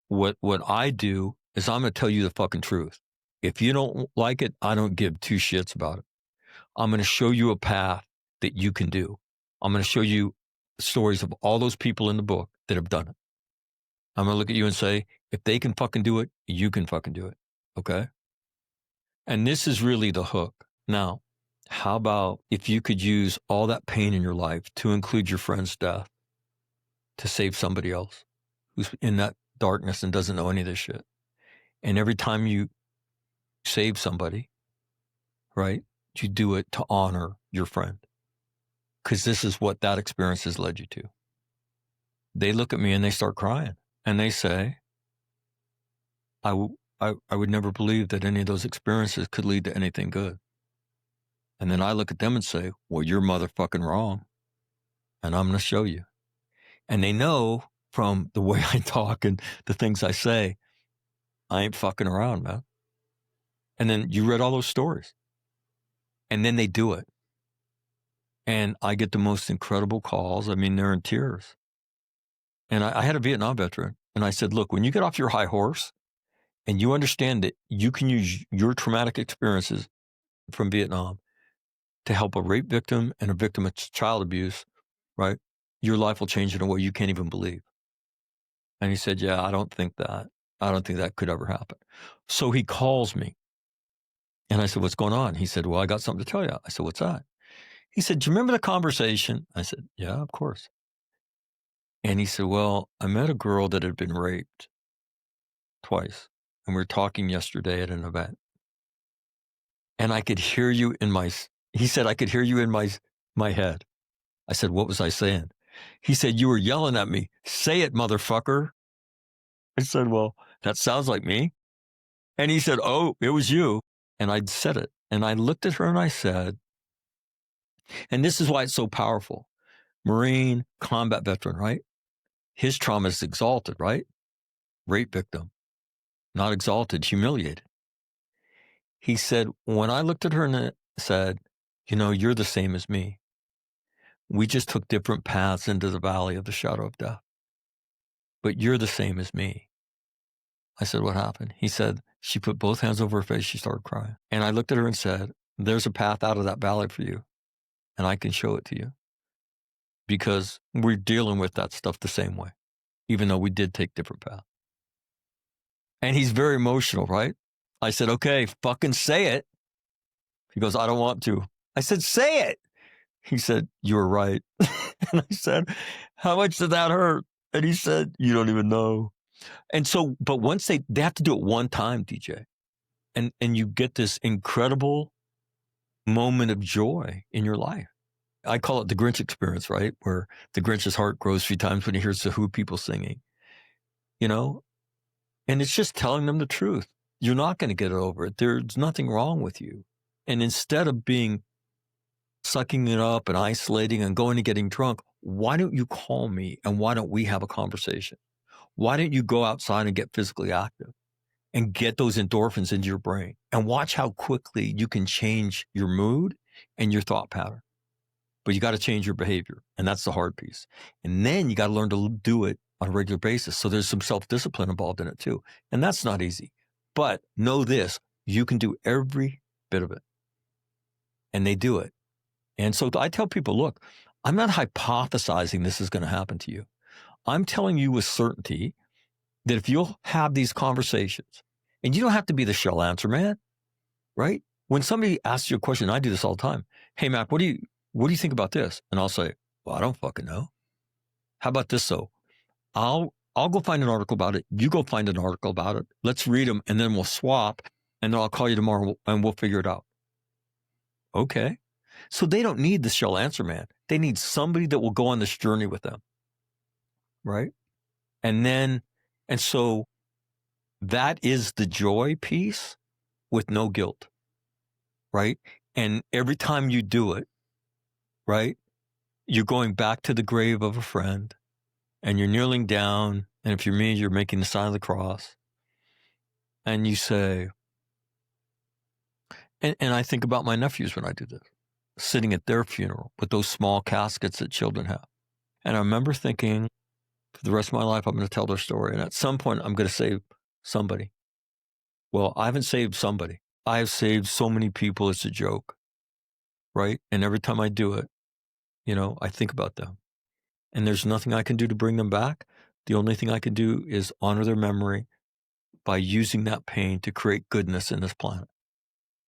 what I do is I'm going to tell you the fucking truth. If you don't like it, I don't give two shits about it. I'm going to show you a path that you can do. I'm going to show you stories of all those people in the book that have done it. I'm going to look at you and say, if they can fucking do it, you can fucking do it. Okay? And this is really the hook. Now, how about if you could use all that pain in your life to include your friend's death to save somebody else who's in that darkness and doesn't know any of this shit? And every time you save somebody, right, you do it to honor your friend. Because this is what that experience has led you to. They look at me and they start crying. And they say, I would never believe that any of those experiences could lead to anything good. And then I look at them and say, well, you're motherfucking wrong. And I'm going to show you. And they know from the way I talk and the things I say, I ain't fucking around, man. And then you read all those stories. And then they do it. And I get the most incredible calls. I mean, they're in tears. And I had a Vietnam veteran. And I said, look, when you get off your high horse and you understand that you can use your traumatic experiences from Vietnam to help a rape victim and a victim of child abuse, right? Your life will change in a way you can't even believe. And he said, yeah, I don't think that could ever happen. So he calls me. And I said, what's going on? He said, well, I got something to tell you. I said, what's that? He said, do you remember the conversation? I said, yeah, of course. And he said, well, I met a girl that had been raped twice. And we were talking yesterday at an event. And I could hear you in he said, I could hear you in my head. I said, what was I saying? He said, you were yelling at me. Say it, motherfucker. I said, well, that sounds like me. And he said, oh, it was you. And I said it. And I looked at her and I said, and this is why it's so powerful. Marine combat veteran, right? His trauma is exalted, right? Rape victim, not exalted, humiliated. He said, when I looked at her and said, you know, you're the same as me. We just took different paths into the valley of the shadow of death. But you're the same as me. I said, what happened? He said, she put both hands over her face. She started crying. And I looked at her and said, there's a path out of that valley for you. And I can show it to you. Because we're dealing with that stuff the same way, even though we did take different paths. And he's very emotional, right? I said, okay, fucking say it. He goes, I don't want to. I said, say it. He said, you were right. And I said, how much did that hurt? And he said, you don't even know. And so, but once they have to do it one time, DJ, and you get this incredible moment of joy in your life. I call it the Grinch experience, right? Where the Grinch's heart grows 3 times when he hears the Who people singing, you know? And it's just telling them the truth. You're not going to get over it. There's nothing wrong with you. And instead of sucking it up and isolating and going and getting drunk, why don't you call me and why don't we have a conversation? Why don't you go outside and get physically active and get those endorphins into your brain and watch how quickly you can change your mood and your thought pattern? But you got to change your behavior. And that's the hard piece. And then you got to learn to do it on a regular basis. So there's some self-discipline involved in it too. And that's not easy. But know this, you can do every bit of it. And they do it. And so I tell people, look, I'm not hypothesizing this is going to happen to you. I'm telling you with certainty that if you'll have these conversations, and you don't have to be the shell answer man, right? When somebody asks you a question, I do this all the time. Hey, Mac, what do you think about this? And I'll say, well, I don't fucking know. How about this though? I'll go find an article about it. You go find an article about it. Let's read them and then we'll swap. And then I'll call you tomorrow and we'll figure it out. Okay. So they don't need the shell answer man. They need somebody that will go on this journey with them. Right. And so that is the joy piece with no guilt. Right. And every time you do it, right, you're going back to the grave of a friend and you're kneeling down. And if you're me, you're making the sign of the cross. And you say, and I think about my nephews when I do this, sitting at their funeral with those small caskets that children have. And I remember thinking, for the rest of my life, I'm going to tell their story. And at some point, I'm going to save somebody. Well, I haven't saved somebody. I have saved so many people, it's a joke, right? And every time I do it, I think about them. And there's nothing I can do to bring them back. The only thing I can do is honor their memory by using that pain to create goodness in this planet.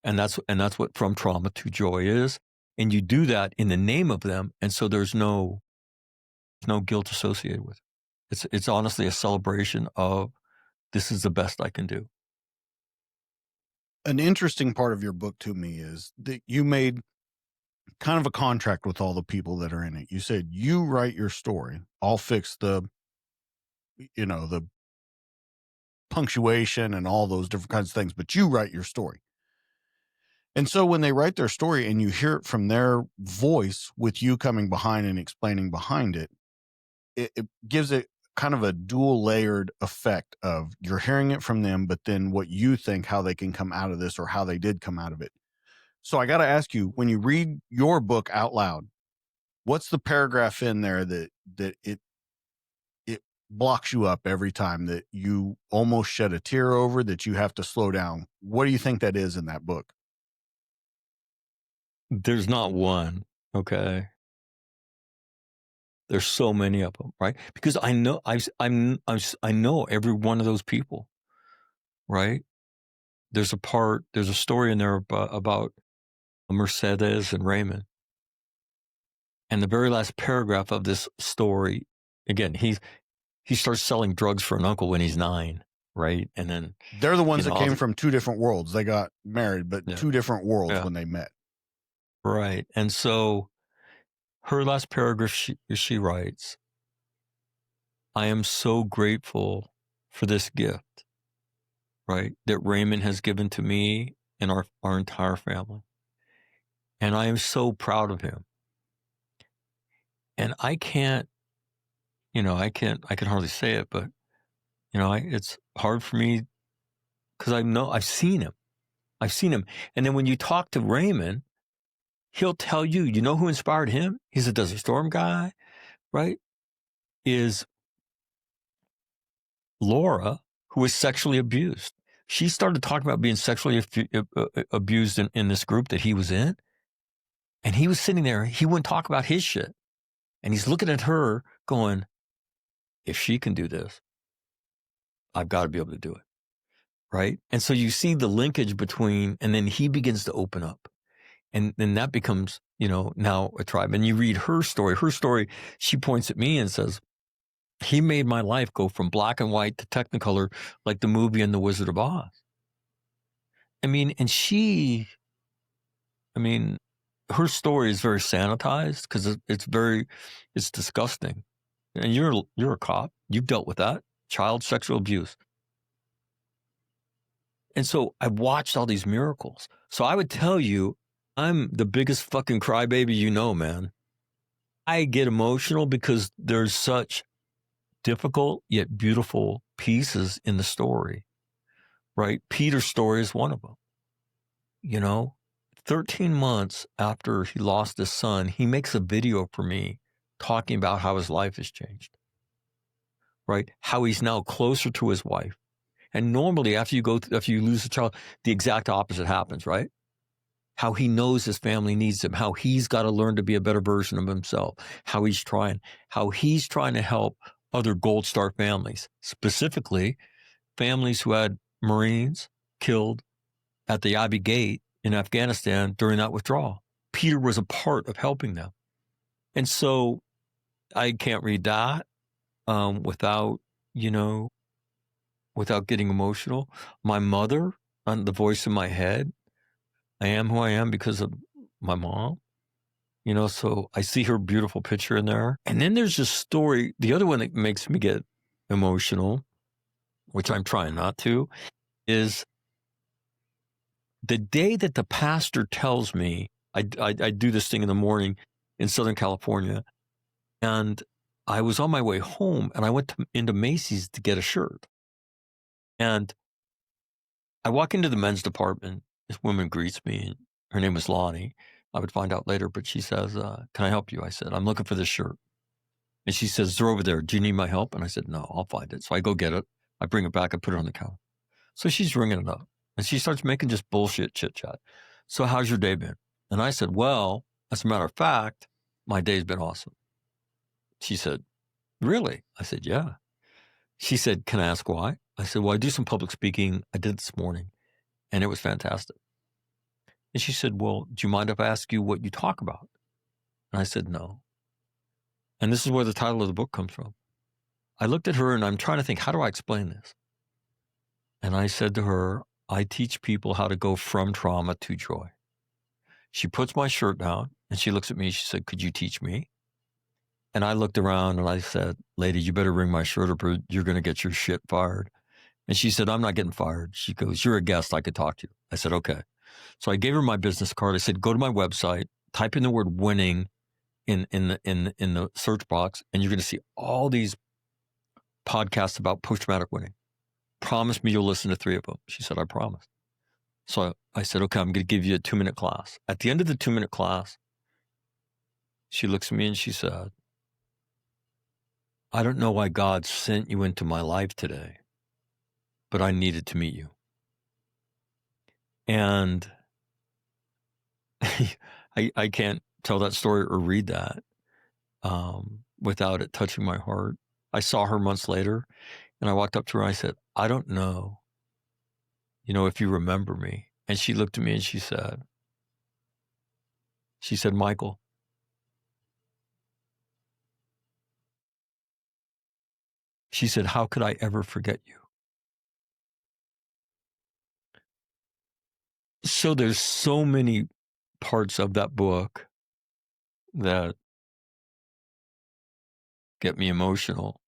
And that's what From Trauma to Joy is. And you do that in the name of them. And so there's no guilt associated with it. It's honestly a celebration of this is the best I can do. An interesting part of your book to me is that you made kind of a contract with all the people that are in it. You said, you write your story. I'll fix the punctuation and all those different kinds of things, but you write your story. And so when they write their story and you hear it from their voice with you coming behind and explaining behind it, it gives it kind of a dual layered effect of you're hearing it from them, but then what you think, how they can come out of this or how they did come out of it. So I got to ask you, when you read your book out loud, what's the paragraph in there that it blocks you up every time, that you almost shed a tear over, that you have to slow down? What do you think that is in that book? There's not one, okay? There's so many of them, right? Because I know I know every one of those people, right? There's a story in there about Mercedes and Raymond. And the very last paragraph of this story, again, he starts selling drugs for an uncle when he's 9, right? And then they're the ones that came from two different worlds. They got married, but two different worlds when they met. Right. And so her last paragraph, she writes, I am so grateful for this gift, right, that Raymond has given to me and our entire family. And I am so proud of him. And I can hardly say it, but, it's hard for me because I've seen him. And then when you talk to Raymond, he'll tell you, you know who inspired him? He's a Desert Storm guy, right? Is Laura, who was sexually abused. She started talking about being sexually abused in this group that he was in. And he was sitting there. He wouldn't talk about his shit. And he's looking at her going, if she can do this, I've got to be able to do it. Right. And so you see the linkage between, and then he begins to open up. And then that becomes, now a tribe. And you read her story. She points at me and says, he made my life go from black and white to Technicolor, like the movie in The Wizard of Oz. I mean, and her story is very sanitized because it's disgusting. And you're a cop. You've dealt with that. Child sexual abuse. And so I watched all these miracles. So I would tell you, I'm the biggest fucking crybaby, man. I get emotional because there's such difficult yet beautiful pieces in the story, right? Peter's story is one of them. 13 months after he lost his son, he makes a video for me talking about how his life has changed, right? How he's now closer to his wife. And normally after you lose a child, the exact opposite happens, right? How he knows his family needs him, how he's got to learn to be a better version of himself, how he's trying to help other Gold Star families, specifically families who had Marines killed at the Abbey Gate in Afghanistan during that withdrawal. Peter was a part of helping them. And so I can't read that without getting emotional. My mother, on the voice in my head, I am who I am because of my mom. So I see her beautiful picture in there. And then there's this story. The other one that makes me get emotional, which I'm trying not to, is the day that the pastor tells me, I do this thing in the morning in Southern California, and I was on my way home and I went into Macy's to get a shirt. And I walk into the men's department. This woman greets me. Her name was Lonnie. I would find out later, but she says, can I help you? I said, I'm looking for this shirt. And she says, they're over there. Do you need my help? And I said, no, I'll find it. So I go get it. I bring it back. I put it on the counter. So she's ringing it up. And she starts making just bullshit chit chat. So how's your day been? And I said, well, as a matter of fact, my day's been awesome. She said, really? I said, yeah. She said, can I ask why? I said, well, I do some public speaking. I did this morning and it was fantastic. And she said, well, do you mind if I ask you what you talk about? And I said, no. And this is where the title of the book comes from. I looked at her and I'm trying to think, how do I explain this? And I said to her, I teach people how to go from trauma to joy. She puts my shirt down and she looks at me. She said, could you teach me? And I looked around and I said, lady, you better ring my shirt up or you're going to get your shit fired. And she said, I'm not getting fired. She goes, you're a guest. I could talk to you. I said, okay. So I gave her my business card. I said, go to my website, type in the word winning in the search box, and you're going to see all these podcasts about post-traumatic winning. Promise me you'll listen to 3 of them. She said, I promise. So I said, okay, I'm going to give you a 2-minute class. At the end of the 2-minute class, she looks at me and she said, I don't know why God sent you into my life today, but I needed to meet you. And I can't tell that story or read that without it touching my heart. I saw her months later, and I walked up to her and I said, I don't know, if you remember me. And she looked at me and she said, Michael, she said, how could I ever forget you? So there's so many parts of that book that get me emotional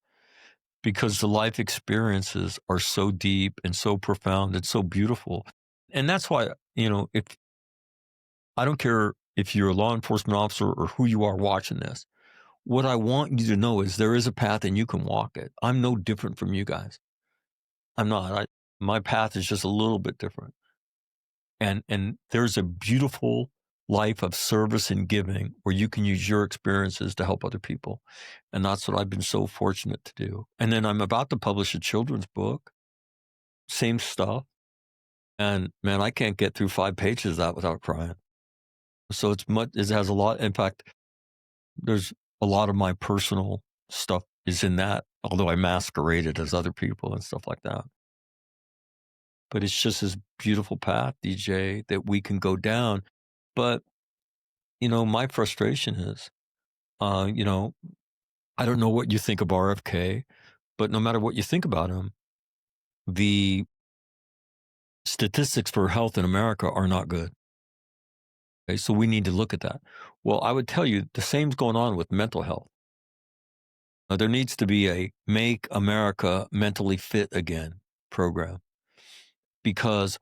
because the life experiences are so deep and so profound and so beautiful. And that's why, if I don't care if you're a law enforcement officer or who you are watching this, what I want you to know is there is a path and you can walk it. I'm no different from you guys. I'm not. My path is just a little bit different. And there's a beautiful life of service and giving where you can use your experiences to help other people. And that's what I've been so fortunate to do. And then I'm about to publish a children's book, same stuff. And man, I can't get through 5 pages of that without crying. So it has a lot. In fact, there's a lot of my personal stuff is in that, although I masquerade it as other people and stuff like that. But it's just this beautiful path, DJ, that we can go down. But, my frustration is, I don't know what you think of RFK, but no matter what you think about him, the statistics for health in America are not good. Okay, so we need to look at that. Well, I would tell you the same's going on with mental health. There needs to be a Make America Mentally Fit Again program because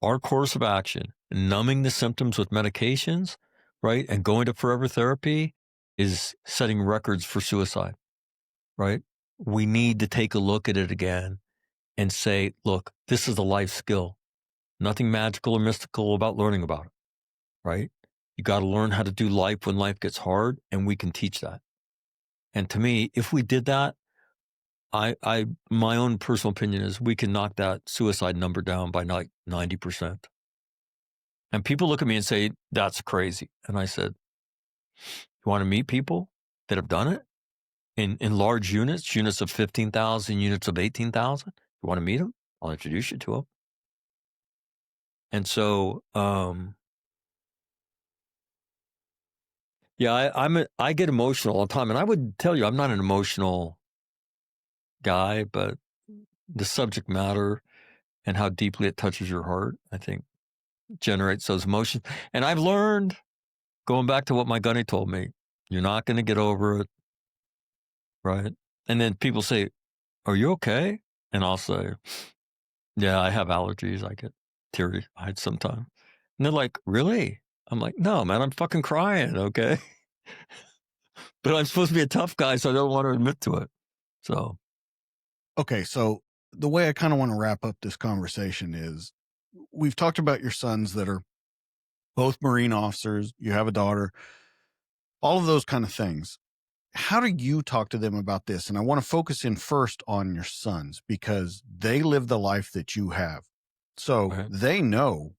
our course of action, numbing the symptoms with medications, right, and going to forever therapy is setting records for suicide, right? We need to take a look at it again and say, look, this is a life skill. Nothing magical or mystical about learning about it, right? You got to learn how to do life when life gets hard, and we can teach that. And to me, if we did that, my own personal opinion is we can knock that suicide number down by like 90%. And people look at me and say, that's crazy. And I said, you want to meet people that have done it in large units of 15,000, units of 18,000? You want to meet them? I'll introduce you to them. And so, yeah, I get emotional all the time. And I would tell you, I'm not an emotional guy, but the subject matter and how deeply it touches your heart, I think, generates those emotions. And I've learned, going back to what my gunny told me, you're not going to get over it, right? And then people say, are you okay? And I'll say, yeah, I have allergies. I get teary-eyed sometimes. And they're like, really? I'm like, no, man, I'm fucking crying, okay? But I'm supposed to be a tough guy, so I don't want to admit to it. So, Okay, so the way I kind of want to wrap up this conversation is we've talked about your sons that are both Marine officers, you have a daughter, all of those kind of things. How do you talk to them about this? And I want to focus in first on your sons because they live the life that you have. So right. they know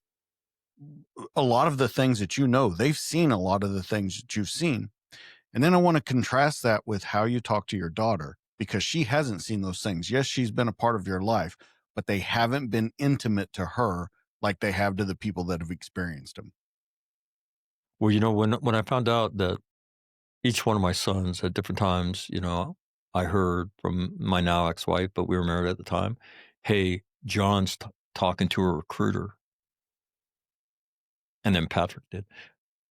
a lot of the things that you know. They've seen a lot of the things that you've seen. And then I want to contrast that with how you talk to your daughter because she hasn't seen those things. Yes, she's been a part of your life, but they haven't been intimate to her like they have to the people that have experienced them. Well, when I found out that each one of my sons at different times, I heard from my now ex-wife, but we were married at the time, hey, John's talking to a recruiter. And then Patrick did.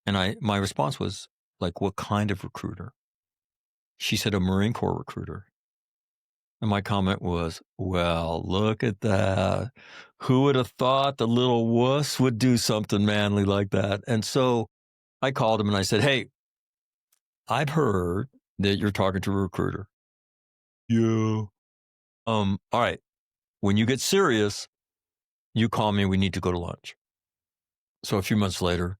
And my response was like, what kind of recruiter? She said, a Marine Corps recruiter. And my comment was, well, look at that. Who would have thought the little wuss would do something manly like that? And so I called him and I said, hey, I've heard that you're talking to a recruiter. Yeah. All right. When you get serious, you call me. We need to go to lunch. So a few months later,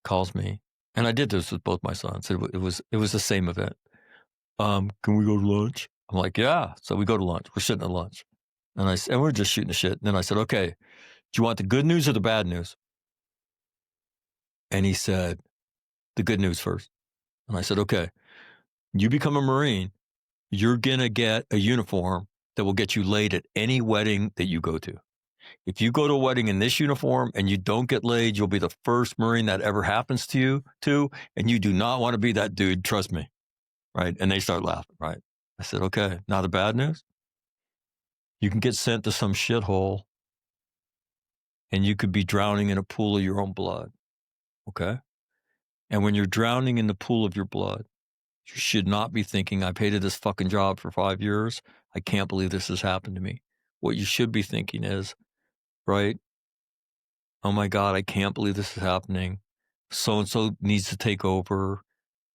calls me, and I did this with both my sons. It was the same event. Can we go to lunch? I'm like, yeah. So we go to lunch. We're sitting at lunch, and we're just shooting the shit. And then I said, okay, do you want the good news or the bad news? And he said, the good news first. And I said, okay, you become a Marine, you're gonna get a uniform that will get you laid at any wedding that you go to. If you go to a wedding in this uniform and you don't get laid, you'll be the first Marine that ever happens to you, and you do not want to be that dude. Trust me. Right. And they start laughing. Right. I said, okay, now the bad news, you can get sent to some shithole and you could be drowning in a pool of your own blood. Okay. And when you're drowning in the pool of your blood, you should not be thinking, I've hated this fucking job for 5 years. I can't believe this has happened to me. What you should be thinking is, right? Oh my God, I can't believe this is happening. So and so needs to take over.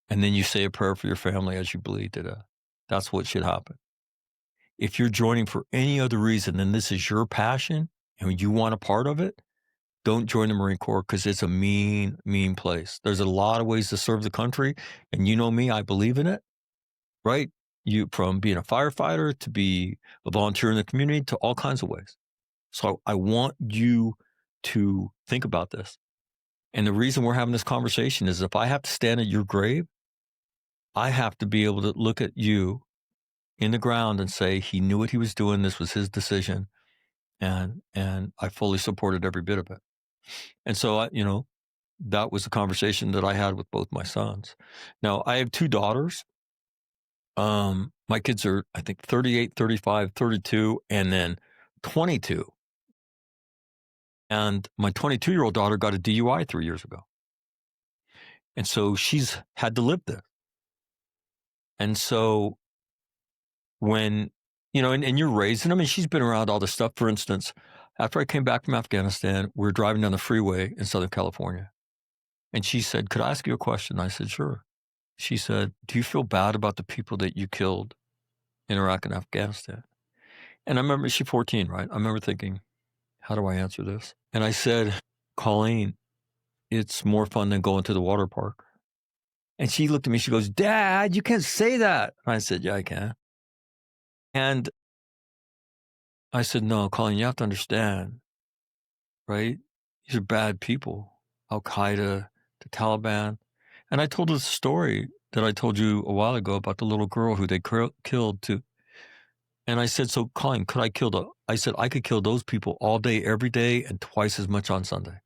And then you say a prayer for your family as you bleed to death. That's what should happen. If you're joining for any other reason than this is your passion and you want a part of it, don't join the Marine Corps because it's a mean, mean place. There's a lot of ways to serve the country. And you know me, I believe in it, right? You from being a firefighter to be a volunteer in the community to all kinds of ways. So I want you to think about this. And the reason we're having this conversation is if I have to stand at your grave, I have to be able to look at you in the ground and say, he knew what he was doing. This was his decision. And I fully supported every bit of it. And so, that was the conversation that I had with both my sons. Now, I have 2 daughters. My kids are, I think, 38, 35, 32, and then 22. And my 22-year-old daughter got a DUI 3 years ago. And so she's had to live this. And so when, and you're raising them, and she's been around all this stuff. For instance, after I came back from Afghanistan, we were driving down the freeway in Southern California. And she said, could I ask you a question? I said, sure. She said, do you feel bad about the people that you killed in Iraq and Afghanistan? And I remember, she's 14, right? I remember thinking, how do I answer this? And I said, Colleen, it's more fun than going to the water park. And she looked at me, she goes, Dad, you can't say that. And I said, yeah, I can. And I said, no, Colleen, you have to understand, right? These are bad people, Al-Qaeda, the Taliban. And I told her the story that I told you a while ago about the little girl who they killed too. And I said, so Colleen, I said, I could kill those people all day, every day, and twice as much on Sunday.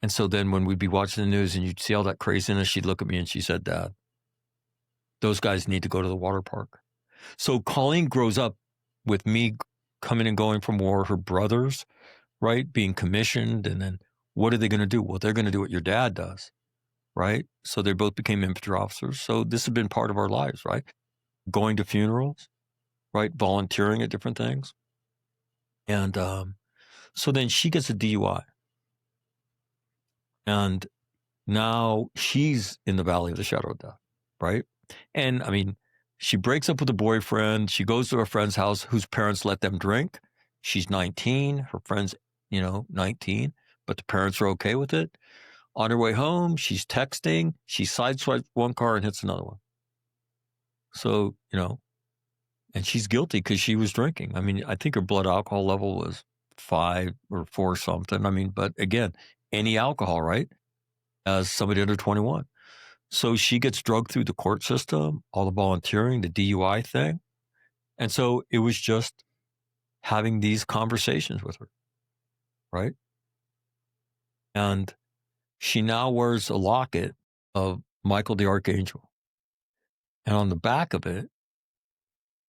And so then when we'd be watching the news and you'd see all that craziness, she'd look at me and she said, Dad, those guys need to go to the water park. So Colleen grows up with me coming and going from war, her brothers, right, being commissioned. And then what are they going to do? Well, they're going to do what your dad does, right? So they both became infantry officers. So this has been part of our lives, right? Going to funerals, right? Volunteering at different things. And so then she gets a DUI. And now she's in the valley of the shadow of death, right? And I mean, she breaks up with a boyfriend. She goes to a friend's house whose parents let them drink. She's 19. Her friend's, 19, but the parents are okay with it. On her way home, she's texting. She sideswipes one car and hits another one. So, and she's guilty because she was drinking. I mean, I think her blood alcohol level was 5 or 4 something. I mean, but again, any alcohol, right? As somebody under 21. So she gets drugged through the court system, all the volunteering, the DUI thing. And so it was just having these conversations with her, right? And she now wears a locket of Michael the Archangel. And on the back of it,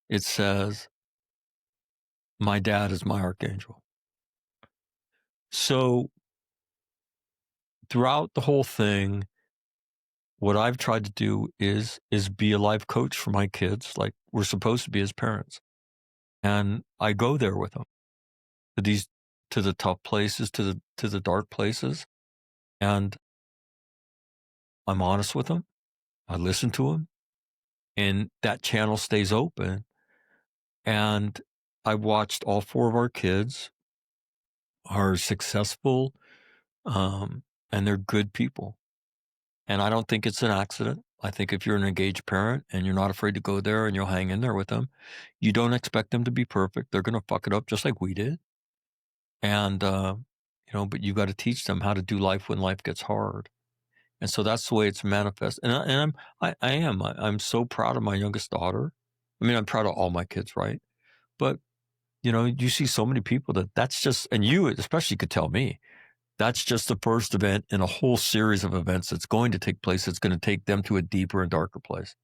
it says, my dad is my archangel. So throughout the whole thing, what I've tried to do is be a life coach for my kids, like we're supposed to be as parents. And I go there with them to the tough places, to the dark places, and I'm honest with them. I listen to them, and that channel stays open. And I watched all 4 of our kids are successful, and they're good people. And I don't think it's an accident. I think if you're an engaged parent and you're not afraid to go there and you'll hang in there with them, you don't expect them to be perfect. They're going to fuck it up just like we did. And, but you got to teach them how to do life when life gets hard. And so that's the way it's manifest. I'm so proud of my youngest daughter. I mean, I'm proud of all my kids, right? But, you see so many people that's just, and you especially could tell me, that's just the first event in a whole series of events that's going to take place. That's going to take them to a deeper and darker place,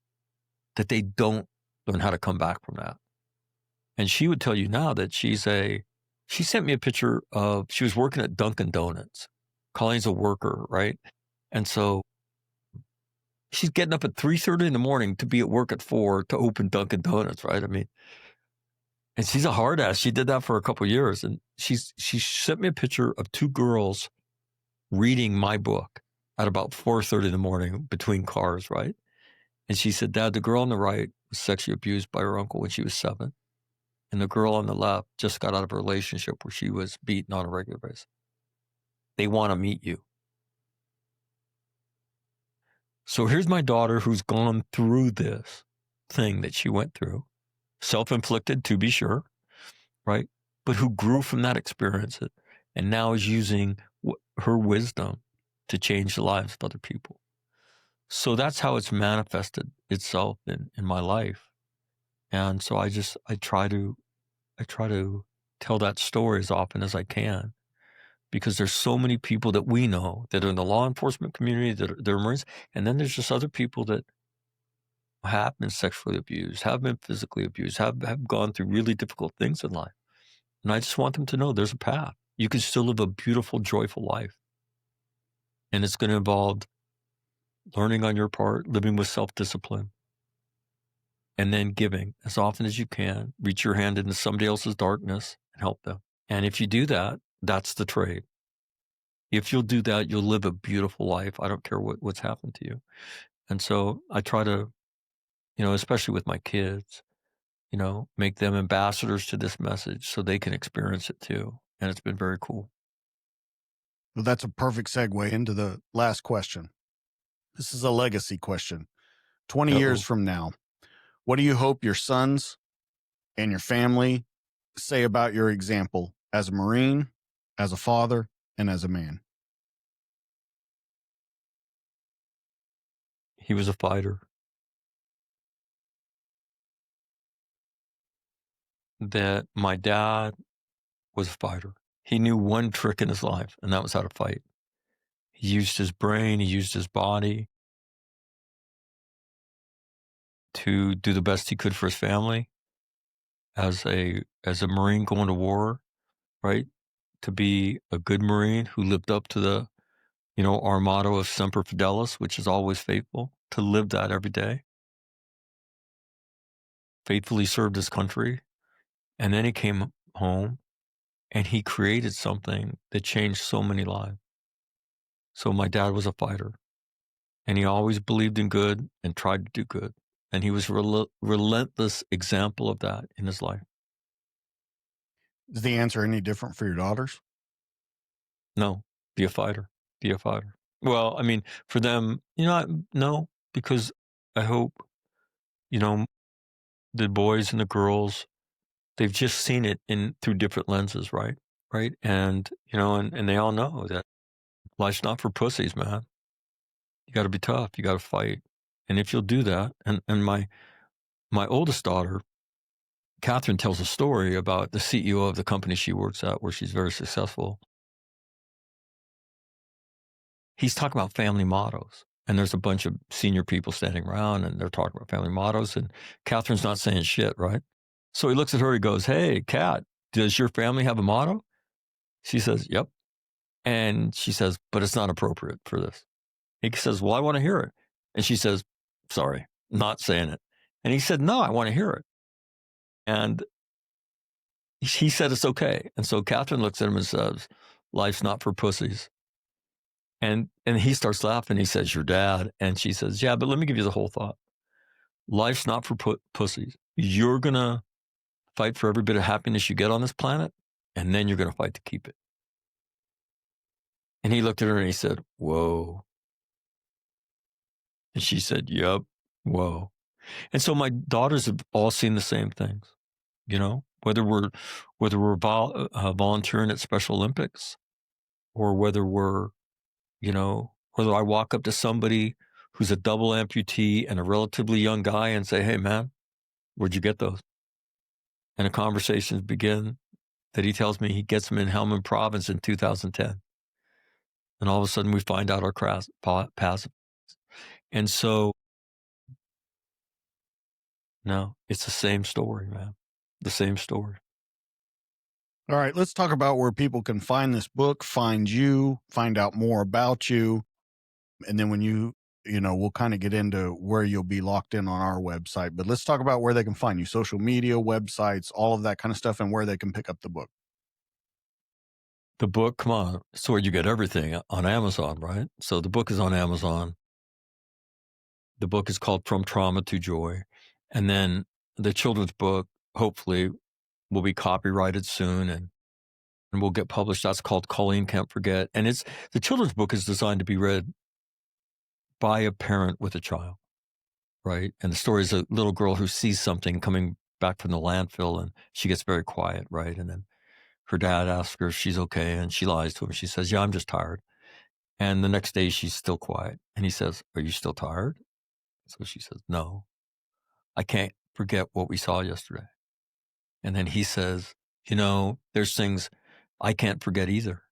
that they don't learn how to come back from that. And she would tell you now that she sent me a picture of, she was working at Dunkin' Donuts. Colleen's a worker, right? And so she's getting up at 3:30 in the morning to be at work at 4 to open Dunkin' Donuts, right? I mean, and she's a hard ass. She did that for a couple of years. And she sent me a picture of 2 girls reading my book at about 4:30 in the morning between cars, right? And she said, Dad, the girl on the right was sexually abused by her uncle when she was 7. And the girl on the left just got out of a relationship where she was beaten on a regular basis. They want to meet you. So here's my daughter who's gone through this thing that she went through, self-inflicted to be sure, right? But who grew from that experience and now is using her wisdom to change the lives of other people. So that's how it's manifested itself in my life. And so I try to tell that story as often as I can, because there's so many people that we know that are in the law enforcement community, that are Marines, and then there's just other people that have been sexually abused, have been physically abused, have gone through really difficult things in life. And I just want them to know there's a path. You can still live a beautiful, joyful life. And it's going to involve learning on your part, living with self-discipline, and then giving as often as you can. Reach your hand into somebody else's darkness and help them. And if you do that, that's the trade. If you'll do that, you'll live a beautiful life. I don't care what's happened to you. And so I try to, especially with my kids, make them ambassadors to this message so they can experience it too. And it's been very cool. Well, that's a perfect segue into the last question. This is a legacy question. 20 years from now, what do you hope your sons and your family say about your example as a Marine, as a father, and as a man? He was a fighter. That my dad was a fighter. He knew one trick in his life, and that was how to fight. He used his brain, he used his body to do the best he could for his family as a Marine going to war, right? To be a good Marine who lived up to the, our motto of Semper Fidelis, which is always faithful, to live that every day. Faithfully served his country. And then he came home and he created something that changed so many lives. So my dad was a fighter, and he always believed in good and tried to do good. And he was a relentless example of that in his life. Is the answer any different for your daughters? No, be a fighter. Be a fighter. Well, I mean, for them, no, because I hope, the boys and the girls, they've just seen it through different lenses, right? Right. And, and they all know that life's not for pussies, man. You got to be tough. You got to fight. And if you'll do that, and my oldest daughter, Catherine, tells a story about the CEO of the company she works at, where she's very successful. He's talking about family mottos, and there's a bunch of senior people standing around, and they're talking about family mottos, and Catherine's not saying shit, right? So he looks at her, he goes, "Hey, Kat, does your family have a motto?" She says, "Yep." And she says, "But it's not appropriate for this." He says, "Well, I want to hear it." And she says, sorry, not saying it. And he said, no, I want to hear it. And he said, it's okay. And so Catherine looks at him and says, life's not for pussies. And he starts laughing. He says, your dad. And she says, yeah, but let me give you the whole thought. Life's not for pussies. You're going to fight for every bit of happiness you get on this planet, and then you're going to fight to keep it. And he looked at her and he said, whoa. And she said, yep, whoa. And so my daughters have all seen the same things, you know, whether we're volunteering at Special Olympics, or whether we're, you know, whether I walk up to somebody who's a double amputee and a relatively young guy and say, hey, man, where'd you get those? And a conversation begin that he tells me he gets them in Helmand Province in 2010. And all of a sudden we find out our paths. And so, no, it's the same story, man. The same story. All right, let's talk about where people can find this book, find you, find out more about you. And then when you know, we'll kind of get into where you'll be locked in on our website. But let's talk about where they can find you, social media, websites, all of that kind of stuff, and where they can pick up the book. The book, come on, it's where you get everything on Amazon, right? So the book is on Amazon. The book is called From Trauma to Joy. And then the children's book, hopefully, will be copyrighted soon and will get published. That's called Colleen Can't Forget. And the children's book is designed to be read by a parent with a child, right? And the story is a little girl who sees something coming back from the landfill, and she gets very quiet, right? And then her dad asks her if she's okay, and she lies to him. She says, yeah, I'm just tired. And the next day she's still quiet. And he says, are you still tired? So she says, no, I can't forget what we saw yesterday. And then he says, you know, there's things I can't forget either.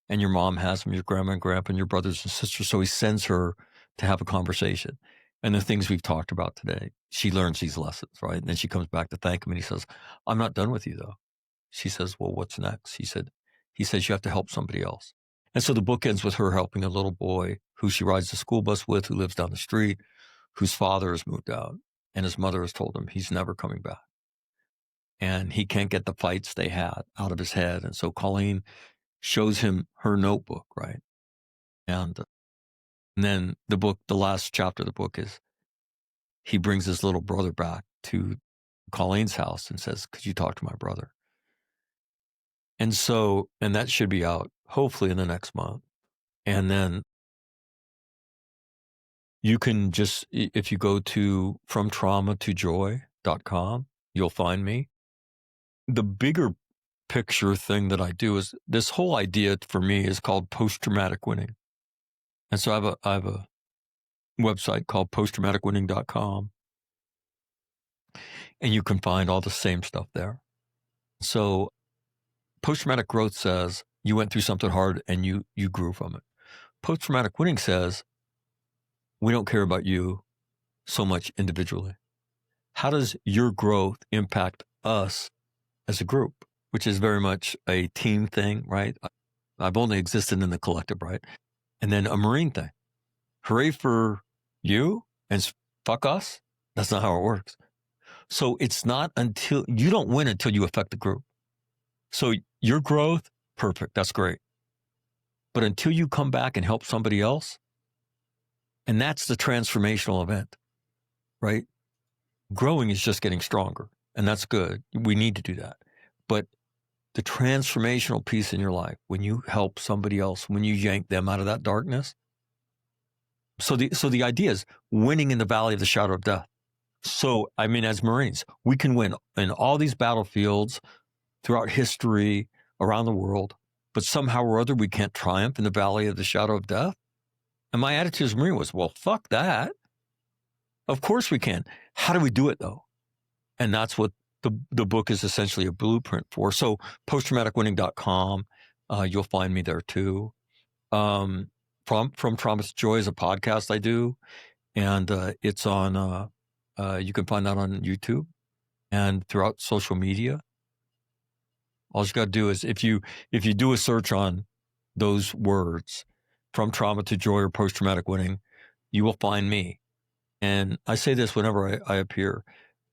And your mom has them, your grandma and grandpa, and your brothers and sisters. So he sends her to have a conversation. And the things we've talked about today, she learns these lessons, right? And then she comes back to thank him, and he says, I'm not done with you, though. She says, well, what's next? He says, you have to help somebody else. And so the book ends with her helping a little boy who she rides the school bus with, who lives down the street, whose father has moved out. And his mother has told him he's never coming back. And he can't get the fights they had out of his head. And so Colleen shows him her notebook, right? And then the book, the last chapter of the book is he brings his little brother back to Colleen's house and says, could you talk to my brother? And so, and that should be out hopefully in the next month. And then you can just, if you go to FromTraumaToJoy.com, you'll find me. The bigger picture thing that I do is this whole idea for me is called post-traumatic winning. And so I have a website called posttraumaticwinning.com, and you can find all the same stuff there. So post-traumatic growth says you went through something hard and you grew from it. Post-traumatic winning says we don't care about you so much individually. How does your growth impact us as a group, which is very much a team thing, right? I've only existed in the collective, right? And then a Marine thing. Hooray for you and fuck us. That's not how it works. So it's not until you don't win until you affect the group. So your growth, perfect. That's great. But until you come back and help somebody else, and that's the transformational event, right? Growing is just getting stronger, and that's good. We need to do that. But the transformational piece in your life, when you help somebody else, when you yank them out of that darkness. So the idea is winning in the valley of the shadow of death. So, I mean, as Marines, we can win in all these battlefields throughout history, around the world, but somehow or other we can't triumph in the valley of the shadow of death. And my attitude as a Marine was, well, fuck that. Of course we can. How do we do it, though? And that's what the book is essentially a blueprint for. So posttraumaticwinning.com, you'll find me there too. From Trauma to Joy is a podcast I do, and it's on, you can find that on YouTube and throughout social media. All you got to do is if you do a search on those words, From Trauma to Joy or Post-Traumatic Winning, you will find me. And I say this whenever I appear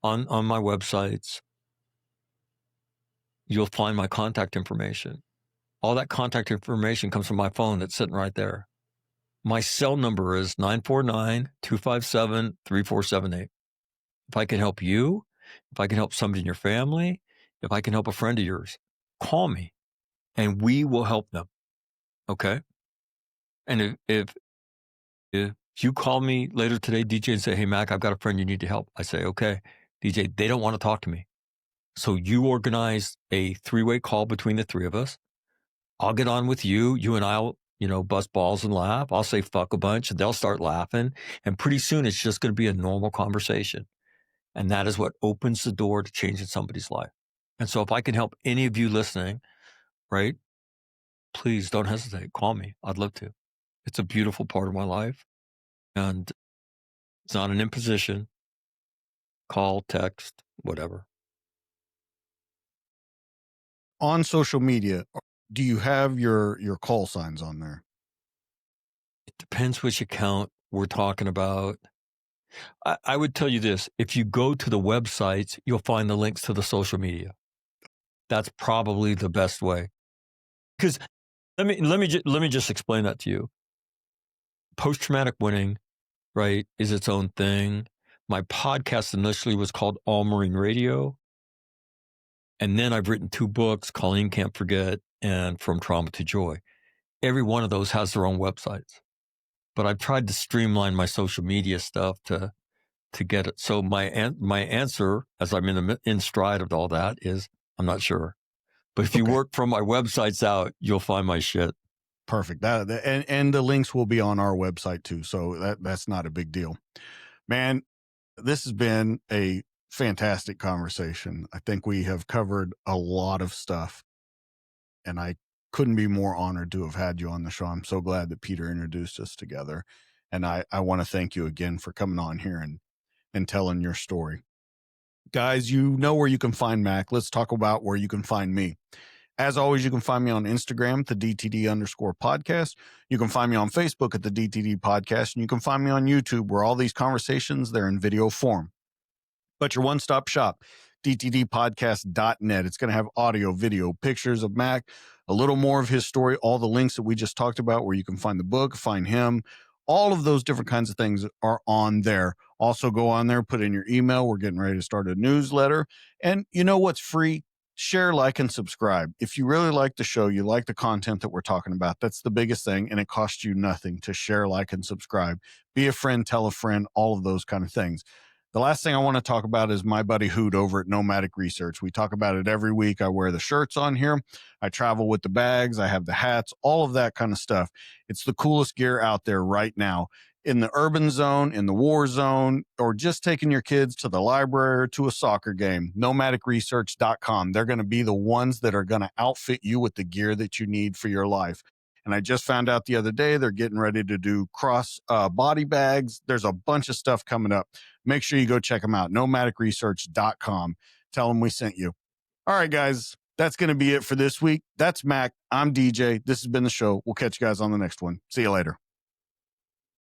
on my websites. You'll find my contact information. All that contact information comes from my phone that's sitting right there. My cell number is 949-257-3478. If I can help you, if I can help somebody in your family, if I can help a friend of yours, call me and we will help them. Okay? And if you call me later today, DJ, and say, hey, Mac, I've got a friend you need to help. I say, okay, DJ, they don't want to talk to me. So you organize a 3-way call between the 3 of us. I'll get on with you. You and I'll, bust balls and laugh. I'll say fuck a bunch and they'll start laughing. And pretty soon it's just going to be a normal conversation. And that is what opens the door to changing somebody's life. And so if I can help any of you listening, right, please don't hesitate. Call me. I'd love to. It's a beautiful part of my life. And it's not an imposition. Call, text, whatever. On social media, do you have your call signs on there? It depends which account we're talking about. I would tell you this. If you go to the websites, you'll find the links to the social media. That's probably the best way. Because let me just explain that to you. Post-traumatic winning, right, is its own thing. My podcast initially was called All Marine Radio. And then I've written 2 books, Colleen Can't Forget and From Trauma to Joy. Every one of those has their own websites. But I've tried to streamline my social media stuff to get it. So my answer, as I'm in stride of all that, is I'm not sure. But if you work from my websites out, you'll find my shit. Perfect. And the links will be on our website too. So that's not a big deal. Man, this has been a fantastic conversation. I think we have covered a lot of stuff, and I couldn't be more honored to have had you on the show. I'm so glad that Peter introduced us together. And I want to thank you again for coming on here and telling your story. Guys, you know where you can find Mac. Let's talk about where you can find me. As always, you can find me on Instagram at the DTD_podcast. You can find me on Facebook at the DTD podcast, and you can find me on YouTube where all these conversations, they're in video form. But your one-stop shop, DTDpodcast.net. It's going to have audio, video, pictures of Mac, a little more of his story, all the links that we just talked about where you can find the book, find him. All of those different kinds of things are on there. Also go on there, put in your email. We're getting ready to start a newsletter. And you know what's free? Share, like, and subscribe. If you really like the show, you like the content that we're talking about, that's the biggest thing. And it costs you nothing to share, like, and subscribe. Be a friend, tell a friend, all of those kind of things. The last thing I want to talk about is my buddy Hoot over at Nomadic Research. We talk about it every week. I wear the shirts on here. I travel with the bags. I have the hats, all of that kind of stuff. It's the coolest gear out there right now. In the urban zone, in the war zone, or just taking your kids to the library or to a soccer game, nomadicresearch.com. They're going to be the ones that are going to outfit you with the gear that you need for your life. And I just found out the other day, they're getting ready to do cross body bags. There's a bunch of stuff coming up. Make sure you go check them out, nomadicresearch.com. Tell them we sent you. All right, guys, that's going to be it for this week. That's Mac. I'm DJ. This has been the show. We'll catch you guys on the next one. See you later.